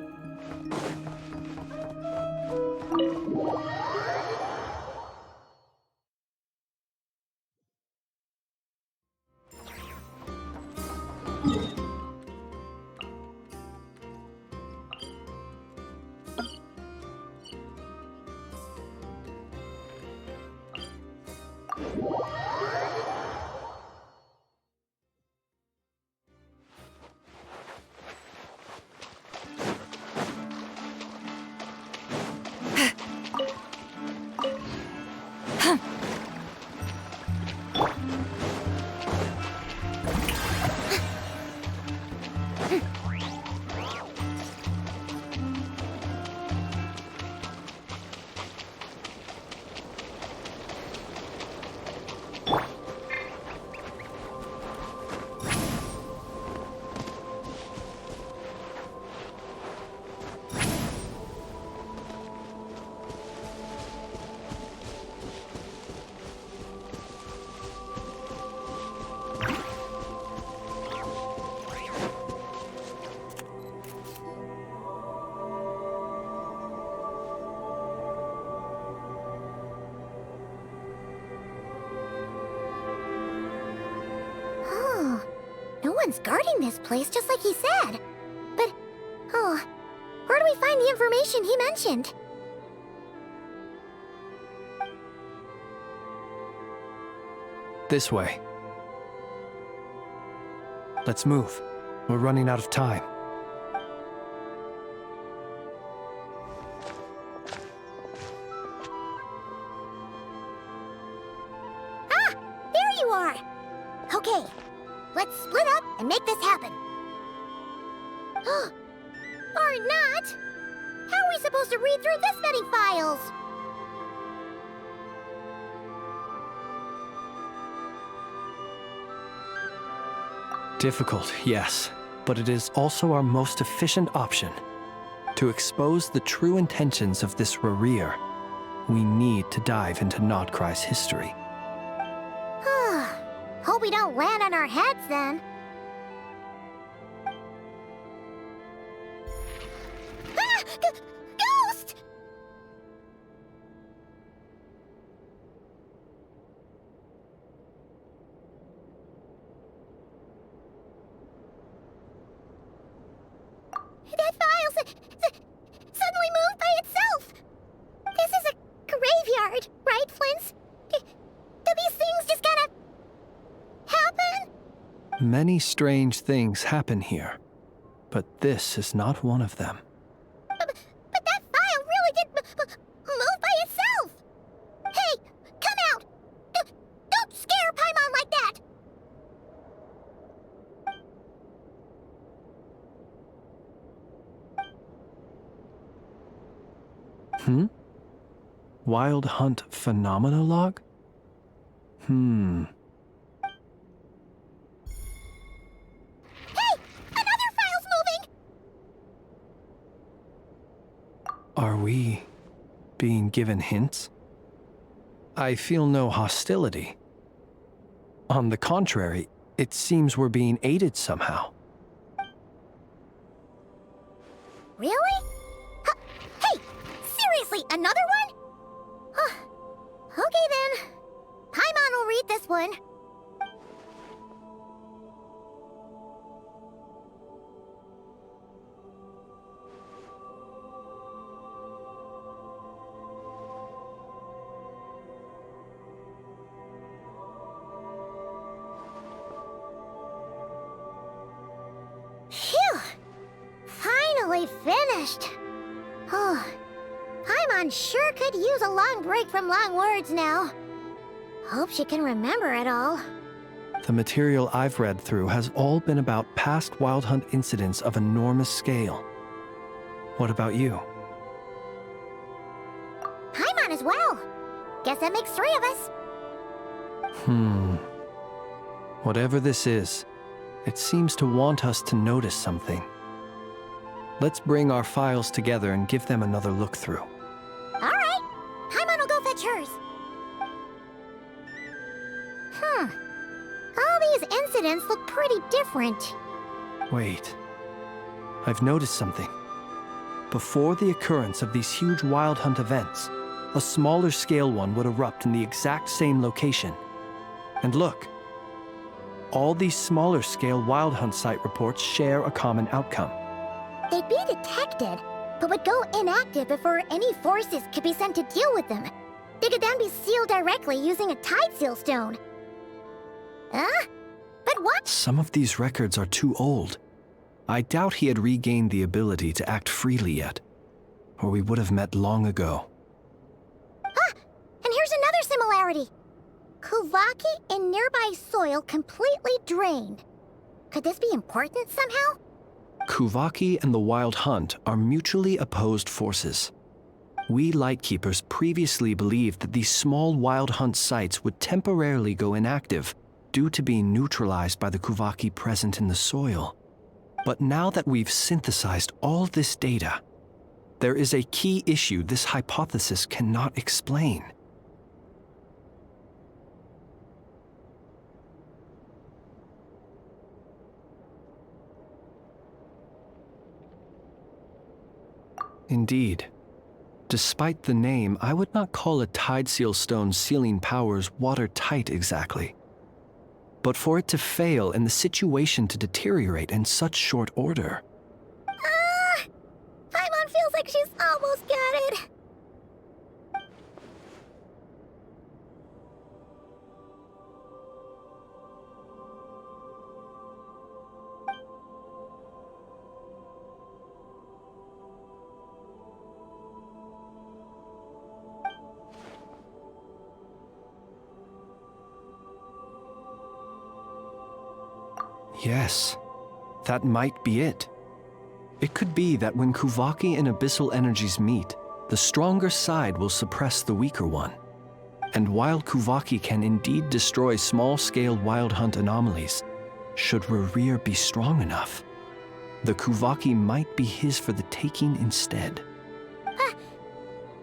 No one's guarding this place, just like he said. But, where do we find the information he mentioned? This way. Let's move. We're running out of time. Ah! There you are! Okay, let's split up and make this happen. Or not! How are we supposed to read through this many files? Difficult, yes, but it is also our most efficient option. To expose the true intentions of this Rereer, we need to dive into Notcry's history. Hope we don't land on our heads then. Ah! Ghost! That file suddenly moved by itself. This is a graveyard, right, Flint? Do these things just gotta happen? Many strange things happen here, but this is not one of them. But that file really did Wild Hunt Phenomenologue? Hey! Another file's moving! Are we being given hints? I feel no hostility. On the contrary, it seems we're being aided somehow. Really? Hey! Seriously, another one? Okay then. Paimon will read this one. Phew! Finally finished. Oh, Paimon sure could use a long break from long words now. Hope she can remember it all. The material I've read through has all been about past Wild Hunt incidents of enormous scale. What about you? Paimon as well. Guess that makes 3 of us. Whatever this is, it seems to want us to notice something. Let's bring our files together and give them another look through. All right. Paimon will go fetch hers. All these incidents look pretty different. Wait. I've noticed something. Before the occurrence of these huge Wild Hunt events, a smaller scale one would erupt in the exact same location. And look. All these smaller scale Wild Hunt site reports share a common outcome. They'd be detected, but would go inactive before any forces could be sent to deal with them. They could then be sealed directly using a tide seal stone. But what? Some of these records are too old. I doubt he had regained the ability to act freely yet, or we would have met long ago. And here's another similarity. Kuvaki in nearby soil completely drained. Could this be important somehow? Kuvaki and the Wild Hunt are mutually opposed forces. We Lightkeepers previously believed that these small Wild Hunt sites would temporarily go inactive due to being neutralized by the Kuvaki present in the soil. But now that we've synthesized all this data, there is a key issue this hypothesis cannot explain. Indeed. Despite the name, I would not call a tide seal stone's sealing powers watertight exactly. But for it to fail and the situation to deteriorate in such short order. Paimon feels like she's almost got it. Yes, that might be it. It could be that when Kuvaki and abyssal energies meet, the stronger side will suppress the weaker one. And while Kuvaki can indeed destroy small-scale Wild Hunt anomalies, should Rerir be strong enough, the Kuvaki might be his for the taking instead.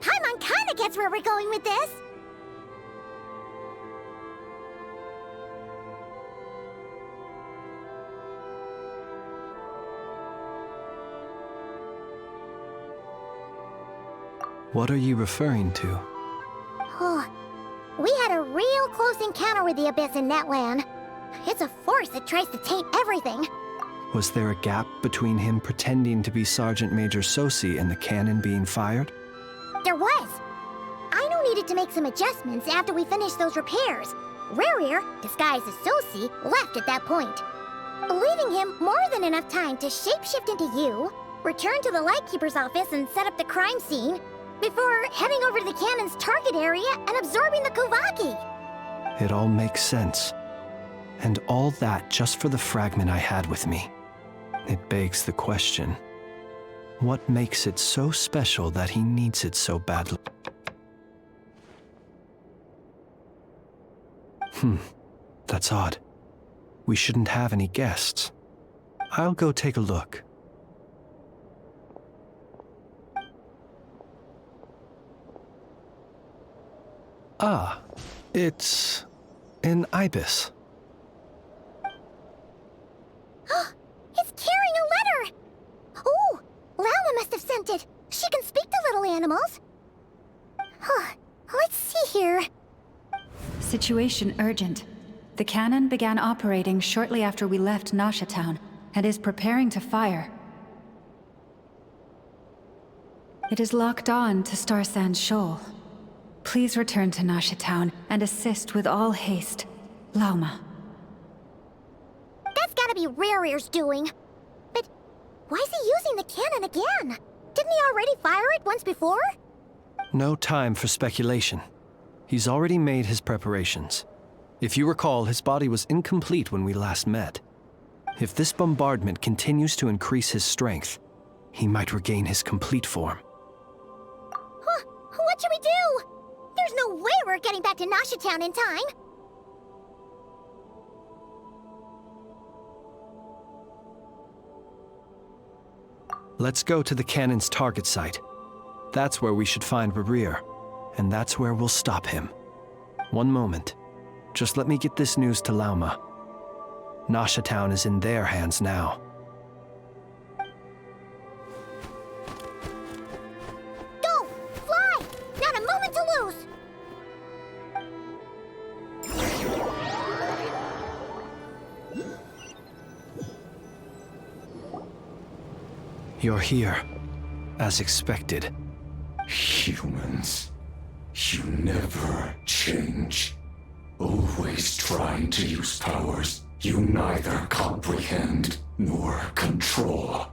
Paimon kinda gets where we're going with this. What are you referring to? Oh, we had a real close encounter with the Abyss in Netland. It's a force that tries to taint everything. Was there a gap between him pretending to be Sergeant Major Sosi and the cannon being fired? There was. Aino needed to make some adjustments after we finished those repairs. Rerir, disguised as Sosi, left at that point, leaving him more than enough time to shapeshift into you, return to the Lightkeeper's office and set up the crime scene, before heading over to the cannon's target area and absorbing the Kuvaki. It all makes sense. And all that just for the fragment I had with me. It begs the question, What makes it so special that he needs it so badly? That's odd. We shouldn't have any guests. I'll go take a look. Ah, it's an ibis. It's carrying a letter! Oh, Lama must have sent it. She can speak to little animals. Let's see here. Situation urgent. The cannon began operating shortly after we left Nasha Town and is preparing to fire. It is locked on to Star Sand Shoal. Please return to Nasha Town and assist with all haste. Lauma. That's gotta be Rerear's doing. But why is he using the cannon again? Didn't he already fire it once before? No time for speculation. He's already made his preparations. If you recall, his body was incomplete when we last met. If this bombardment continues to increase his strength, he might regain his complete form. What should we do? There's no way we're getting back to Nasha Town in time. Let's go to the cannon's target site. That's where we should find Rerear, and that's where we'll stop him. One moment. Just let me get this news to Lauma. Nasha Town is in their hands now. Go! Fly! Not a moment to lose! You're here, as expected. Humans, you never change. Always trying to use powers you neither comprehend nor control.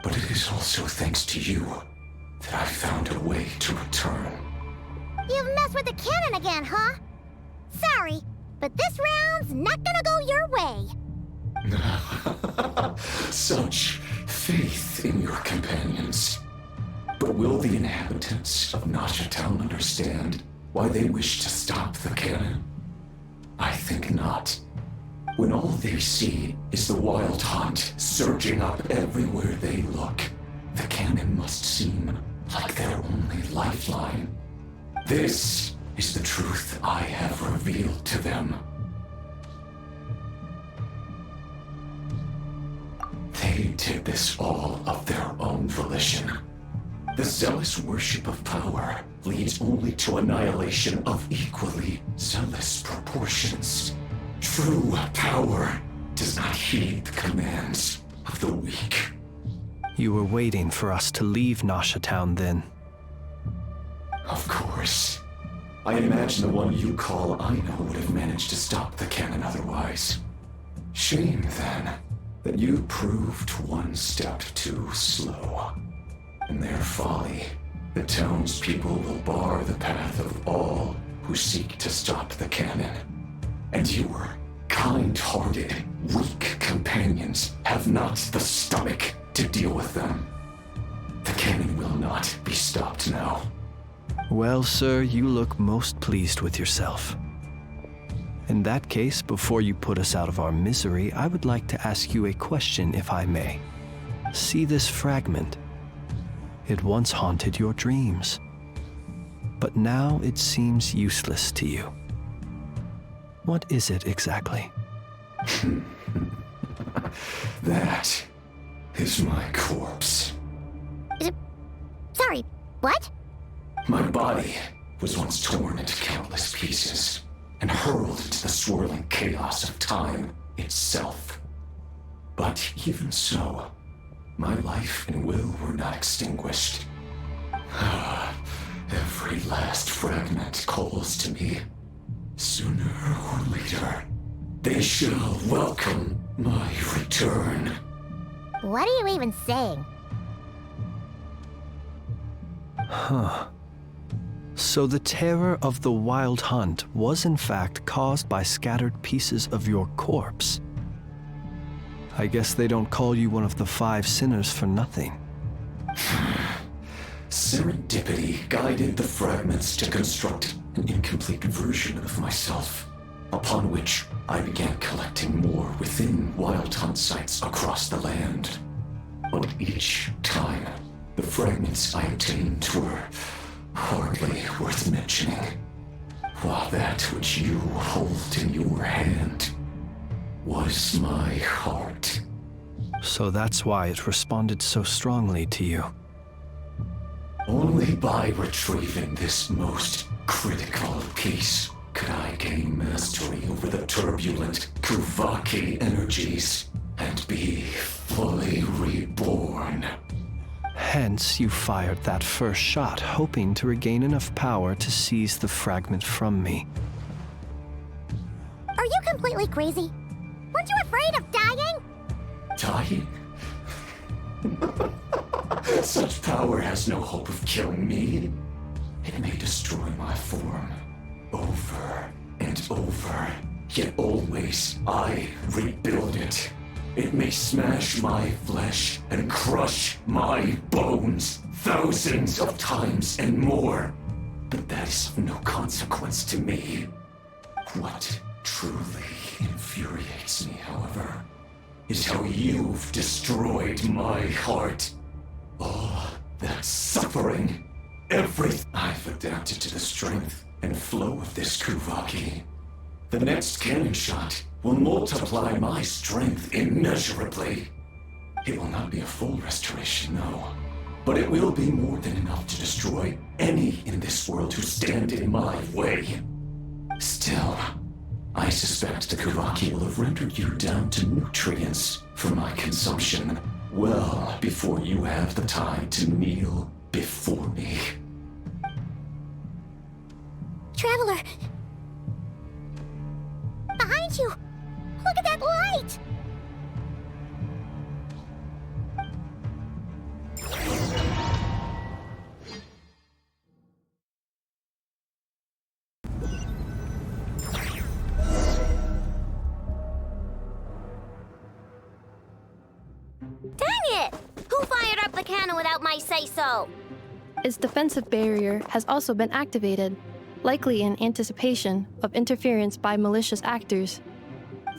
But it is also thanks to you that I found a way to return. You've messed with the cannon again, huh? Sorry, but this round's not gonna go your way. Such faith in your companions. But will the inhabitants of Nasha Town understand why they wish to stop the cannon? I think not. When all they see is the wild hunt surging up everywhere they look, the cannon must seem like their only lifeline. This is the truth I have revealed to them. They did this all of their own volition. The zealous worship of power leads only to annihilation of equally zealous proportions. True power does not heed the commands of the weak. You were waiting for us to leave Nasha Town then. Of course. I imagine the one you call Aino would have managed to stop the cannon otherwise. Shame, then, that you proved one step too slow. In their folly, the townspeople will bar the path of all who seek to stop the cannon. And your kind-hearted, weak companions have not the stomach to deal with them. The cannon will not be stopped now. Well, sir, you look most pleased with yourself. In that case, before you put us out of our misery, I would like to ask you a question, if I may. See this fragment? It once haunted your dreams, but now it seems useless to you. What is it exactly? That is my corpse. Sorry, what? My body was once torn into countless pieces and hurled into the swirling chaos of time itself. But even so, my life and will were not extinguished. Every last fragment calls to me. Sooner or later, they shall welcome my return. What are you even saying? Huh. So the terror of the Wild Hunt was in fact caused by scattered pieces of your corpse. I guess they don't call you one of the 5 sinners for nothing. Serendipity guided the fragments to construct an incomplete version of myself, upon which I began collecting more within wild hunt sites across the land. But each time, the fragments I obtained were hardly worth mentioning, while that which you hold in your hand was my heart. So that's why it responded so strongly to you. Only by retrieving this most critical piece could I gain mastery over the turbulent Kuvaki energies and be fully reborn. Hence, you fired that first shot, hoping to regain enough power to seize the fragment from me. Are you completely crazy? Weren't you afraid of dying? Dying? Such power has no hope of killing me. It may destroy my form over and over, yet always I rebuild it. It may smash my flesh and crush my bones thousands of times and more, but that is of no consequence to me. What truly infuriates me, however, is how you've destroyed my heart. All that suffering, everything. I've adapted to the strength and flow of this Kuvaki. The next cannon shot will multiply my strength immeasurably. It will not be a full restoration, no, but it will be more than enough to destroy any in this world who stand in my way. Still, I suspect the Kuvaki will have rendered you down to nutrients for my consumption well before you have the time to kneel before me. Traveler! Behind you! Look at that light! Dang it! Who fired up the cannon without my say-so? Its defensive barrier has also been activated, likely in anticipation of interference by malicious actors.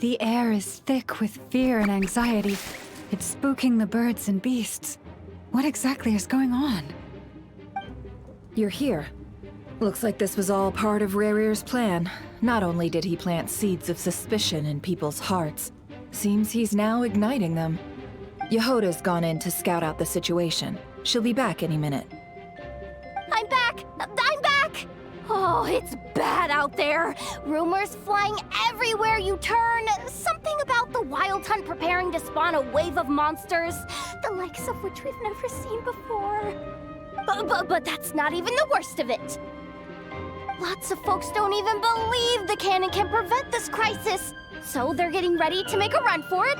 The air is thick with fear and anxiety. It's spooking the birds and beasts. What exactly is going on? You're here. Looks like this was all part of Rarir's plan. Not only did he plant seeds of suspicion in people's hearts, seems he's now igniting them. Yehoda's gone in to scout out the situation. She'll be back any minute. I'm back! I'm back! Oh, it's bad out there. Rumors flying everywhere you turn. Something about the Wild Hunt preparing to spawn a wave of monsters, the likes of which we've never seen before. But that's not even the worst of it. Lots of folks don't even believe the cannon can prevent this crisis, so they're getting ready to make a run for it.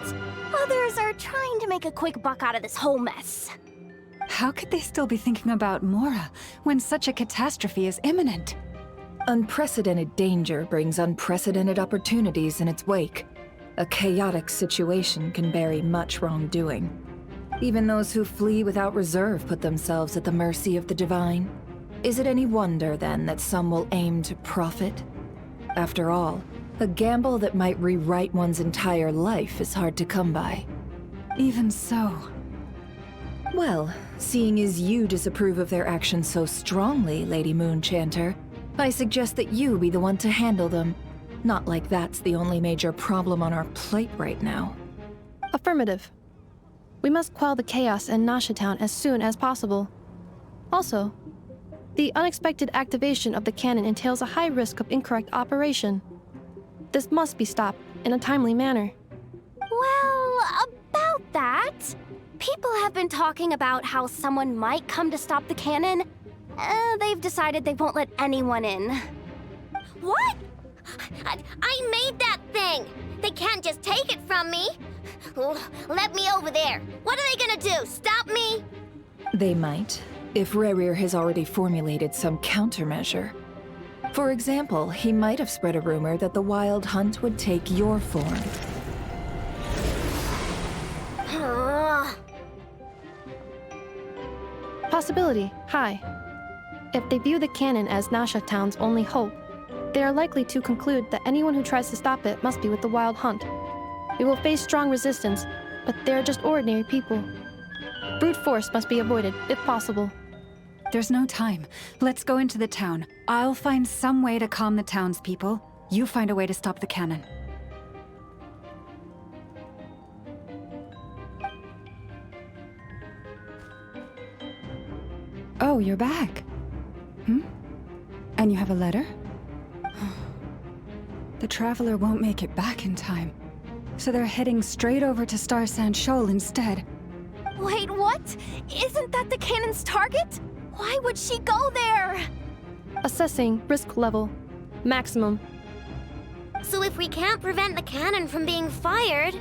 Others are trying to make a quick buck out of this whole mess. How could they still be thinking about Mora when such a catastrophe is imminent? Unprecedented danger brings unprecedented opportunities in its wake. A chaotic situation can bury much wrongdoing. Even those who flee without reserve put themselves at the mercy of the divine. Is it any wonder, then, that some will aim to profit? After all, a gamble that might rewrite one's entire life is hard to come by. Even so. Well, seeing as you disapprove of their actions so strongly, Lady Moonchanter, I suggest that you be the one to handle them. Not like that's the only major problem on our plate right now. Affirmative. We must quell the chaos in Nasha Town as soon as possible. Also, the unexpected activation of the cannon entails a high risk of incorrect operation. This must be stopped in a timely manner. Well, about that, people have been talking about how someone might come to stop the cannon. They've decided they won't let anyone in. What? I made that thing! They can't just take it from me! Let me over there! What are they gonna do? Stop me? They might, if Rarir has already formulated some countermeasure. For example, he might have spread a rumor that the Wild Hunt would take your form. Possibility, high. If they view the cannon as Nasha Town's only hope, they are likely to conclude that anyone who tries to stop it must be with the Wild Hunt. We will face strong resistance, but they are just ordinary people. Brute force must be avoided, if possible. There's no time. Let's go into the town. I'll find some way to calm the townspeople. You find a way to stop the cannon. Oh, you're back. And you have a letter? The Traveler won't make it back in time. So they're heading straight over to Star Sand Shoal instead. Wait, what? Isn't that the cannon's target? Why would she go there? Assessing risk level. Maximum. So if we can't prevent the cannon from being fired...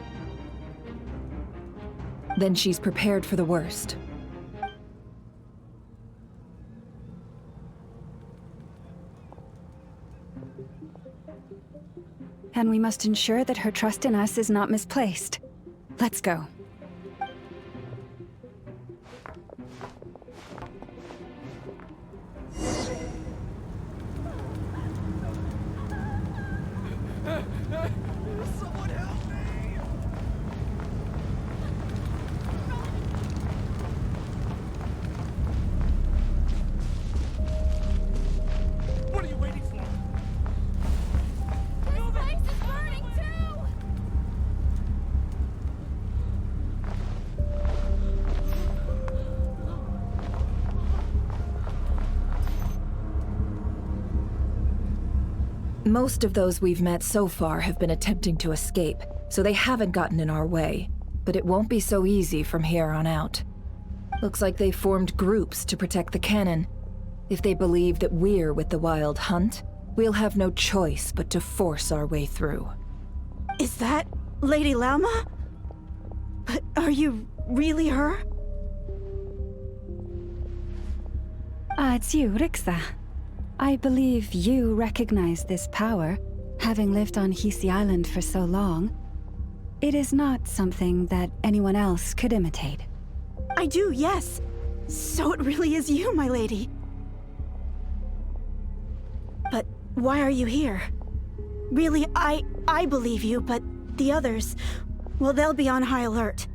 Then she's prepared for the worst. And we must ensure that her trust in us is not misplaced. Let's go. Someone help me! What are you waiting for? This place is burning too! Most of those we've met so far have been attempting to escape, so they haven't gotten in our way. But it won't be so easy from here on out. Looks like they formed groups to protect the cannon. If they believe that we're with the Wild Hunt, we'll have no choice but to force our way through. Is that Lady Lauma? But are you really her? It's you, Rixa. I believe you recognize this power, having lived on Hisi Island for so long. It is not something that anyone else could imitate. I do, yes. So it really is you, my lady. But why are you here? Really, I believe you, but the others, well, they'll be on high alert.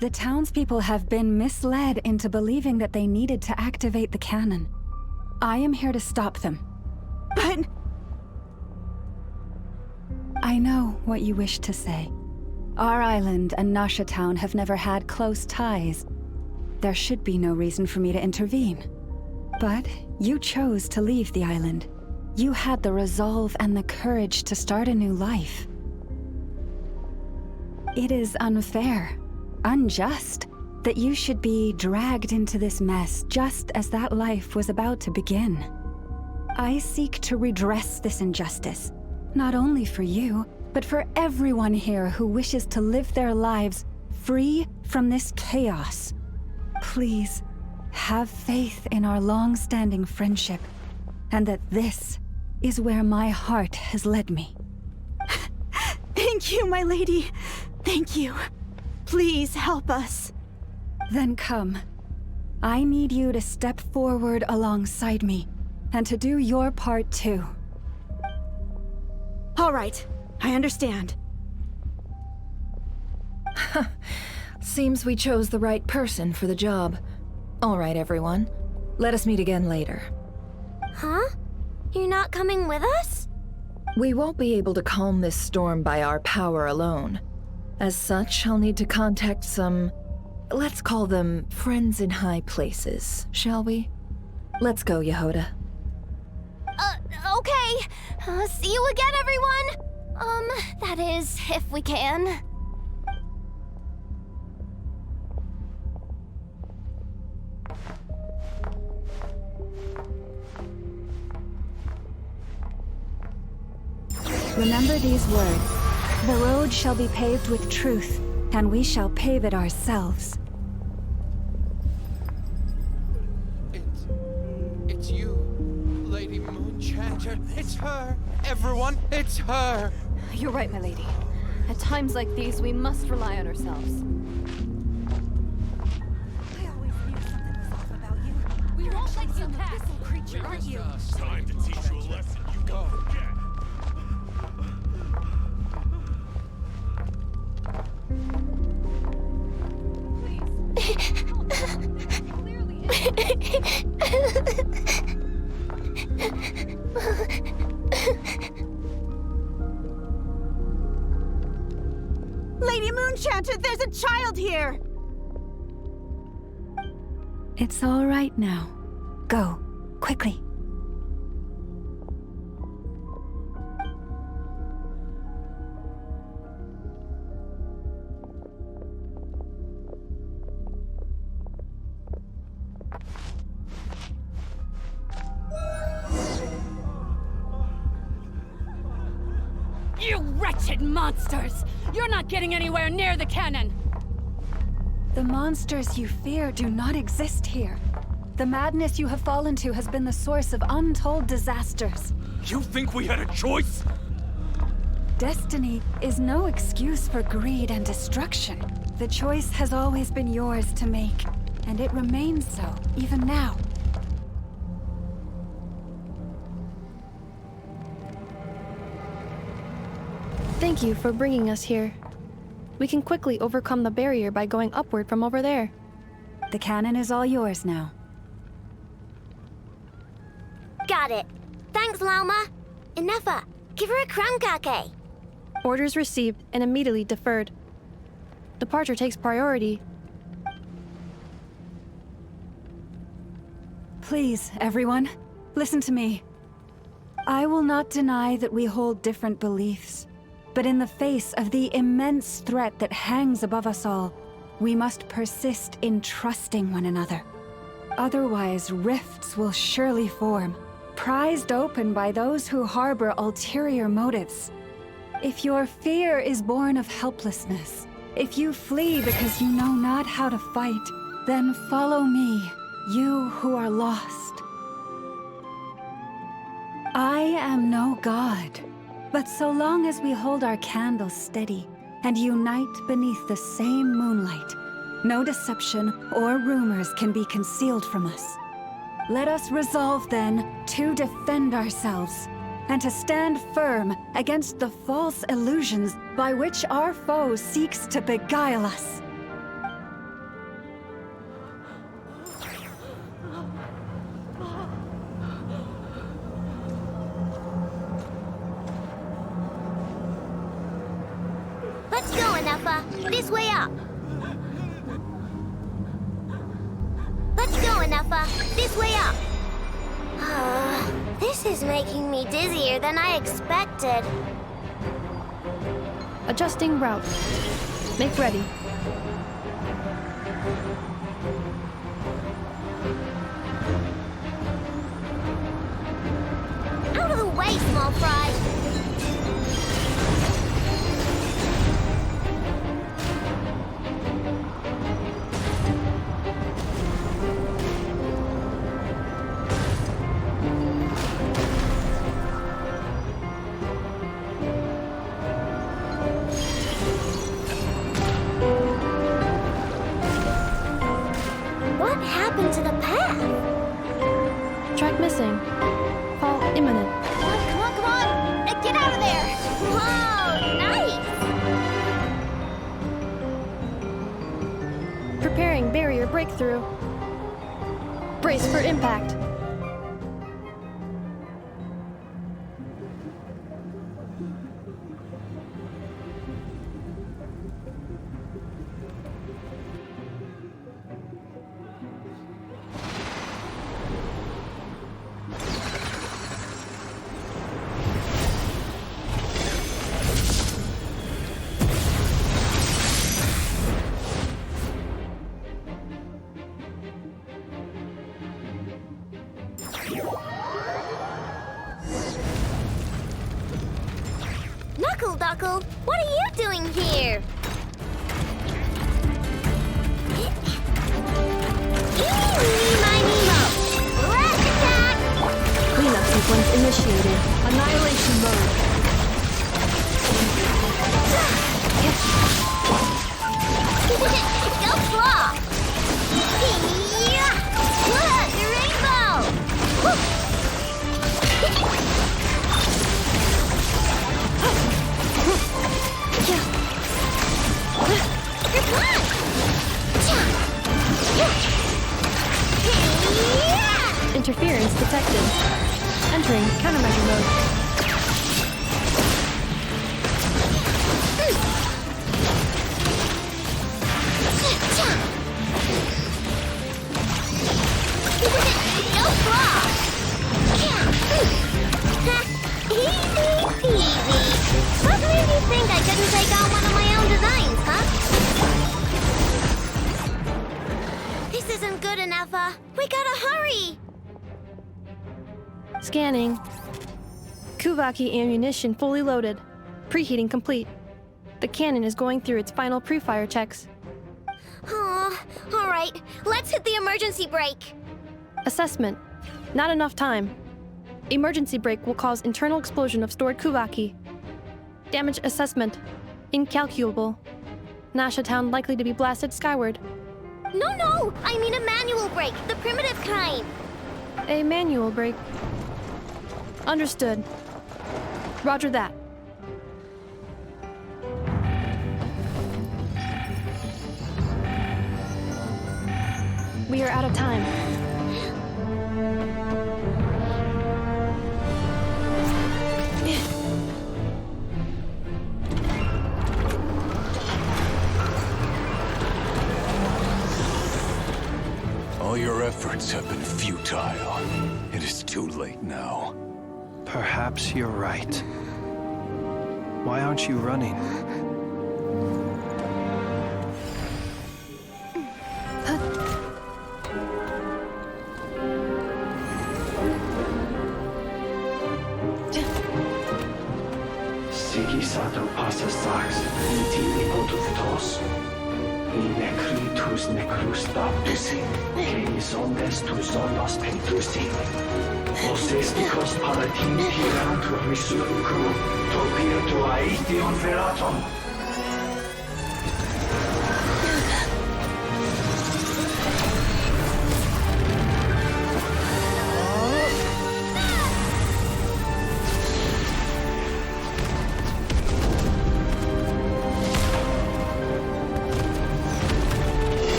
The townspeople have been misled into believing that they needed to activate the cannon. I am here to stop them. But... I know what you wish to say. Our island and Nasha Town have never had close ties. There should be no reason for me to intervene. But you chose to leave the island. You had the resolve and the courage to start a new life. It is unfair, unjust, that you should be dragged into this mess just as that life was about to begin. I seek to redress this injustice, not only for you, but for everyone here who wishes to live their lives free from this chaos. Please, have faith in our long-standing friendship, and that this is where my heart has led me. Thank you, my lady. Thank you. Please help us. Then come. I need you to step forward alongside me, and to do your part too. All right, I understand. Seems we chose the right person for the job. All right, everyone. Let us meet again later. Huh? You're not coming with us? We won't be able to calm this storm by our power alone. As such, I'll need to contact some... let's call them friends in high places, shall we? Let's go, Yehoda. Okay. See you again, everyone! That is, if we can. Remember these words. The road shall be paved with truth, and we shall pave it ourselves. It's you, Lady Moonchanter. It's her. Everyone, it's her. You're right, my lady. At times like these, we must rely on ourselves. I always knew something was off about like some abyssal creature, aren't you? Time to teach you a lesson you won't forget. Lady Moonchanter, there's a child here! It's all right now. Go, quickly. You wretched monsters! You're not getting anywhere near the cannon! The monsters you fear do not exist here. The madness you have fallen to has been the source of untold disasters. You think we had a choice? Destiny is no excuse for greed and destruction. The choice has always been yours to make, and it remains so, even now. Thank you for bringing us here. We can quickly overcome the barrier by going upward from over there. The cannon is all yours now. Got it. Thanks, Lauma. Ineffa, give her a crumb cake. Orders received and immediately deferred. Departure takes priority. Please, everyone, listen to me. I will not deny that we hold different beliefs. But in the face of the immense threat that hangs above us all, we must persist in trusting one another. Otherwise, rifts will surely form, prized open by those who harbor ulterior motives. If your fear is born of helplessness, if you flee because you know not how to fight, then follow me, you who are lost. I am no god. But so long as we hold our candles steady and unite beneath the same moonlight, no deception or rumors can be concealed from us. Let us resolve then to defend ourselves and to stand firm against the false illusions by which our foe seeks to beguile us. Let's go, Ineffa. This way up. Let's go, Ineffa. This way up. This is making me dizzier than I expected. Adjusting route. Make ready. Out of the way, small fry. What happened to the path? Track missing. Fall imminent. Come on, come on! Get out of there! Whoa, nice! Preparing barrier breakthrough. Brace for impact. Knuckle, what are you doing here? Let's attack! Cleanup sequence initiated. Annihilation mode. Go claw! Yeah! Look, the rainbow! Entering countermeasure mode. No flaw! Easy peasy. What made you think I couldn't take on one of my own designs, huh? This isn't good, Ineffa. We gotta hurry! Scanning. Kuvaki ammunition fully loaded. Preheating complete. The cannon is going through its final pre-fire checks. Oh, all right. Let's hit the emergency brake. Assessment. Not enough time. Emergency brake will cause internal explosion of stored Kuvaki. Damage assessment. Incalculable. Nasha town likely to be blasted skyward. No, I mean a manual brake, the primitive kind. A manual brake. Understood. Roger that. We are out of time. All your efforts have been futile. It is too late now. Perhaps you're right. Why aren't you running? Sigisato passa sax, intili potuftos. Necritus necrus baptusi, que omnes tu sonos pentusi. Osesticos palatin piratur resurrecum, topirtu aetion veratum.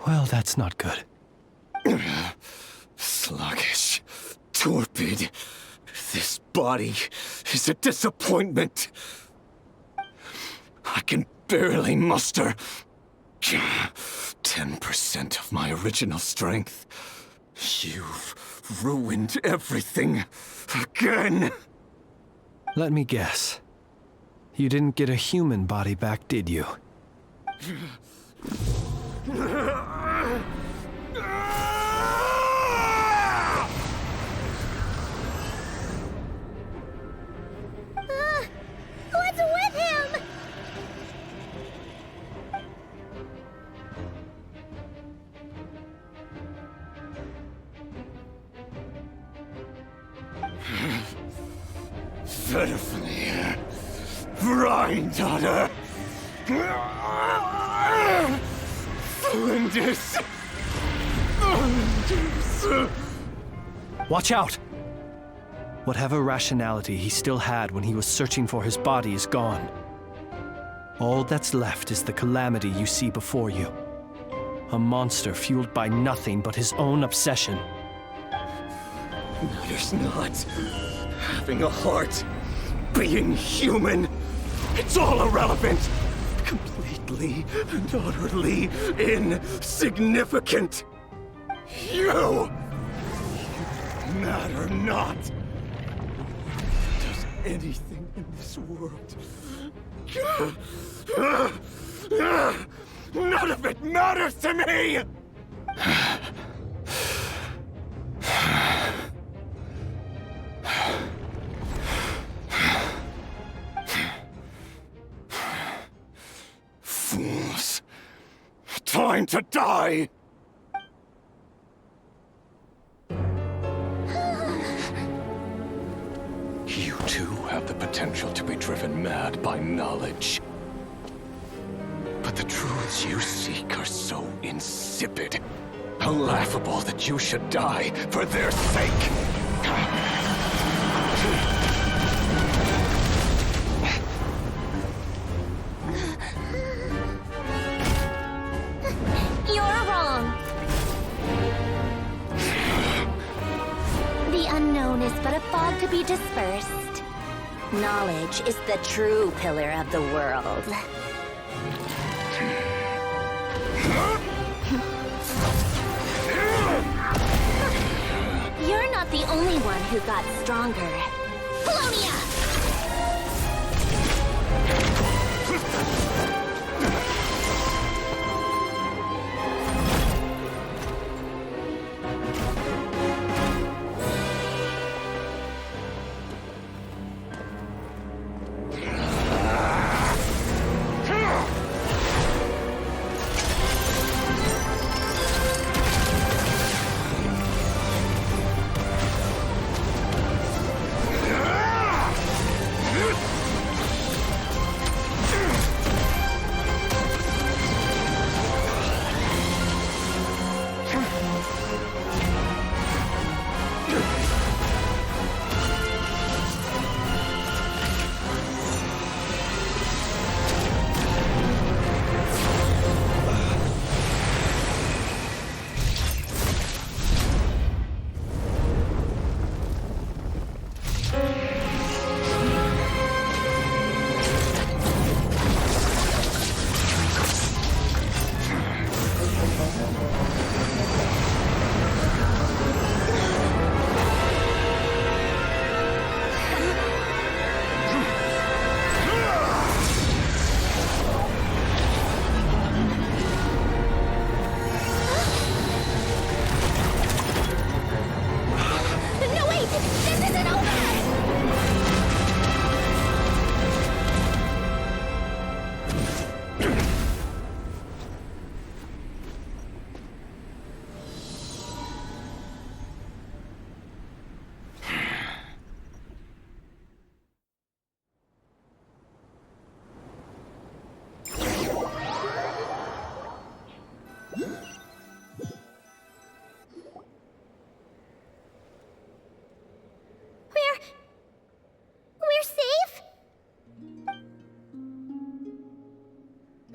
Well, that's not good. Sluggish. Torpid. This body is a disappointment. I can barely muster 10% of my original strength. You've ruined everything again. Let me guess. You didn't get a human body back, did you? What's with him? pitifully. Granddaughter. Flinders. Watch out! Whatever rationality he still had when he was searching for his body is gone. All that's left is the calamity you see before you. A monster fueled by nothing but his own obsession. Matters not. Having a heart. Being human. It's all irrelevant. Completely and utterly insignificant. You matter not. Does anything in this world. None of it matters to me! Fools. Time to die! You too have the potential to be driven mad by knowledge. But the truths you seek are so insipid, how laughable that you should die for their sake. You're wrong. The unknown is but a fog to be dispersed. Knowledge is the true pillar of the world. You're not the only one who got stronger. Polonia!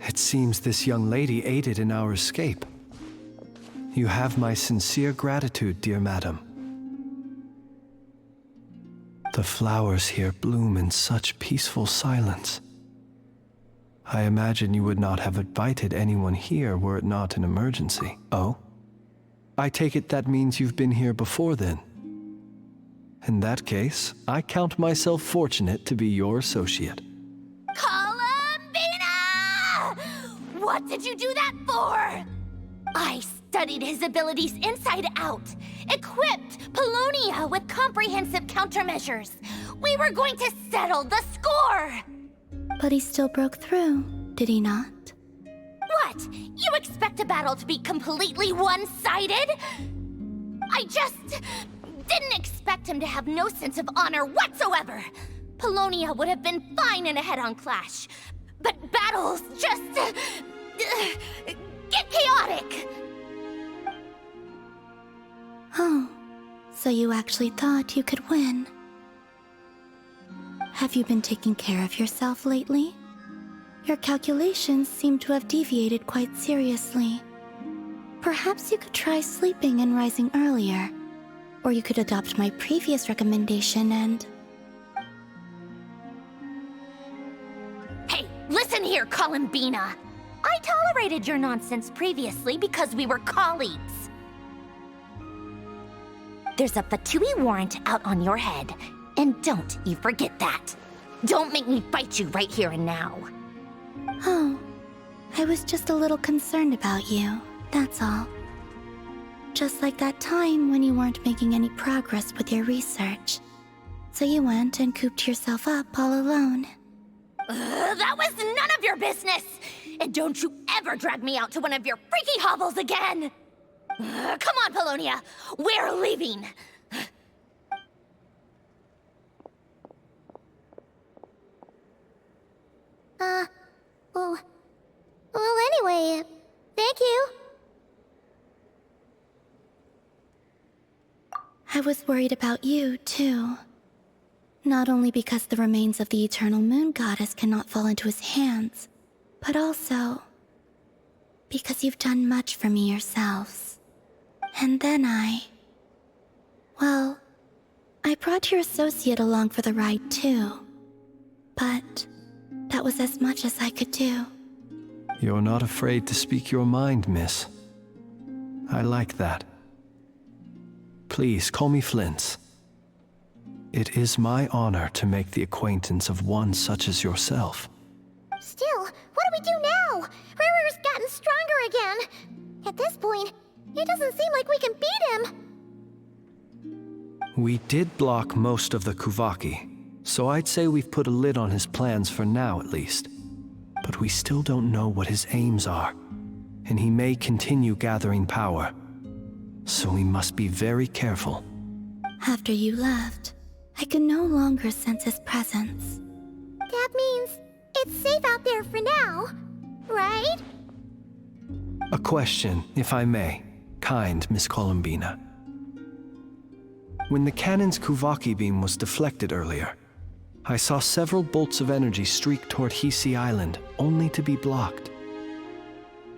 It seems this young lady aided in our escape. You have my sincere gratitude, dear madam. The flowers here bloom in such peaceful silence. I imagine you would not have invited anyone here were it not an emergency. Oh? I take it that means you've been here before then. In that case, I count myself fortunate to be your associate. What did you do that for? I studied his abilities inside out, equipped Polonia with comprehensive countermeasures. We were going to settle the score! But he still broke through, did he not? What? You expect a battle to be completely one-sided? I just didn't expect him to have no sense of honor whatsoever. Polonia would have been fine in a head-on clash. But battles just... get chaotic! Oh, so you actually thought you could win. Have you been taking care of yourself lately? Your calculations seem to have deviated quite seriously. Perhaps you could try sleeping and rising earlier. Or you could adopt my previous recommendation and... Hey, listen here, Columbina! I tolerated your nonsense previously because we were colleagues. There's a Fatui warrant out on your head, and don't you forget that. Don't make me fight you right here and now. Oh, I was just a little concerned about you, that's all. Just like that time when you weren't making any progress with your research. So you went and cooped yourself up all alone. That was none of your business! And don't you ever drag me out to one of your freaky hovels again! Come on, Polonia! We're leaving! Well, anyway, thank you. I was worried about you, too. Not only because the remains of the Eternal Moon Goddess cannot fall into his hands, but also because you've done much for me yourselves. And then well, I brought your associate along for the ride, too. But that was as much as I could do. You're not afraid to speak your mind, miss. I like that. Please, call me Flint's. It is my honor to make the acquaintance of one such as yourself. Still, what do we do now? Riri's gotten stronger again. At this point, it doesn't seem like we can beat him. We did block most of the Kuvaki, so I'd say we've put a lid on his plans for now at least. But we still don't know what his aims are, and he may continue gathering power. So we must be very careful. After you left, I could no longer sense his presence. That means it's safe out there for now, right? A question, if I may, kind Miss Columbina. When the cannon's Kuvaki beam was deflected earlier, I saw several bolts of energy streak toward Hisi Island, only to be blocked.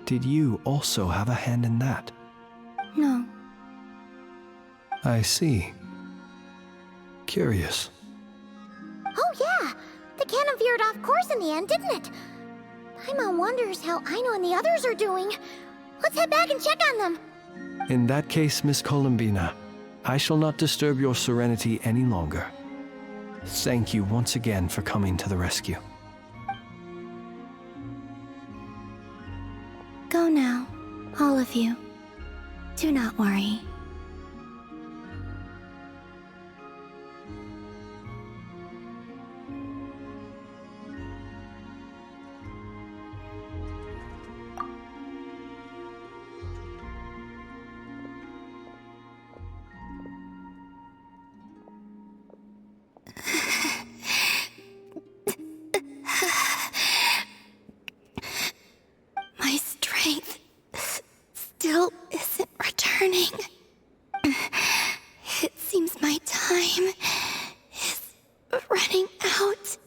Did you also have a hand in that? No. I see. Curious. Oh yeah! The cannon veered off course in the end, didn't it? Paimon wonders how Aino and the others are doing. Let's head back and check on them. In that case, Miss Columbina, I shall not disturb your serenity any longer. Thank you once again for coming to the rescue. Go now, all of you. Do not worry. My strength still isn't returning. It seems my time is running out.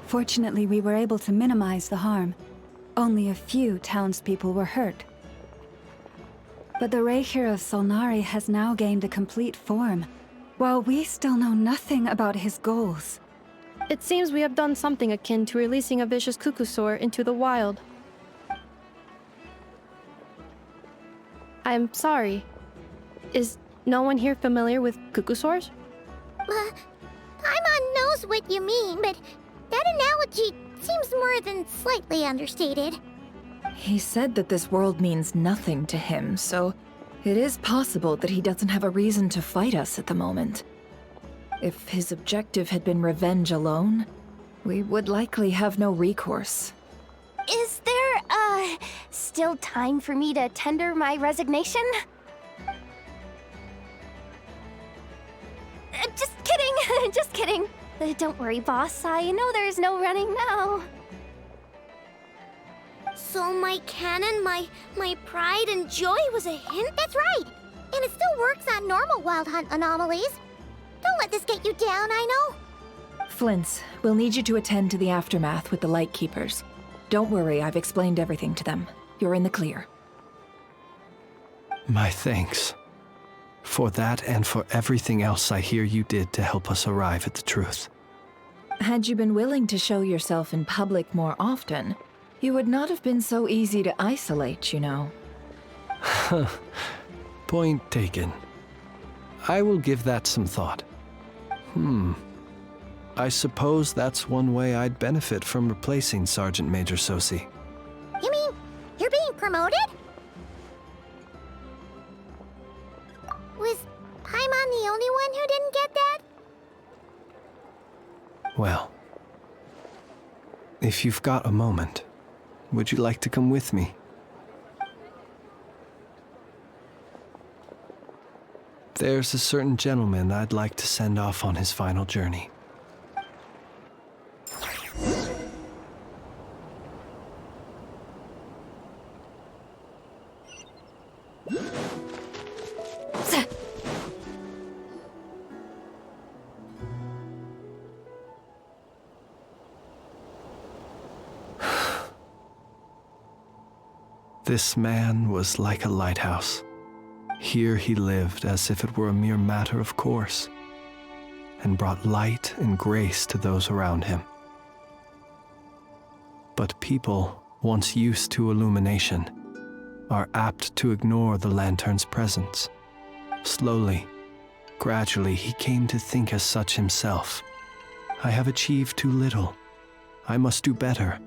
Fortunately, we were able to minimize the harm. Only a few townspeople were hurt. But the Reikir of Solnari has now gained a complete form, while we still know nothing about his goals. It seems we have done something akin to releasing a vicious Kukusaur into the wild. I'm sorry. Is no one here familiar with cuckoosaurs? Paimon knows what you mean, but that analogy seems more than slightly understated. He said that this world means nothing to him, so it is possible that he doesn't have a reason to fight us at the moment. If his objective had been revenge alone, we would likely have no recourse. Is there, still time for me to tender my resignation? Just kidding, just kidding. Don't worry, boss. I know there's no running now. So my cannon, my pride and joy was a hint? That's right! And it still works on normal Wild Hunt anomalies. Don't let this get you down, Aino. Flints, we'll need you to attend to the aftermath with the Lightkeepers. Don't worry, I've explained everything to them. You're in the clear. My thanks. For that and for everything else I hear you did to help us arrive at the truth. Had you been willing to show yourself in public more often, you would not have been so easy to isolate, you know. Point taken. I will give that some thought. I suppose that's one way I'd benefit from replacing Sergeant Major Sosi. You mean you're being promoted? Was Paimon the only one who didn't get that? Well, if you've got a moment, would you like to come with me? There's a certain gentleman I'd like to send off on his final journey. This man was like a lighthouse. Here he lived as if it were a mere matter of course, and brought light and grace to those around him. But people, once used to illumination, are apt to ignore the lantern's presence. Slowly, gradually, he came to think as such himself. I have achieved too little. I must do better.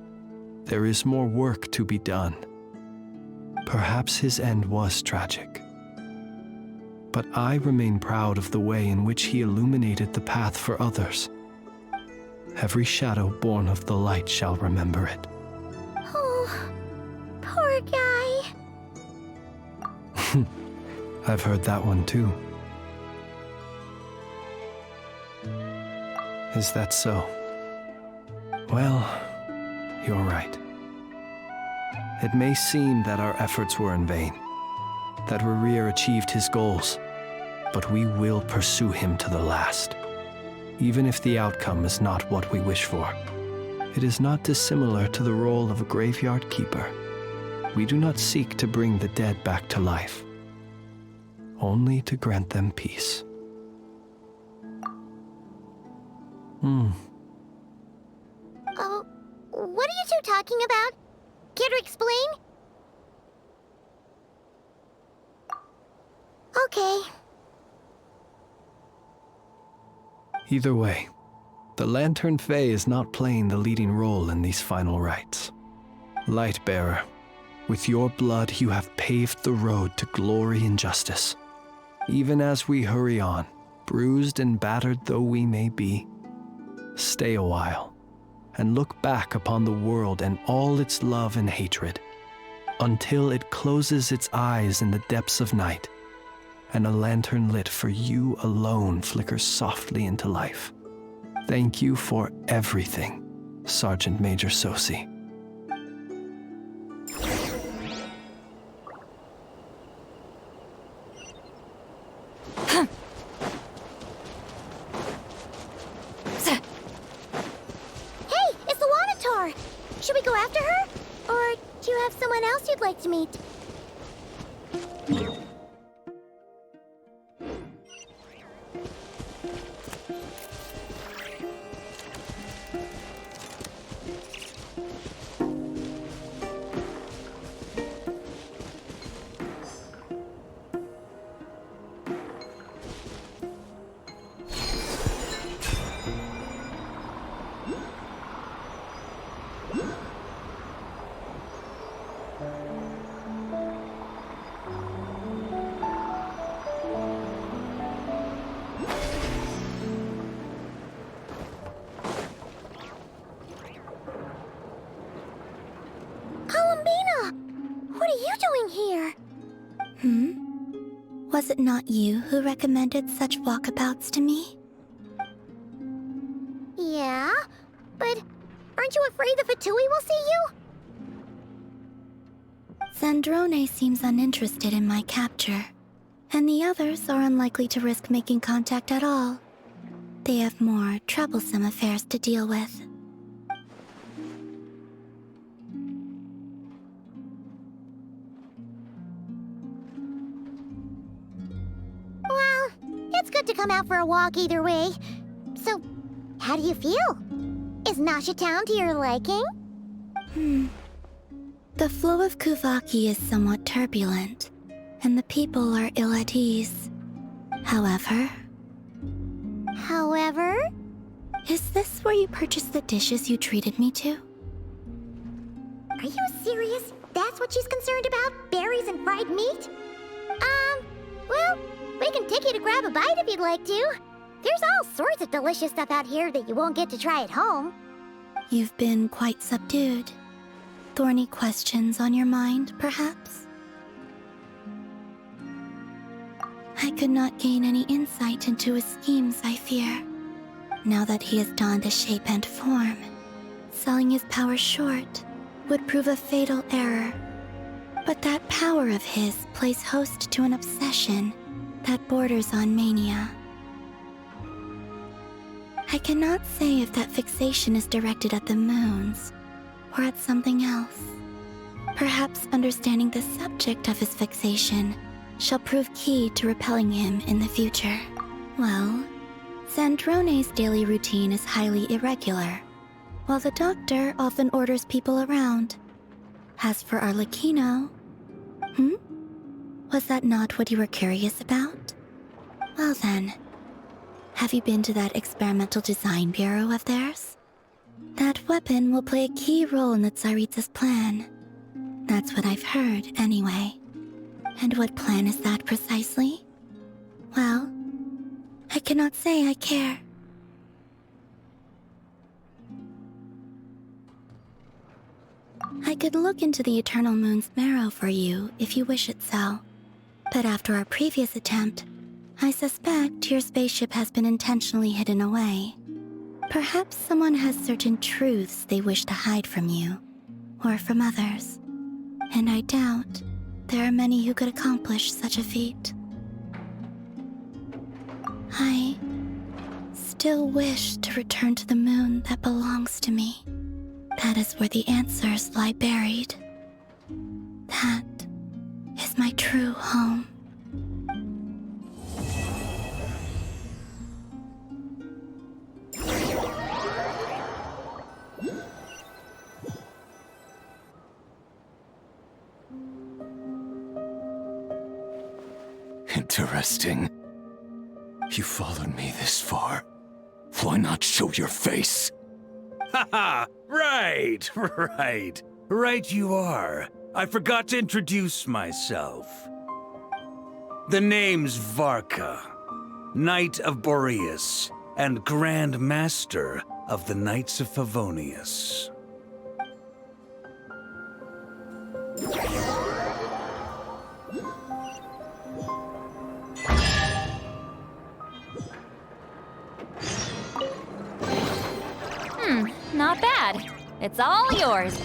There is more work to be done. Perhaps his end was tragic. But I remain proud of the way in which he illuminated the path for others. Every shadow born of the light shall remember it. Oh, poor guy. I've heard that one too. Is that so? Well, you're right. It may seem that our efforts were in vain, that Rerir achieved his goals, but we will pursue him to the last, even if the outcome is not what we wish for. It is not dissimilar to the role of a graveyard keeper. We do not seek to bring the dead back to life, only to grant them peace. Oh, what are you two talking about? Care to explain? Okay. Either way, the Lantern Fae is not playing the leading role in these final rites. Lightbearer, with your blood you have paved the road to glory and justice. Even as we hurry on, bruised and battered though we may be, stay a while and look back upon the world and all its love and hatred, until it closes its eyes in the depths of night, and a lantern lit for you alone flickers softly into life. Thank you for everything, Sergeant Major Sosi. Should we go after her? Or do you have someone else you'd like to meet? Was it not you who recommended such walkabouts to me? Yeah, but aren't you afraid the Fatui will see you? Zandrone seems uninterested in my capture, and the others are unlikely to risk making contact at all. They have more troublesome affairs to deal with. Well, it's good to come out for a walk either way. So, how do you feel? Is Nasha Town to your liking? The flow of Kuvaki is somewhat turbulent, and the people are ill at ease. However... Is this where you purchased the dishes you treated me to? Are you serious? That's what she's concerned about? Berries and fried meat? Well, we can take you to grab a bite if you'd like to. There's all sorts of delicious stuff out here that you won't get to try at home. You've been quite subdued. Thorny questions on your mind, perhaps? I could not gain any insight into his schemes, I fear. Now that he has donned a shape and form, selling his power short would prove a fatal error. But that power of his plays host to an obsession that borders on mania. I cannot say if that fixation is directed at the moons or at something else. Perhaps understanding the subject of his fixation shall prove key to repelling him in the future. Well, Zandrone's daily routine is highly irregular, while the doctor often orders people around. As for Arlecchino... Was that not what you were curious about? Well then, have you been to that experimental design bureau of theirs? That weapon will play a key role in the Tsaritsa's plan. That's what I've heard, anyway. And what plan is that precisely? Well, I cannot say I care. I could look into the Eternal Moon's marrow for you if you wish it so. But after our previous attempt, I suspect your spaceship has been intentionally hidden away. Perhaps someone has certain truths they wish to hide from you, or from others. And I doubt there are many who could accomplish such a feat. I still wish to return to the moon that belongs to me. That is where the answers lie buried. That is my true home. Interesting. You followed me this far. Why not show your face? Haha! Right! Right you are. I forgot to introduce myself. The name's Varka, Knight of Boreas, and Grand Master of the Knights of Favonius. Not bad. It's all yours.